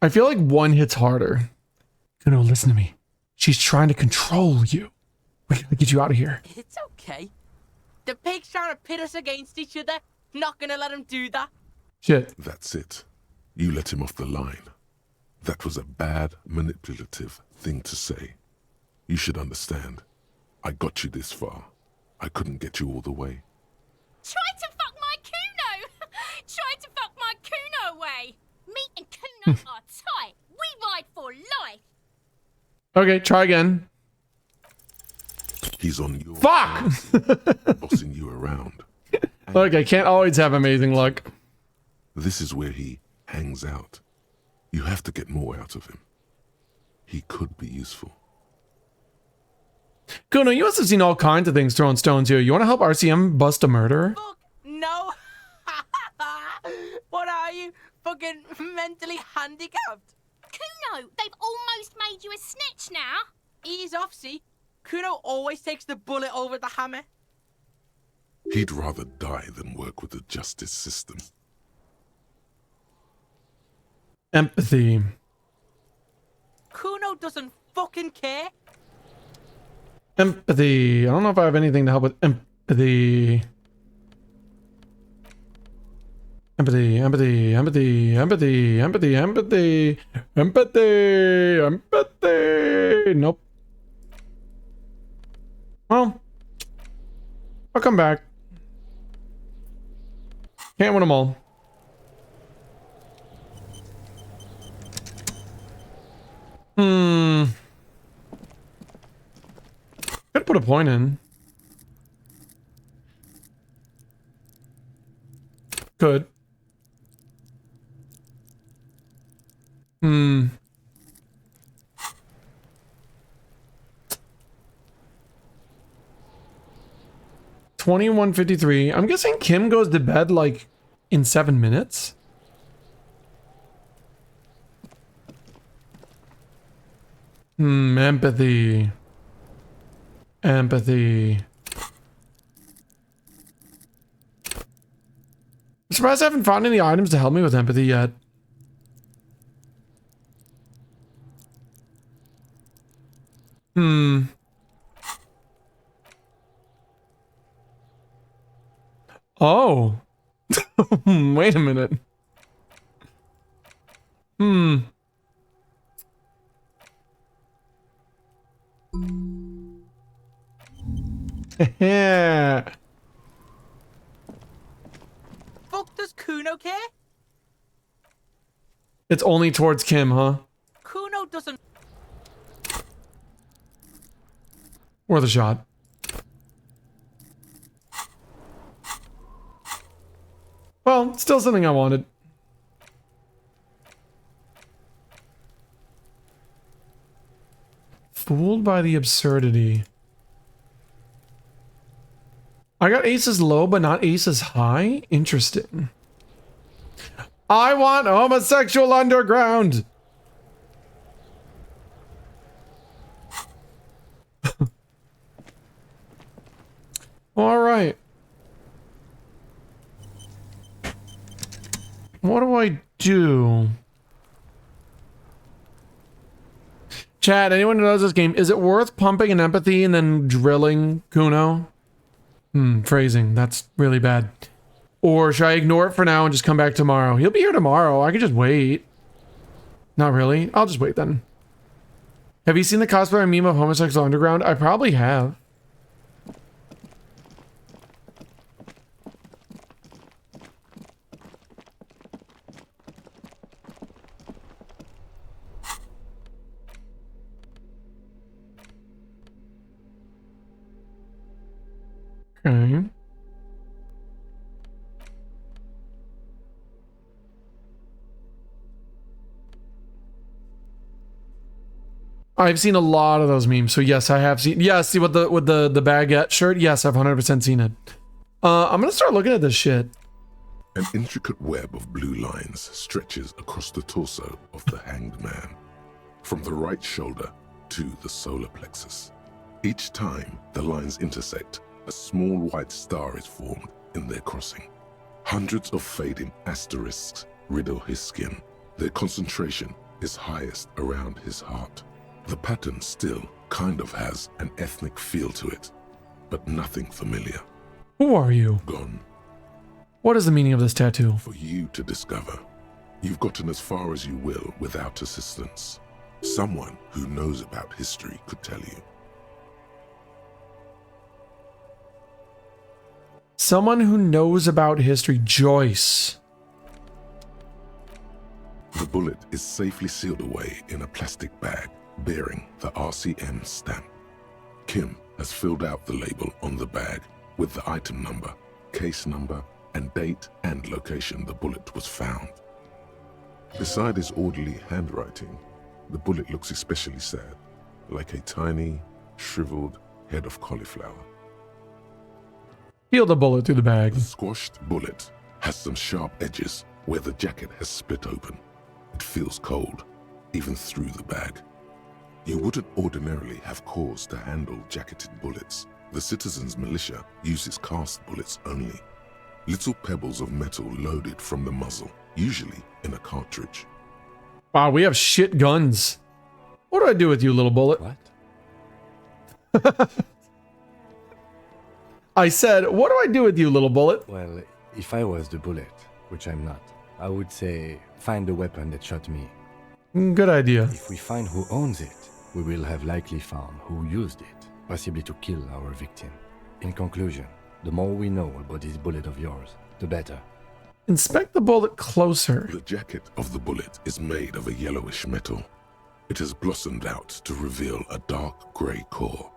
I feel like one hits harder. Kuno, listen to me. She's trying to control you. We gotta get you out of here. It's okay. The pig's trying to pit us against each other. Not gonna let him do that. Shit. That's it. You let him off the line. That was a bad, manipulative thing to say. You should understand. I got you this far. I couldn't get you all the way. Try to fuck my Kuno! Try to fuck my Kuno away! Me and Kuno are tight. We ride for life. Okay, try again. He's on your Fuck! bossing you around. Look, I can't always have amazing luck. This is where he hangs out. You have to get more out of him. He could be useful. Kuno, you must have seen all kinds of things throwing stones here. You want to help RCM bust a murderer? Fuck no. What are you? Fucking mentally handicapped? Kuno, they've almost made you a snitch now. Ease off, see? Kuno always takes the bullet over the hammer. He'd rather die than work with the justice system. Empathy. Kuno doesn't fucking care. Empathy. I don't know if I have anything to help with empathy. Empathy, empathy, empathy, empathy, empathy, empathy, empathy, empathy. Nope. Well, I'll come back. Can't win them all. Could put a point in. Could. 21:53. I'm guessing Kim goes to bed like in 7 minutes. Empathy. Empathy. I'm surprised I haven't found any items to help me with empathy yet. Oh. Wait a minute. Yeah. Fuck does Kuno care? It's only towards Kim, huh? Kuno doesn't. Worth a shot. Well, still something I wanted. Fooled by the absurdity. I got aces low, but not aces high? Interesting. I want homosexual underground! Alright. What do I do? Chat, anyone who knows this game, is it worth pumping an empathy and then drilling Kuno? Phrasing. That's really bad. Or should I ignore it for now and just come back tomorrow? He'll be here tomorrow. I could just wait. Not really. I'll just wait then. Have you seen the cosplayer meme of homosexual underground? I probably have. Okay. I've seen a lot of those memes, so yes, I have seen. Yeah, see with the baguette shirt. Yes, I've 100% seen it. I'm gonna start looking at this shit. An intricate web of blue lines stretches across the torso of the hanged man, from the right shoulder to the solar plexus. Each time the lines intersect, a small white star is formed in their crossing. Hundreds of fading asterisks riddle his skin. Their concentration is highest around his heart. The pattern still kind of has an ethnic feel to it, but nothing familiar. Who are you? Gone. What is the meaning of this tattoo? For you to discover. You've gotten as far as you will without assistance. Someone who knows about history could tell you. Someone who knows about history. Joyce. The bullet is safely sealed away in a plastic bag bearing the RCM stamp. Kim has filled out the label on the bag with the item number, case number, and date and location the bullet was found. Beside his orderly handwriting, the bullet looks especially sad, like a tiny, shriveled head of cauliflower. Peel the bullet through the bag. The squashed bullet has some sharp edges where the jacket has split open. It feels cold, even through the bag. You wouldn't ordinarily have cause to handle jacketed bullets. The Citizens Militia uses cast bullets only. Little pebbles of metal loaded from the muzzle, usually in a cartridge. Wow, we have shit guns. What do I do with you, little bullet? What? I said, what do I do with you, little bullet? Well, if I was the bullet, which I'm not, I would say find the weapon that shot me. Good idea. If we find who owns it, we will have likely found who used it, possibly to kill our victim. In conclusion, the more we know about this bullet of yours, the better. Inspect the bullet closer. The jacket of the bullet is made of a yellowish metal. It has blossomed out to reveal a dark grey core.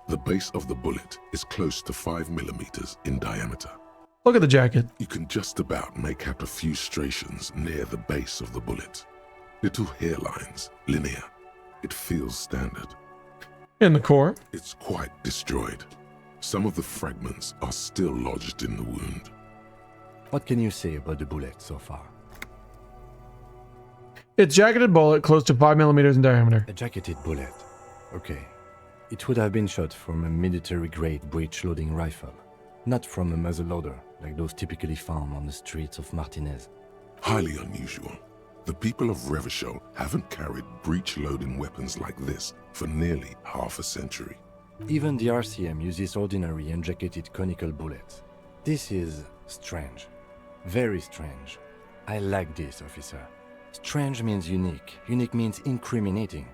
The base of the bullet is close to 5 millimeters in diameter. Look at the jacket. You can just about make out a few striations near the base of the bullet. Little hairlines, linear. It feels standard. In the core? It's quite destroyed. Some of the fragments are still lodged in the wound. What can you say about the bullet so far? It's jacketed bullet close to 5 millimeters in diameter. A jacketed bullet. Okay. It would have been shot from a military-grade breech-loading rifle, not from a muzzleloader like those typically found on the streets of Martinez. Highly unusual. The people of Revachol haven't carried breech-loading weapons like this for nearly half a century. Even the RCM uses ordinary unjacketed conical bullets. This is strange. Very strange. I like this, officer. Strange means unique. Unique means incriminating.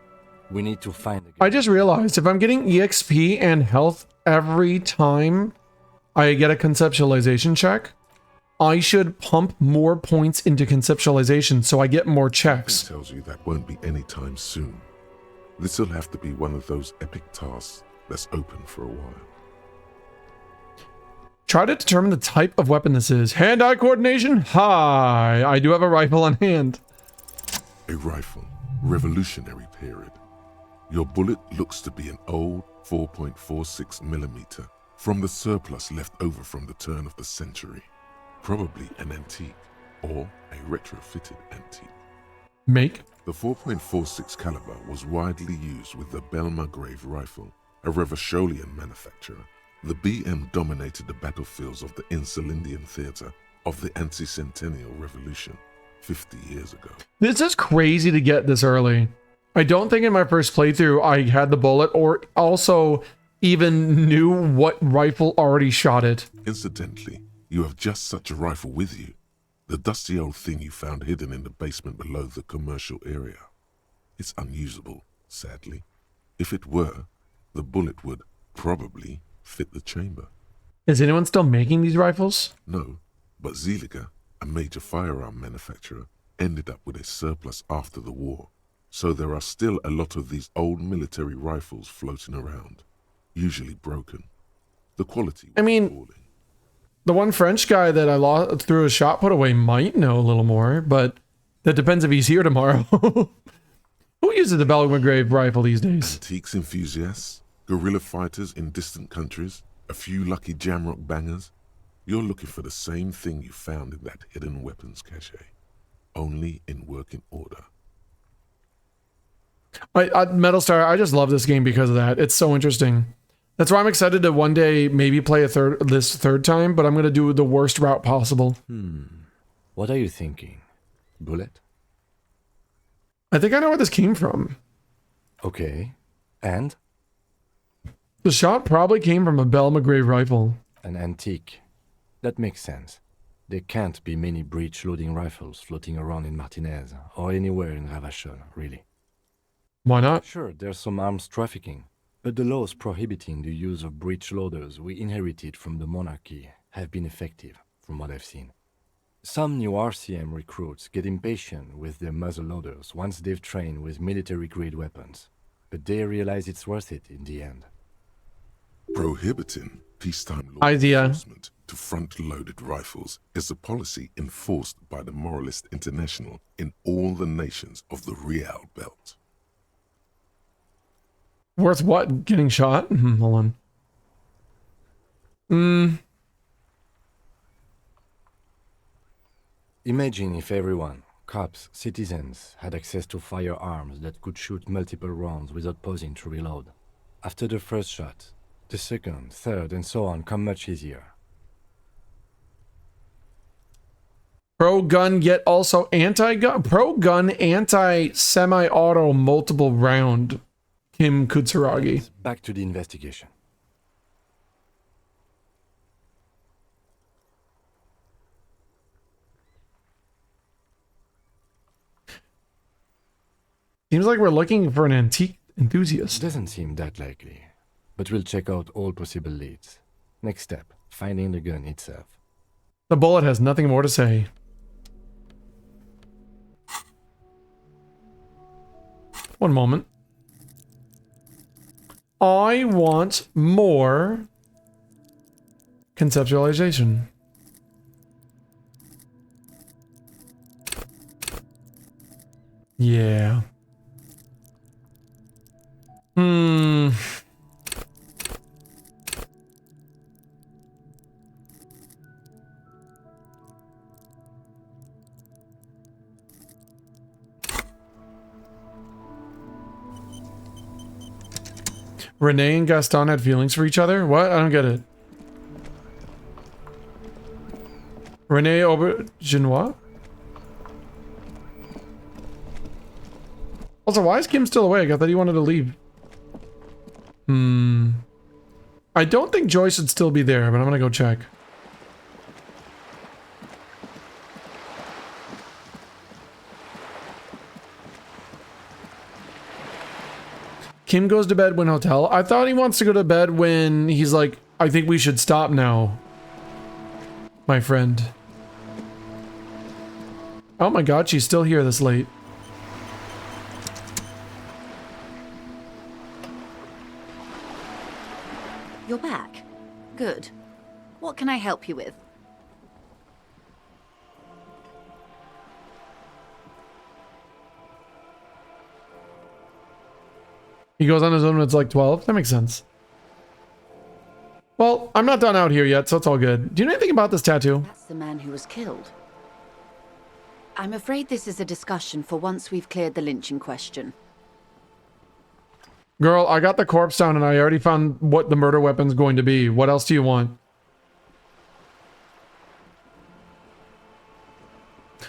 We need to find the guy. I just realized if I'm getting EXP and health every time I get a conceptualization check, I should pump more points into conceptualization so I get more checks. It tells you that won't be anytime soon. This'll have to be one of those epic tasks that's open for a while. Try to determine the type of weapon this is. Hand-eye coordination? Hi, I do have a rifle on hand. A rifle, Revolutionary period. Your bullet looks to be an old 4.46 millimeter from the surplus left over from the turn of the century. Probably an antique or a retrofitted antique. Make? The 4.46 caliber was widely used with the Belmargrave rifle, a Revacholian manufacturer. The BM dominated the battlefields of the Insulindian theater of the anti-centennial revolution 50 years ago. This is crazy to get this early. I don't think in my first playthrough I had the bullet or also even knew what rifle already shot it. Incidentally, you have just such a rifle with you. The dusty old thing you found hidden in the basement below the commercial area. It's unusable, sadly. If it were, the bullet would probably fit the chamber. Is anyone still making these rifles? No, but Zeliger, a major firearm manufacturer, ended up with a surplus after the war. So there are still a lot of these old military rifles floating around, usually broken. The quality was appalling. The one French guy that I lost through a shot put away might know a little more, but that depends if he's here tomorrow. Who uses the Belmargrave rifle these days? Antiques enthusiasts, guerrilla fighters in distant countries, a few lucky jamrock bangers. You're looking for the same thing you found in that hidden weapons cache, only in working order. Metal Star, I just love this game because of that. It's so interesting. That's why I'm excited to one day maybe play this third time, but I'm going to do the worst route possible. What are you thinking? Bullet? I think I know where this came from. Okay. And? The shot probably came from a Belmargrave rifle. An antique. That makes sense. There can't be many breech-loading rifles floating around in Martinez, or anywhere in Revachol, really. Why not? Sure, there's some arms trafficking, but the laws prohibiting the use of breech loaders we inherited from the monarchy have been effective, from what I've seen. Some new RCM recruits get impatient with their muzzle loaders once they've trained with military-grade weapons, but they realize it's worth it in the end. Prohibiting peacetime law enforcement to front-loaded rifles is a policy enforced by the Moralist International in all the nations of the Rial Belt. Worth what? Getting shot? Hold on. Imagine if everyone, cops, citizens, had access to firearms that could shoot multiple rounds without pausing to reload. After the first shot, the second, third, and so on come much easier. Pro-gun yet also anti-gun? Pro-gun, anti-semi-auto, multiple round. Kim Kutsuragi. Back to the investigation. Seems like we're looking for an antique enthusiast. Doesn't seem that likely, but we'll check out all possible leads. Next step, finding the gun itself. The bullet has nothing more to say. One moment. I want more conceptualization. Yeah. Renee and Gaston had feelings for each other? What? I don't get it. Renee Auberginois? Also, why is Kim still awake? I thought he wanted to leave. I don't think Joy should still be there, but I'm gonna go check. Kim goes to bed when hotel. I thought he wants to go to bed when he's like, I think we should stop now, my friend. Oh my god, she's still here this late. You're back. Good. What can I help you with? He goes on his own when it's like 12? That makes sense. Well, I'm not done out here yet, so it's all good. Do you know anything about this tattoo? That's the man who was killed. I'm afraid this is a discussion for once we've cleared the lynching question. Girl, I got the corpse down and I already found what the murder weapon's going to be. What else do you want?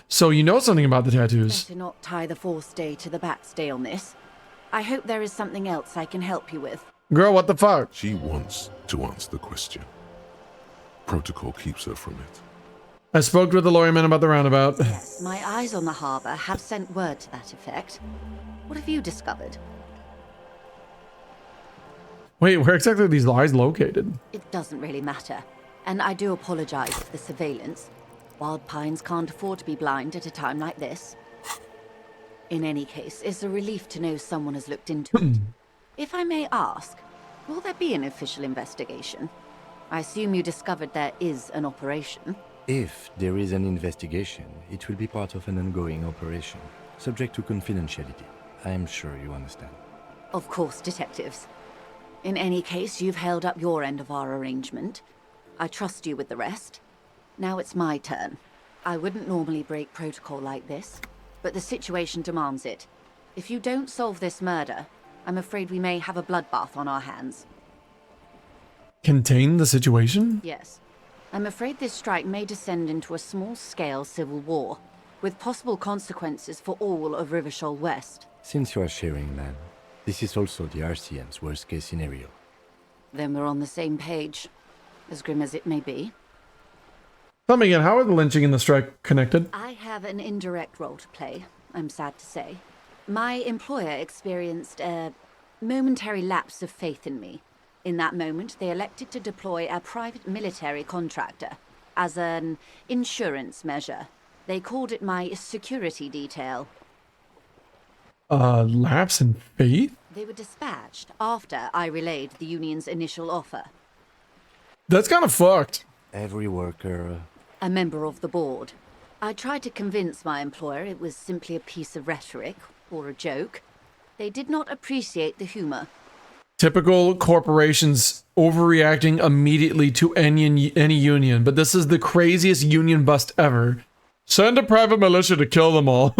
So you know something about the tattoos. Better not tie the fourth day to the bat's day on this. I hope there is something else I can help you with. Girl, what the fuck? She wants to answer the question. Protocol keeps her from it. I spoke with the lawyerman about the roundabout. Yes, my eyes on the harbor have sent word to that effect. What have you discovered? Wait, where exactly are these lies located? It doesn't really matter. And I do apologize for the surveillance. Wild Pines can't afford to be blind at a time like this. In any case, it's a relief to know someone has looked into it. If I may ask, will there be an official investigation? I assume you discovered there is an operation. If there is an investigation, it will be part of an ongoing operation, subject to confidentiality. I am sure you understand. Of course, detectives. In any case, you've held up your end of our arrangement. I trust you with the rest. Now it's my turn. I wouldn't normally break protocol like this, but the situation demands it. If you don't solve this murder, I'm afraid we may have a bloodbath on our hands. Contain the situation? Yes. I'm afraid this strike may descend into a small-scale civil war, with possible consequences for all of Rivershoal West. Since you are sharing, ma'am, this is also the RCM's worst-case scenario. Then we're on the same page, as grim as it may be. Tell me again, how are the lynching and the strike connected? I have an indirect role to play, I'm sad to say. My employer experienced a momentary lapse of faith in me. In that moment, they elected to deploy a private military contractor as an insurance measure. They called it my security detail. Lapse in faith? They were dispatched after I relayed the union's initial offer. That's kind of fucked. Every worker... A member of the board. I tried to convince my employer it was simply a piece of rhetoric, or a joke. They did not appreciate the humor. Typical corporations overreacting immediately to any union, but this is the craziest union bust ever. Send a private militia to kill them all.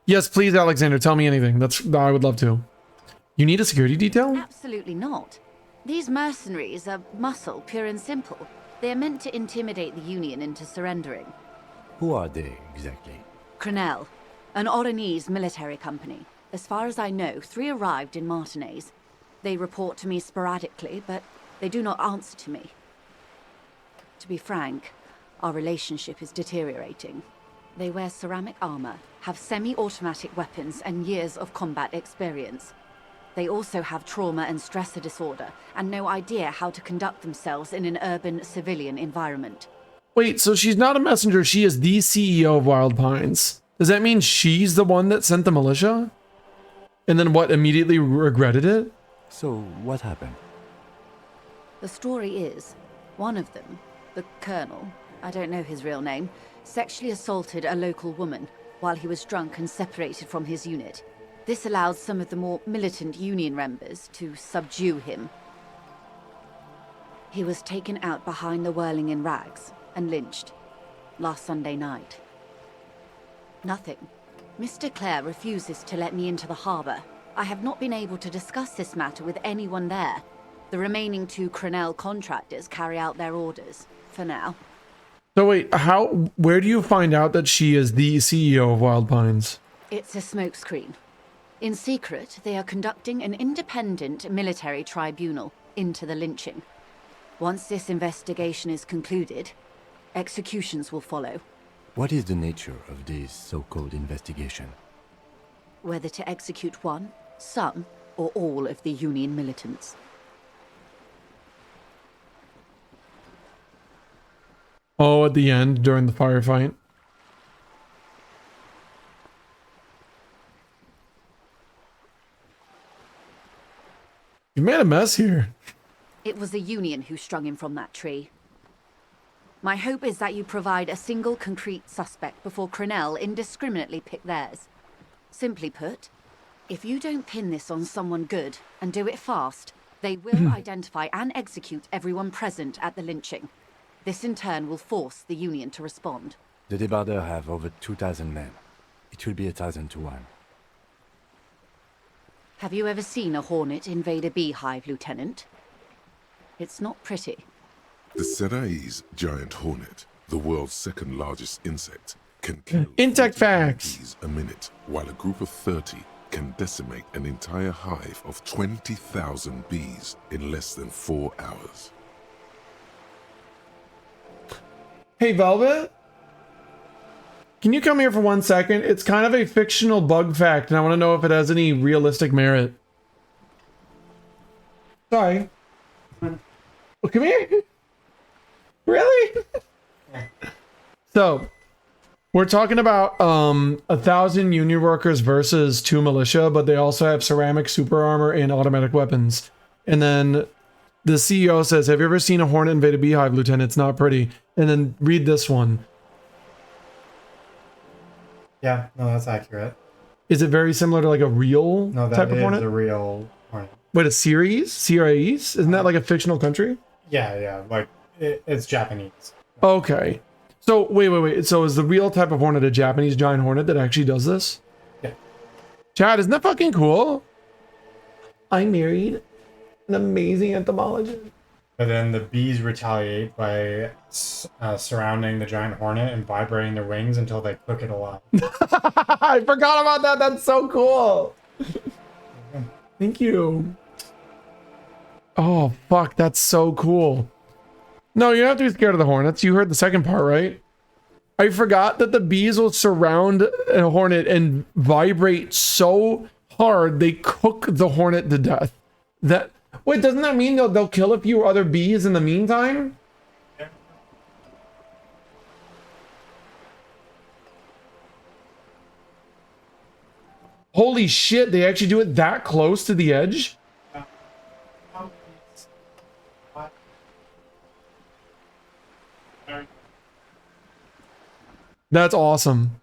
Yes, please, Alexander, tell me anything. I would love to. You need a security detail? Absolutely not. These mercenaries are muscle, pure and simple. They are meant to intimidate the Union into surrendering. Who are they, exactly? Crenell, an Oronese military company. As far as I know, 3 arrived in Martinez. They report to me sporadically, but they do not answer to me. To be frank, our relationship is deteriorating. They wear ceramic armor, have semi-automatic weapons, and years of combat experience. They also have trauma and stressor disorder, and no idea how to conduct themselves in an urban civilian environment. Wait, so she's not a messenger, she is the CEO of Wild Pines. Does that mean she's the one that sent the militia? And then what, immediately regretted it? So, what happened? The story is, one of them, the Colonel, I don't know his real name, sexually assaulted a local woman while he was drunk and separated from his unit. This allowed some of the more militant Union members to subdue him. He was taken out behind the whirling in rags and lynched last Sunday night. Nothing. Mr. Clare refuses to let me into the harbor. I have not been able to discuss this matter with anyone there. The remaining 2 Crenel contractors carry out their orders, for now. So wait, where do you find out that she is the CEO of Wild Pines? It's a smokescreen. In secret, they are conducting an independent military tribunal into the lynching. Once this investigation is concluded, executions will follow. What is the nature of this so-called investigation? Whether to execute one, some, or all of the Union militants. Oh, at the end, during the firefight. You made a mess here. It was the Union who strung him from that tree. My hope is that you provide a single concrete suspect before Crenel indiscriminately pick theirs. Simply put, if you don't pin this on someone good and do it fast, they will identify and execute everyone present at the lynching. This in turn will force the Union to respond. The Debardeurs have over 2,000 men. It will be 1,000 to 1. Have you ever seen a Hornet invade a beehive, Lieutenant? It's not pretty. The Seraï's giant hornet, the world's second largest insect, can kill Insect 40 facts bees a minute, while a group of 30 can decimate an entire hive of 20,000 bees in less than 4 hours. Hey, Velvet? Can you come here for 1 second? It's kind of a fictional bug fact, and I want to know if it has any realistic merit. Sorry. Well, come here. Really? So, we're talking about 1,000 Union workers versus 2 militia, but they also have ceramic super armor and automatic weapons. And then the CEO says, "Have you ever seen a hornet invade a beehive, Lieutenant? It's not pretty." And then read this one. Yeah, no, that's accurate. Is it very similar to like a real No, that type of is hornet? a real hornet. Wait, a series? Series? Isn't that like a fictional country? Yeah, like it's Japanese. Okay. So wait. So is the real type of hornet a Japanese giant hornet that actually does this? Yeah. Chad, isn't that fucking cool? I married an amazing entomologist. But then the bees retaliate by surrounding the giant hornet and vibrating their wings until they cook it alive. I forgot about that. That's so cool. Thank you. Oh, fuck. That's so cool. No, you don't have to be scared of the hornets. You heard the second part, right? I forgot that the bees will surround a hornet and vibrate so hard they cook the hornet to death. Wait, doesn't that mean they'll kill a few other bees in the meantime? Yeah. Holy shit, they actually do it that close to the edge? That's awesome.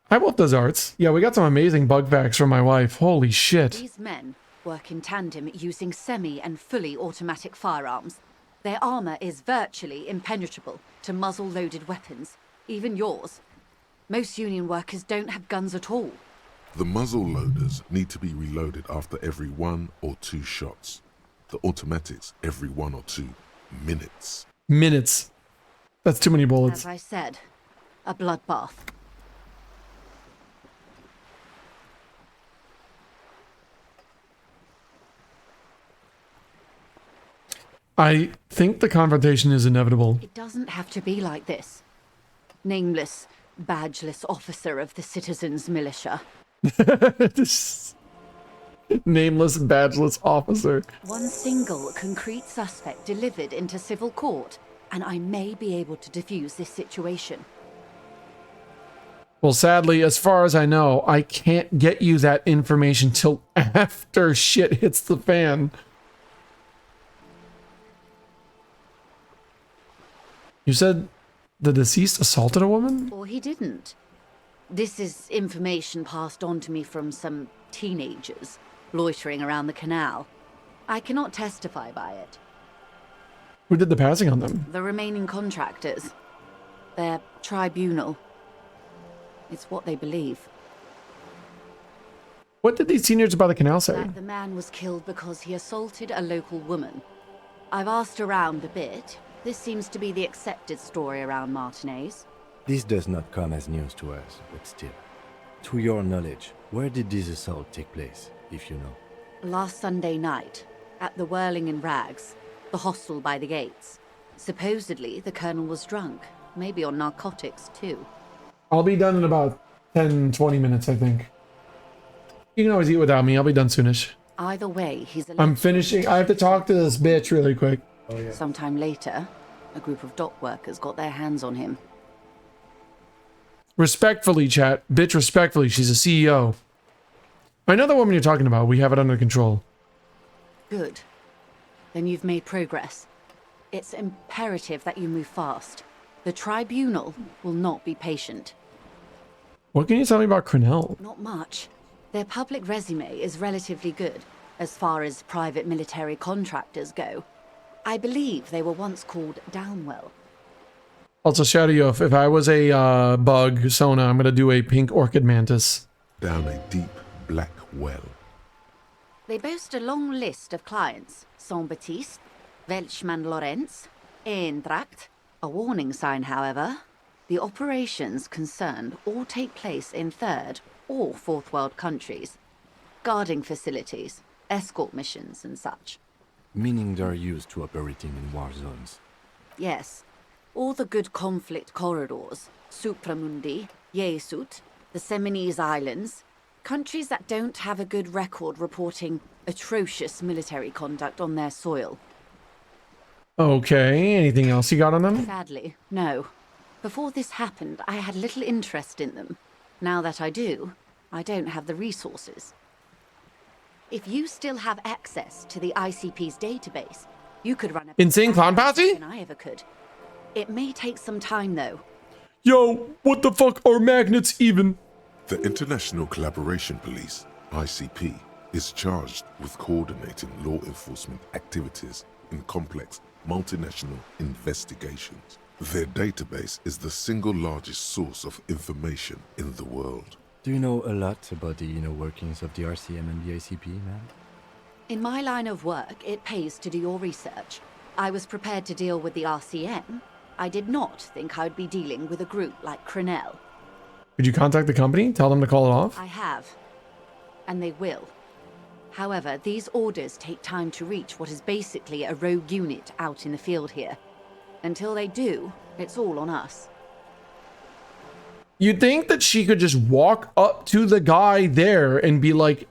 I love those arts. Yeah, we got some amazing bug facts from my wife. Holy shit. These men work in tandem using semi and fully automatic firearms. Their armor is virtually impenetrable to muzzle-loaded weapons, even yours. Most Union workers don't have guns at all. The muzzle loaders need to be reloaded after every 1 or 2 shots. The automatics every 1 or 2 minutes. Minutes. That's too many bullets. As I said, a bloodbath. I think the confrontation is inevitable. It doesn't have to be like this. Nameless, badgeless officer of the citizens' militia. This nameless, badgeless officer. One single concrete suspect delivered into civil court, and I may be able to defuse this situation. Well, sadly, as far as I know, I can't get you that information till after shit hits the fan. You said the deceased assaulted a woman? Or he didn't. This is information passed on to me from some teenagers loitering around the canal. I cannot testify by it. Who did the passing on them? The remaining contractors. Their tribunal. It's what they believe. What did these seniors by the canal say? That the man was killed because he assaulted a local woman. I've asked around a bit. This seems to be the accepted story around Martinez. This does not come as news to us, but still. To your knowledge, where did this assault take place, if you know? Last Sunday night, at the Whirling in Rags, the hostel by the gates. Supposedly, the colonel was drunk, maybe on narcotics too. I'll be done in about 10-20 minutes, I think. You can always eat without me. I'll be done soonish. Either way, he's I'm finishing. I have to talk to this bitch really quick. Sometime later, a group of dock workers got their hands on him. Respectfully, chat. Bitch, respectfully. She's a CEO. I know the woman you're talking about. We have it under control. Good. Then you've made progress. It's imperative that you move fast. The tribunal will not be patient. What can you tell me about Crenell? Not much. Their public resume is relatively good, as far as private military contractors go. I believe they were once called Downwell. Also, shout you if I was a bug, Sona, I'm going to do a pink orchid mantis. Down a deep black well. They boast a long list of clients. Saint-Baptiste, Welchman Lorenz, Eintracht. A warning sign, however. The operations concerned all take place in third or fourth world countries. Guarding facilities, escort missions and such. Meaning they're used to operating in war zones. Yes. All the good conflict corridors, Supramundi, Yesut, the Seminese Islands, countries that don't have a good record reporting atrocious military conduct on their soil. Okay, anything else you got on them? Sadly, no. Before this happened, I had little interest in them. Now that I do, I don't have the resources. If you still have access to the ICP's database, you could run a Insane Clown Posse? than I ever could. It may take some time, though. Yo, what the fuck are magnets even? The International Collaboration Police, ICP, is charged with coordinating law enforcement activities in complex multinational investigations. Their database is the single largest source of information in the world. Do you know a lot about the inner workings of the RCM and the ICP, man? In my line of work, it pays to do your research. I was prepared to deal with the RCM. I did not think I would be dealing with a group like Crenell. Did you contact the company? Tell them to call it off? I have. And they will. However, these orders take time to reach what is basically a rogue unit out in the field here. Until they do, it's all on us. You'd think that she could just walk up to the guy there and be like,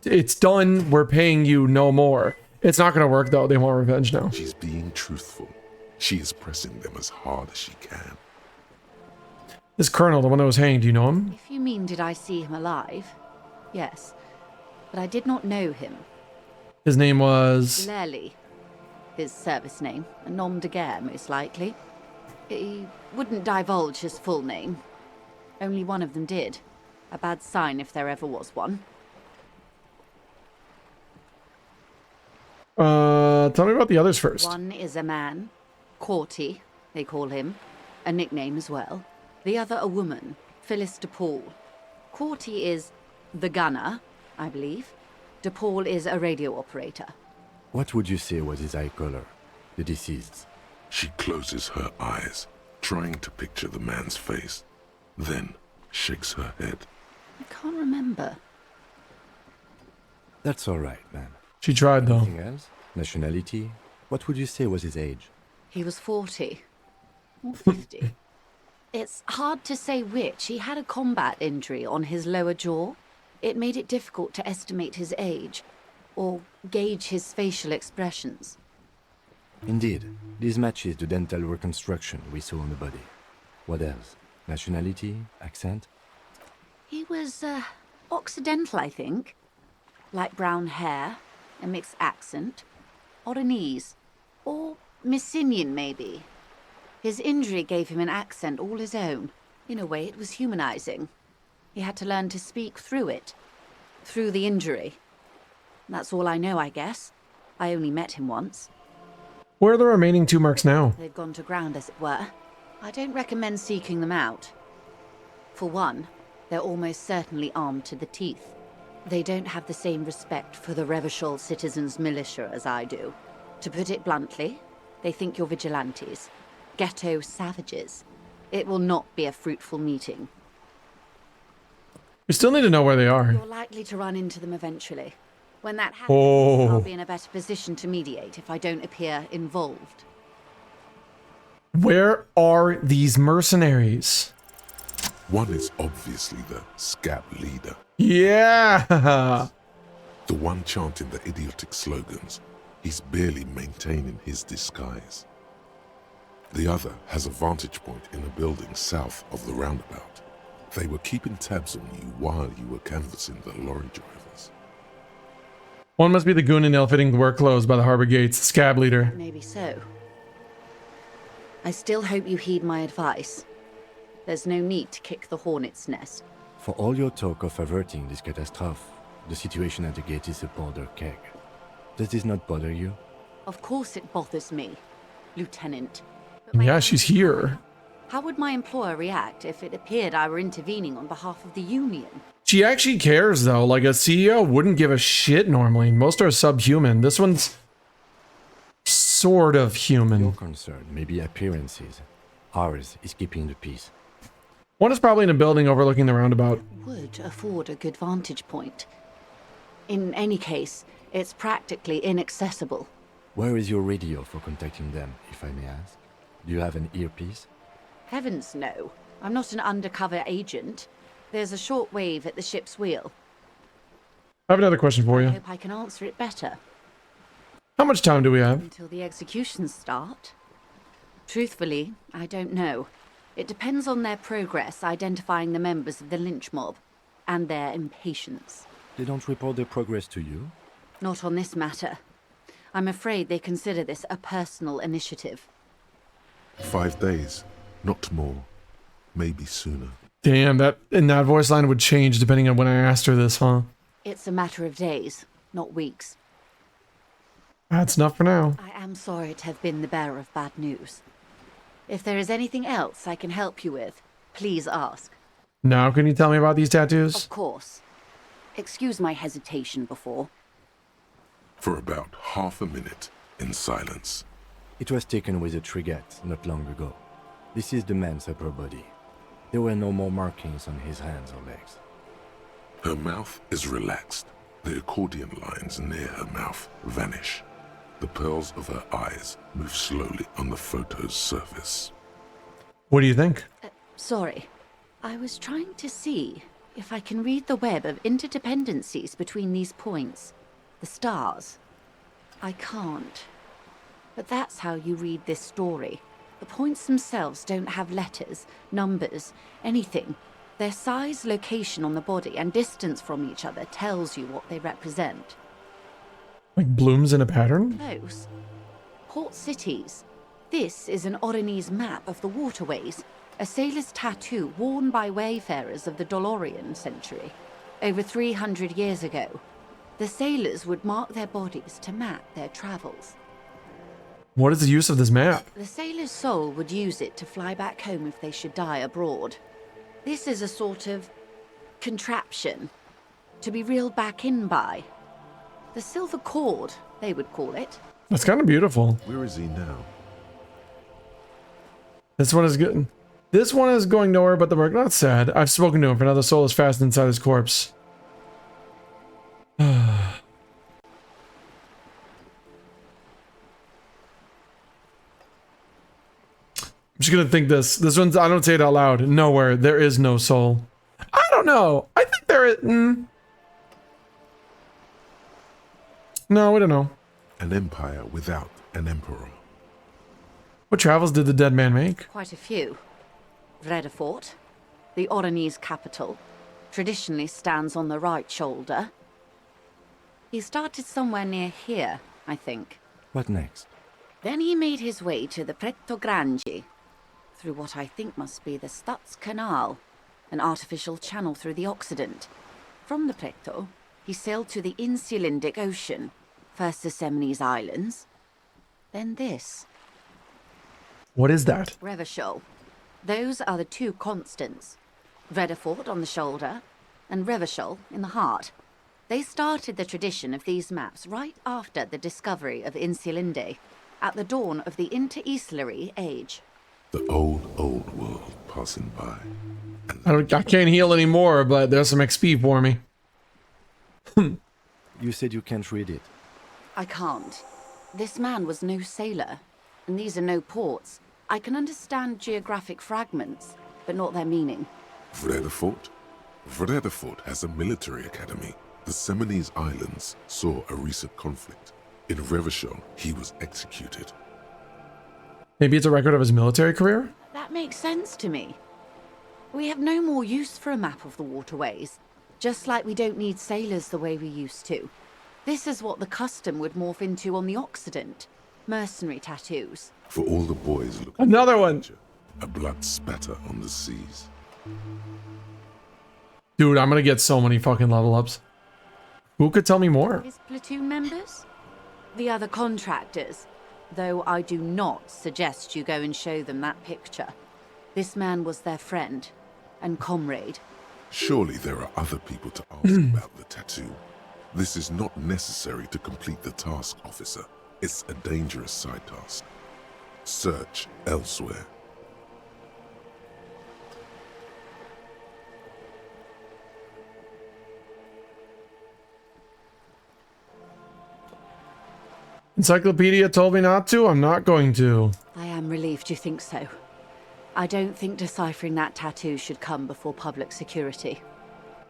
it's done, we're paying you no more. It's not going to work though, they want revenge now. She's being truthful. She is pressing them as hard as she can. This colonel, the one that was hanged, do you know him? If you mean did I see him alive? Yes. But I did not know him. His name was... Lely. His service name. A nom de guerre, most likely. He wouldn't divulge his full name. Only one of them did. A bad sign if there ever was one. Tell me about the others first. One is a man. Corty, they call him. A nickname as well. The other a woman. Phyllis DePaul. Corty is the gunner, I believe. DePaul is a radio operator. What would you say was his eye color, the deceased's? She closes her eyes, trying to picture the man's face, then shakes her head. I can't remember. That's all right, man. She tried, though. Anything else? Nationality? What would you say was his age? He was 40. Or 50. It's hard to say which. He had a combat injury on his lower jaw. It made it difficult to estimate his age, or gauge his facial expressions. Indeed, this matches the dental reconstruction we saw on the body. What else? Nationality? Accent? He was, Occidental, I think. Light brown hair, a mixed accent, Oranese, or Messinian, maybe. His injury gave him an accent all his own. In a way, it was humanizing. He had to learn to speak through it. Through the injury. That's all I know, I guess. I only met him once. Where are the remaining 2 mercs now? They've gone to ground, as it were. I don't recommend seeking them out. For one, they're almost certainly armed to the teeth. They don't have the same respect for the Revachol citizens' militia as I do. To put it bluntly, they think you're vigilantes. Ghetto savages. It will not be a fruitful meeting. We still need to know where they are. You're likely to run into them eventually. When that happens, I'll be in a better position to mediate if I don't appear involved. Where are these mercenaries? One is obviously the scab leader. Yeah! The one chanting the idiotic slogans. He's barely maintaining his disguise. The other has a vantage point in a building south of the roundabout. They were keeping tabs on you while you were canvassing the lorry drivers. One must be the goon in ill-fitting work clothes by the harbor gates, scab leader. Maybe so. I still hope you heed my advice. There's no need to kick the hornet's nest. For all your talk of averting this catastrophe, the situation at the gate is a powder keg. Does this not bother you? Of course it bothers me, Lieutenant. Yeah, she's here. How would my employer react if it appeared I were intervening on behalf of the Union? She actually cares, though. Like, a CEO wouldn't give a shit normally. Most are subhuman. This one's sort of human. Your concern may be appearances. Ours is keeping the peace. One is probably in a building overlooking the roundabout. Would afford a good vantage point. In any case, it's practically inaccessible. Where is your radio for contacting them, if I may ask? Do you have an earpiece? Heavens no. I'm not an undercover agent. There's a short wave at the ship's wheel. I have another question for I you. hope I can answer it better. How much time do we have? Until the executions start? Truthfully, I don't know. It depends on their progress identifying the members of the lynch mob, and their impatience. They don't report their progress to you? Not on this matter. I'm afraid they consider this a personal initiative. 5 days, not more. Maybe sooner. Damn, that voice line would change depending on when I asked her this, huh? It's a matter of days, not weeks. That's enough for now. I am sorry to have been the bearer of bad news. If there is anything else I can help you with, please ask. Now can you tell me about these tattoos? Of course. Excuse my hesitation before. For about half a minute, in silence. It was taken with a Trigat not long ago. This is the man's upper body. There were no more markings on his hands or legs. Her mouth is relaxed. The accordion lines near her mouth vanish. The pearls of her eyes move slowly on the photo's surface. What do you think? Sorry. I was trying to see if I can read the web of interdependencies between these points. The stars. I can't. But that's how you read this story. The points themselves don't have letters, numbers, anything. Their size, location on the body, and distance from each other tells you what they represent. Like blooms in a pattern? Close. Port cities. This is an Oranese map of the waterways, a sailor's tattoo worn by wayfarers of the Dolorian century. Over 300 years ago, the sailors would mark their bodies to map their travels. What is the use of this map? The sailor's soul would use it to fly back home if they should die abroad. This is a sort of contraption to be reeled back in by. The silver cord, they would call it. That's kind of beautiful. Where is he now? This one is good. This one is going nowhere but the work. Not sad. I've spoken to him, for now the soul is fast inside his corpse. just gonna think this. This one's, I don't say it out loud. Nowhere. There is no soul. I don't know. I think there is. No, we don't know. An empire without an emperor. What travels did the dead man make? Quite a few. Vredefort, the Oranese capital, traditionally stands on the right shoulder. He started somewhere near here, I think. What next? Then he made his way to the Pretto Grande, through what I think must be the Stutz Canal, an artificial channel through the Occident. From the Pretto, he sailed to the Insulindic Ocean, first the Semines Islands, then this. What is that? Revachol. Those are the two constants. Vredefort on the shoulder, and Revachol in the heart. They started the tradition of these maps right after the discovery of Insulinde, at the dawn of the Inter-Easlary Age. The old world passing by. I can't heal anymore, but there's some XP for me. You said you can't read it. I can't. This man was no sailor, and these are no ports. I can understand geographic fragments, but not their meaning. Vredefort? Vredefort has a military academy. The Semines Islands saw a recent conflict. In Revachol, he was executed. Maybe it's a record of his military career? That makes sense to me. We have no more use for a map of the waterways, just like we don't need sailors the way we used to. This is what the custom would morph into on the Occident. Mercenary tattoos. For all the boys looking Another one. A blood spatter on the seas. Dude, I'm gonna get so many fucking level ups. Who could tell me more? His platoon members? The other contractors. Though I do not suggest you go and show them that picture. This man was their friend and comrade. Surely there are other people to ask about the tattoo. This is not necessary to complete the task, officer. It's a dangerous side task. Search elsewhere. Encyclopedia told me not to. I'm not going to. I am relieved you think so. I don't think deciphering that tattoo should come before public security.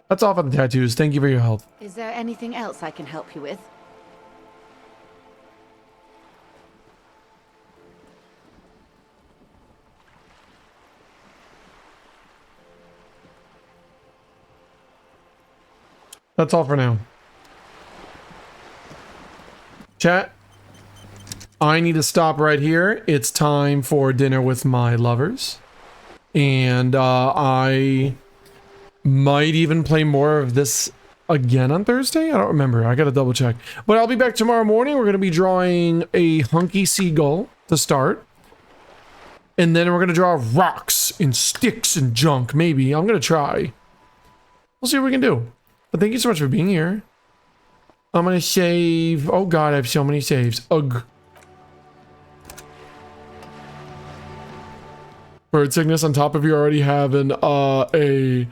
That's all for the tattoos. Thank you for your help. Is there anything else I can help you with? That's all for now. Chat, I need to stop right here. It's time for dinner with my lovers. And I might even play more of this again on Thursday. I don't remember. I gotta double check. But I'll be back tomorrow morning. We're gonna be drawing a hunky seagull to start. And then we're gonna draw rocks and sticks and junk. Maybe. I'm gonna try. We'll see what we can do. But thank you so much for being here. I'm gonna save. Oh god, I have so many saves. Ugh. Bird sickness on top of you already having a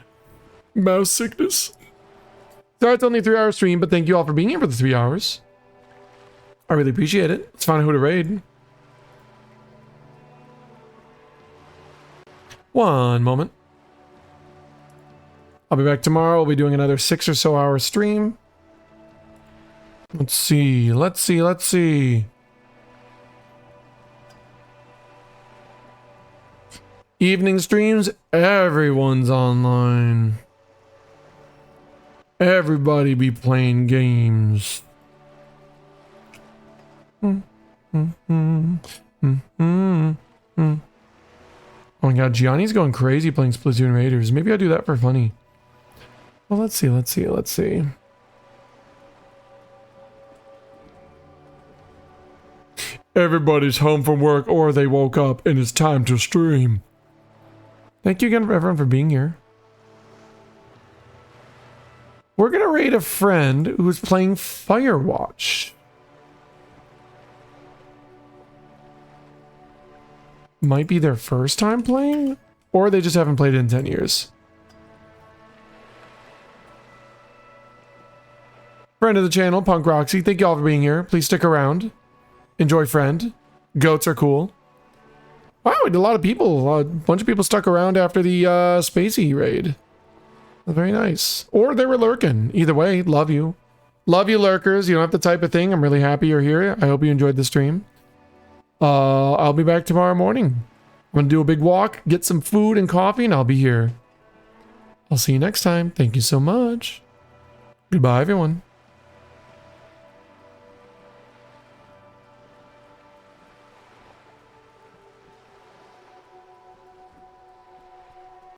mouse sickness. Sorry, it's only a 3-hour stream, but thank you all for being here for the 3 hours. I really appreciate it. Let's find out who to raid. One moment. I'll be back tomorrow. We'll be doing another 6 or so hour stream. Let's see. Evening streams, everyone's online. Everybody be playing games. Oh my god, Gianni's going crazy playing Splatoon Raiders. Maybe I'll do that for funny. Well, let's see. Everybody's home from work or they woke up and it's time to stream. Thank you again for everyone for being here. We're gonna raid a friend who's playing Firewatch. Might be their first time playing, or they just haven't played it in 10 years. Friend of the channel, Punk Roxy, thank you all for being here. Please stick around. Enjoy friend. Goats are cool. Wow, we had a lot of people. A bunch of people stuck around after the Spacey raid. Very nice. Or they were lurking. Either way, love you. Love you, lurkers. You don't have to type a thing. I'm really happy you're here. I hope you enjoyed the stream. I'll be back tomorrow morning. I'm going to do a big walk, get some food and coffee, and I'll be here. I'll see you next time. Thank you so much. Goodbye, everyone.